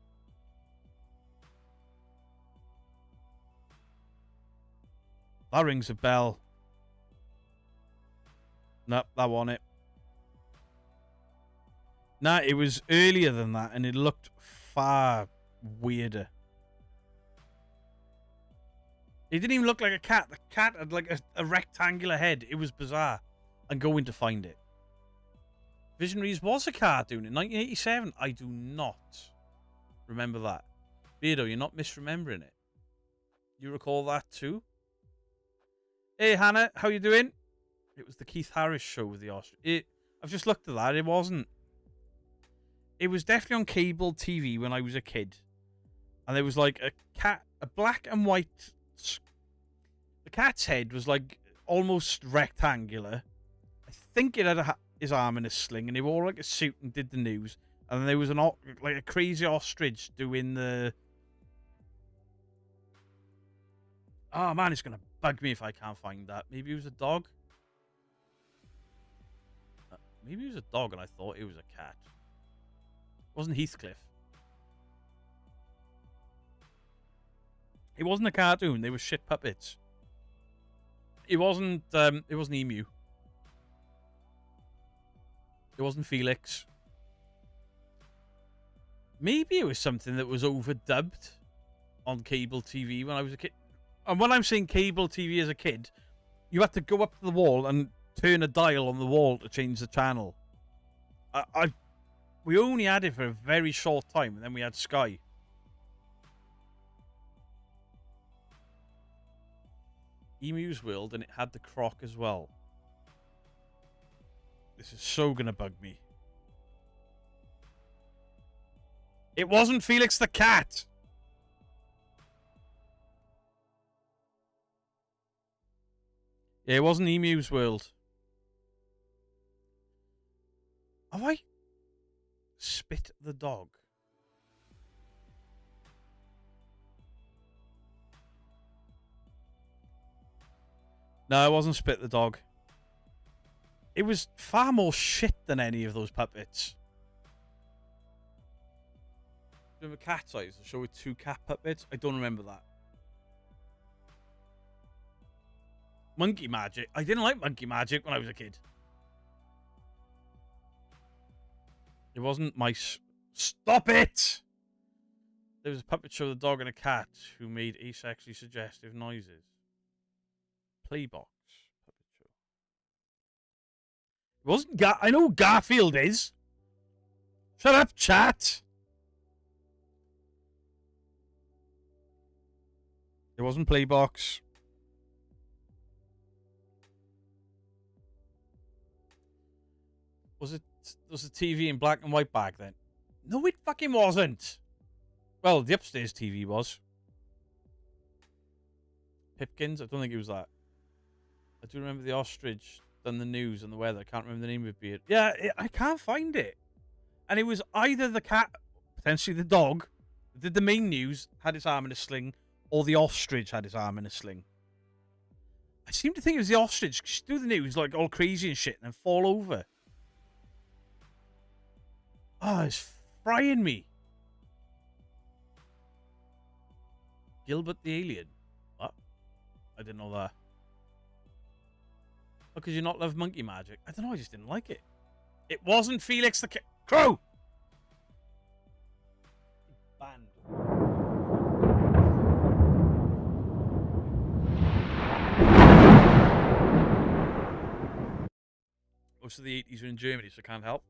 Speaker 1: That rings a bell. Nope, that wasn't it. Nah, it was earlier than that, and it looked far weirder. It didn't even look like a cat. The cat had like a rectangular head. It was bizarre. I'm going to find it. Visionaries was a cartoon in 1987. I do not remember that. Beardo, you're not misremembering it. You recall that too? Hey, Hannah, how you doing? It was the Keith Harris show with the ostrich. I've just looked at that. It wasn't. It was definitely on cable TV when I was a kid. And there was like a cat, a black and white. The cat's head was like almost rectangular. I think it had his arm in a sling, and he wore like a suit and did the news. And then there was like a crazy ostrich doing the. Oh man, it's gonna bug me if I can't find that. Maybe it was a dog. Maybe it was a dog, and I thought it was a cat. It wasn't Heathcliff. It wasn't a cartoon. They were shit puppets. It wasn't. It wasn't Emu. It wasn't Felix. Maybe it was something that was overdubbed on cable TV when I was a kid. And when I'm saying cable TV as a kid, you had to go up to the wall and turn a dial on the wall to change the channel. We only had it for a very short time, and then we had Sky. Emu's World, and it had the croc as well. This is so gonna bug me. It wasn't Felix the cat. Yeah, it wasn't Emu's World. Have I spit the dog? No, it wasn't Spit the dog. It was far more shit than any of those puppets. Remember Cat's Eyes, the show with 2 cat puppets? I don't remember that. Monkey Magic. I didn't like Monkey Magic when I was a kid. It wasn't Mice. Stop it! There was a puppet show, The Dog and a Cat, who made asexually suggestive noises. Playbox puppet show. It wasn't I know who Garfield is. Shut up, chat. It wasn't Playbox. Was the TV in black and white back then? No, it fucking wasn't. Well, the upstairs TV was. Pipkins? I don't think it was that. I do remember the ostrich done the news and the weather. I can't remember the name of it. Yeah, I can't find it. And it was either the cat, potentially the dog, that did the main news, had his arm in a sling, or the ostrich had his arm in a sling. I seem to think it was the ostrich. She'd do the news like all crazy and shit and then fall over. Oh, it's frying me. Gilbert the Alien. What? I didn't know that. How could you not love Monkey Magic? I don't know, I just didn't like it. It wasn't Felix the Crow! Banned. Most of the 80s were in Germany, so I can't help.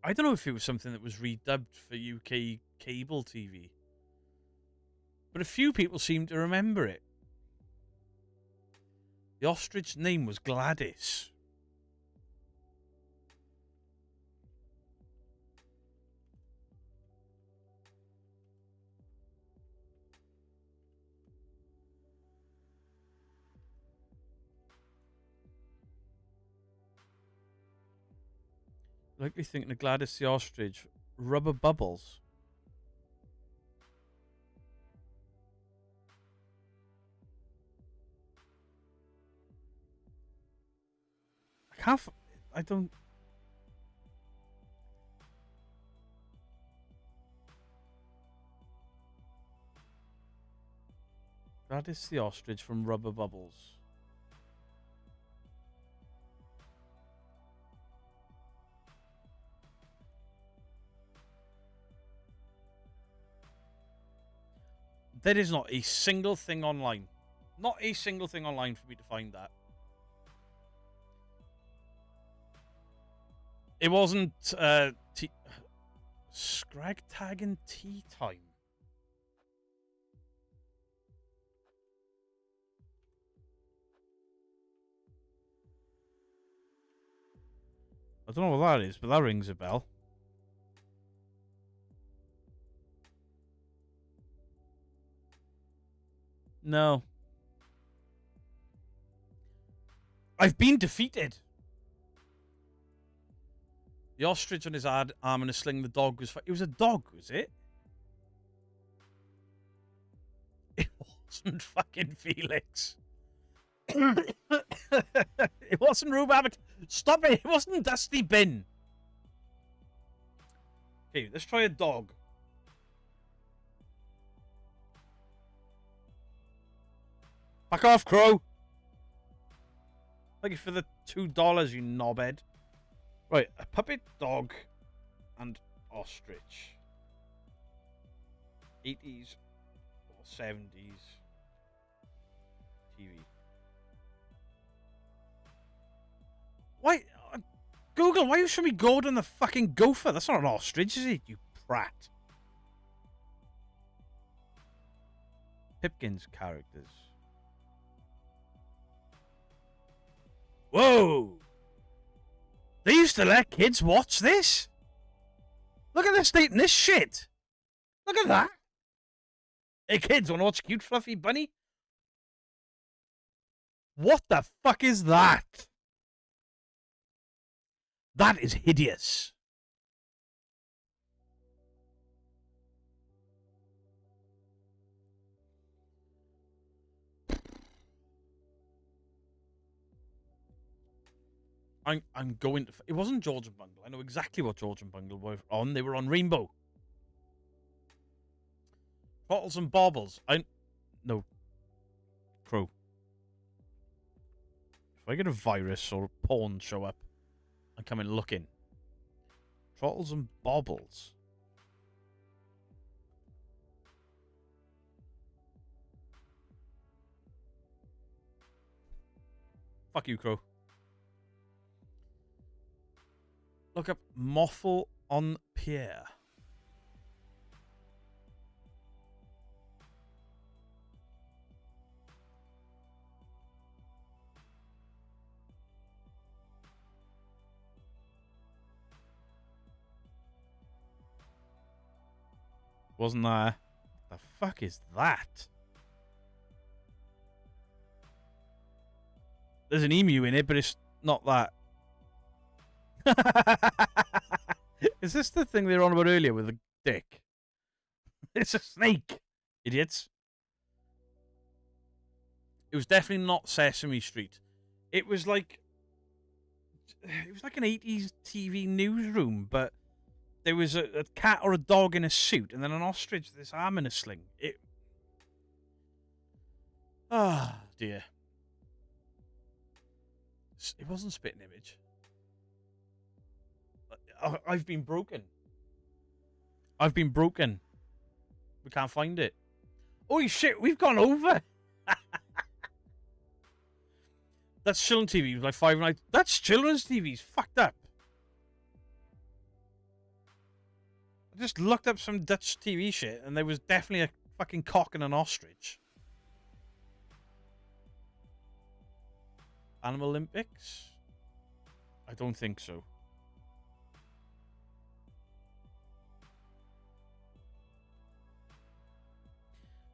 Speaker 1: I don't know if it was something that was redubbed for UK cable TV. But a few people seem to remember it. The ostrich's name was Gladys. Likely thinking of Gladys the ostrich. Rubber Bubbles. I don't. Gladys the ostrich from Rubber Bubbles. There is not a single thing online. Not a single thing online for me to find that. It wasn't Scrag Tag and Tea Time. I don't know what that is, but that rings a bell. No. I've been defeated. The ostrich on his arm in a sling. The dog was... It was a dog, was it? It wasn't fucking Felix. It wasn't Rhubarb. Stop it. It wasn't Dusty Bin. Okay, let's try a dog. Back off, Crow. Thank you for the $2, you knobhead. Right, a puppet dog and ostrich. 80s or 70s TV. Why? Google, why you show me Gordon the fucking gopher? That's not an ostrich, is it, you prat? Pipkin's characters. Whoa! They used to let kids watch this? Look at this state in this shit! Look at that! Hey kids, wanna watch Cute Fluffy Bunny? What the fuck is that? That is hideous. I'm going to... It wasn't George and Bungle. I know exactly what George and Bungle were on. They were on Rainbow. Bottles and Baubles. No. Crow. If I get a virus or a porn show up, I come in looking. Trottles and Baubles. Fuck you, Crow. Look up Moffle on Pierre. Wasn't there? The fuck is that? There's an emu in it, but it's not that. Is this the thing they were on about earlier with the dick? It's a snake, idiots. It was definitely not Sesame Street. It was like an 80s TV newsroom, but there was a cat or a dog in a suit, and then an ostrich with this arm in a sling. Ah, dear. It wasn't Spitting Image. I've been broken. I've been broken. We can't find it. Holy shit, we've gone over. That's children's TV. It was like 5 nights. That's children's TV. It's fucked up. I just looked up some Dutch TV shit, and there was definitely a fucking cock and an ostrich. Animal Olympics? I don't think so.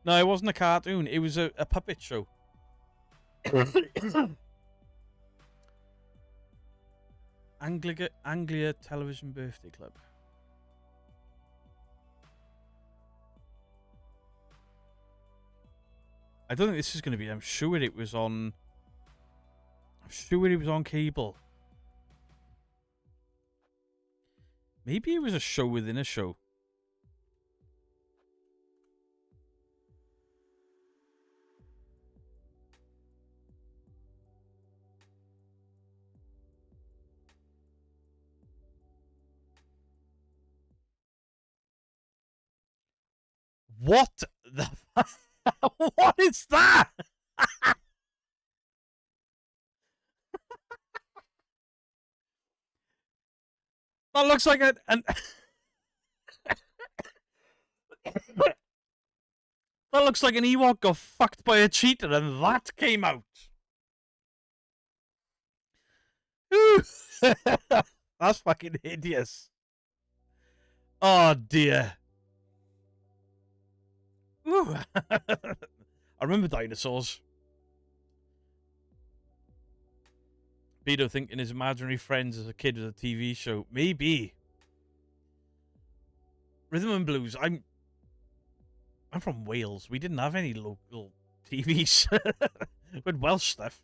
Speaker 1: No, it wasn't a cartoon. It was a puppet show. Anglia Television Birthday Club. I don't think this is going to be... I'm sure it was on cable. Maybe it was a show within a show. What the what is that? That looks like an that looks like an Ewok got fucked by a cheetah and that came out. That's fucking hideous. Oh dear. Ooh. I remember dinosaurs. Beto thinking his imaginary friends as a kid was a TV show. Maybe. Rhythm and Blues. I'm from Wales. We didn't have any local TVs. With Welsh stuff.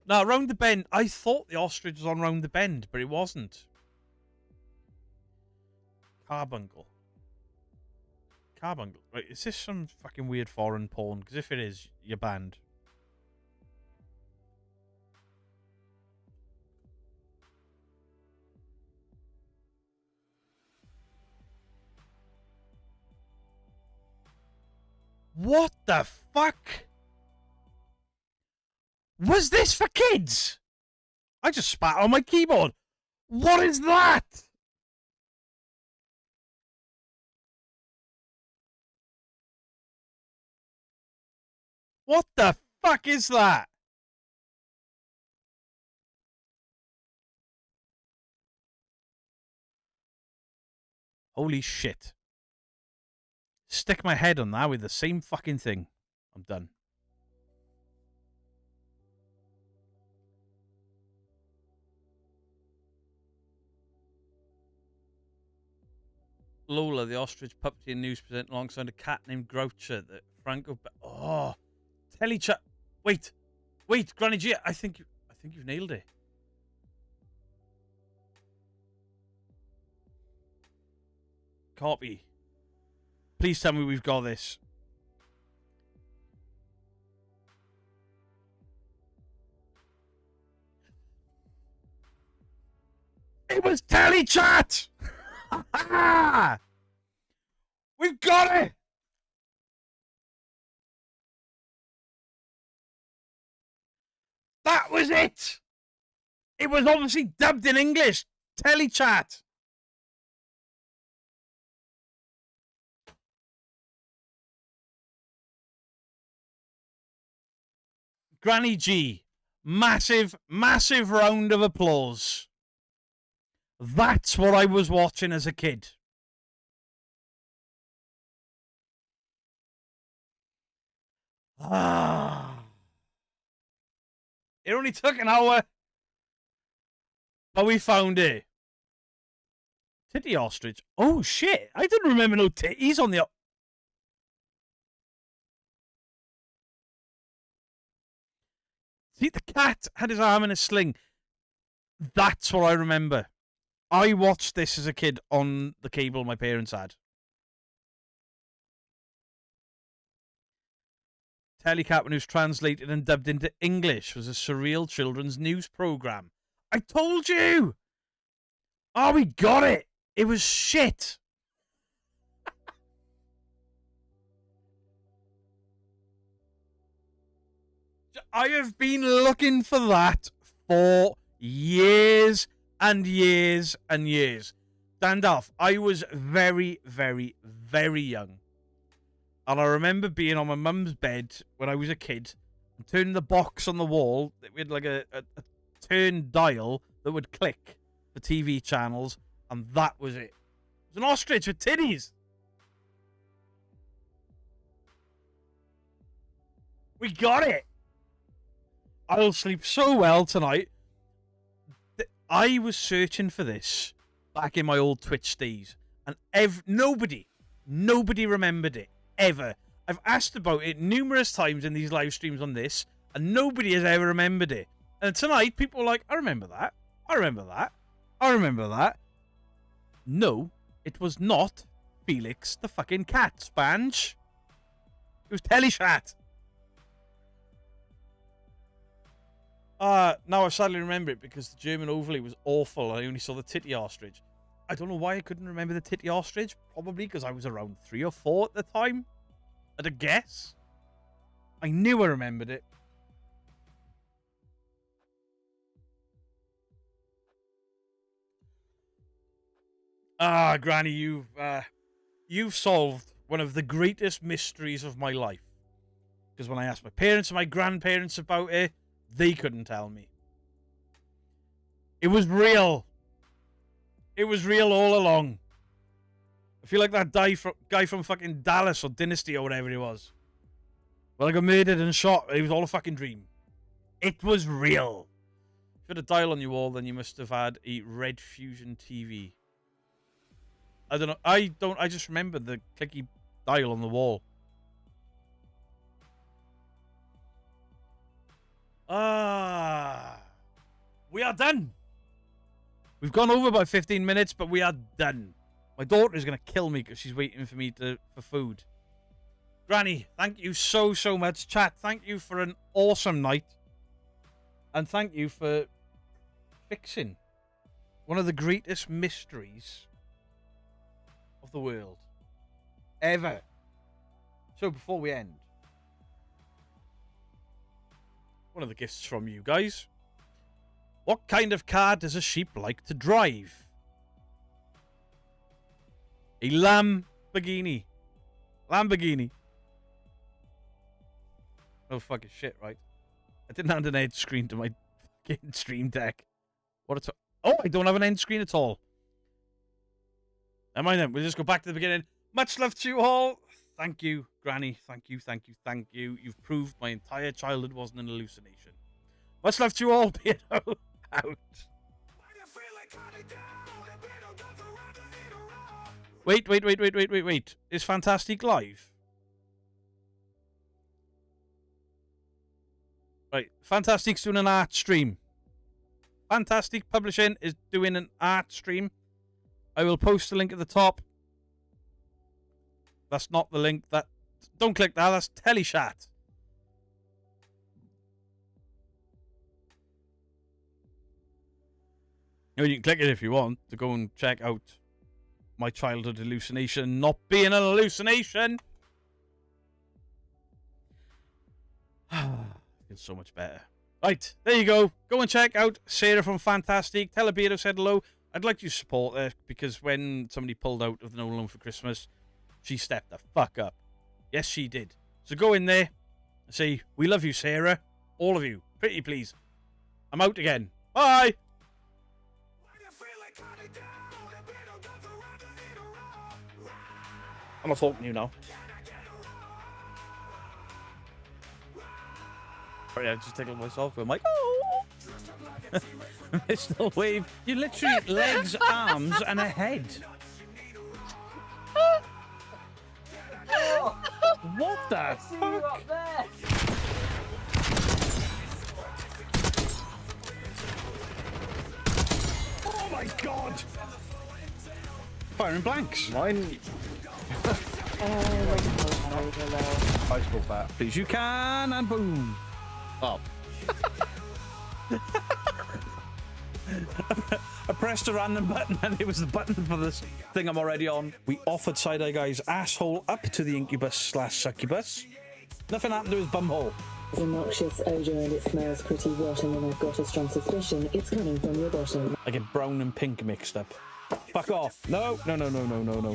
Speaker 1: Now, Round the Bend. I thought the ostrich was on Round the Bend, but it wasn't. Carbuncle. Carbuncle. Right, is this some fucking weird foreign porn? Because if it is, you're banned. What the fuck? Was this for kids? I just spat on my keyboard. What is that? What the fuck is that? Holy shit. Stick my head on that with the same fucking thing. I'm done. Lola, the ostrich puppety and news present alongside a cat named Groucher that Franco. Oh, telechat. Wait, Granny G. I think you've nailed it. Copy. Please tell me we've got this. It was telechat! We've got it! That was it! It was obviously dubbed in English. Telechat. Granny G. Massive, massive round of applause. That's what I was watching as a kid. Ah. It only took an hour. But we found it. Titty ostrich. Oh, shit. I didn't remember no titties on the... See, the cat had his arm in a sling. That's what I remember. I watched this as a kid on the cable my parents had. Telecat, when it was translated and dubbed into English, was a surreal children's news program. I told you! Oh, we got it! It was shit! I have been looking for that for years and years and years. Dandalf, I was very, very, very young. And I remember being on my mum's bed when I was a kid and turning the box on the wall with like a turn dial that would click for TV channels, and that was it. It was an ostrich with titties. We got it. I'll sleep so well tonight. I was searching for this back in my old Twitch days, and nobody remembered it, ever. I've asked about it numerous times in these live streams on this, and nobody has ever remembered it. And tonight, people are like, I remember that. I remember that. I remember that. No, it was not Felix the fucking cat, Spange. It was Telechat. Now I sadly remember it because the German overlay was awful. I only saw the titty ostrich. I don't know why I couldn't remember the titty ostrich. Probably because I was around 3 or 4 at the time. At a guess? I knew I remembered it. Ah, Granny, you've solved one of the greatest mysteries of my life. Because when I asked my parents and my grandparents about it, they couldn't tell me. It was real. It was real all along. I feel like that guy from fucking Dallas or Dynasty or whatever he was. Well, I got murdered and shot. It was all a fucking dream. It was real. If you had a dial on your wall, then you must have had a Red Fusion TV. I don't know. I just remember the clicky dial on the wall. We are done. We've gone over by 15 minutes, but we are done. My daughter is going to kill me because she's waiting for me for food. Granny, thank you so much. Chat, thank you for an awesome night. And thank you for fixing one of the greatest mysteries of the world ever. So before we end, one of the gifts from you guys. What kind of car does a sheep like to drive? A Lamborghini. Lamborghini. Oh fucking shit, right? I didn't add an end screen to my fucking stream deck. What a oh, I don't have an end screen at all. Never mind then. We'll just go back to the beginning. Much love to you all. Thank you, Granny. Thank you. You've proved my entire childhood wasn't an hallucination. Much love to you all. Pedo out. Wait. Is Fantastic live? Right. Fantastic's doing an art stream. Fantastic Publishing is doing an art stream. I will post the link at the top. That's not the link. Don't click that. That's Teleshat. I mean, you can click it if you want to go and check out my childhood hallucination not being an hallucination. Feels so much better. Right, there you go. Go and check out Sarah from Fantastic. Tell her Beardo said hello. I'd like you to support her because when somebody pulled out of the No Loan for Christmas, she stepped the fuck up. Yes, she did. So go in there and say, we love you, Sarah. All of you. Pretty please. I'm out again. Bye. I'm not talking to you now. Sorry, I just tickled myself with my oh. Mr. Wave. You literally legs, arms, and a head. What the fuck? Oh my god! Firing blanks. Mine. I spoke that. Please, you can, and boom. Oh. I pressed a random button and it was the button for this thing I'm already on. We offered Side-Eye Guy's asshole up to the incubus/succubus. Nothing happened to his bumhole.
Speaker 3: It's a noxious odor and it smells pretty rotten, and I've got a strong suspicion it's coming from your bottom.
Speaker 1: I get brown and pink mixed up. Fuck off. No.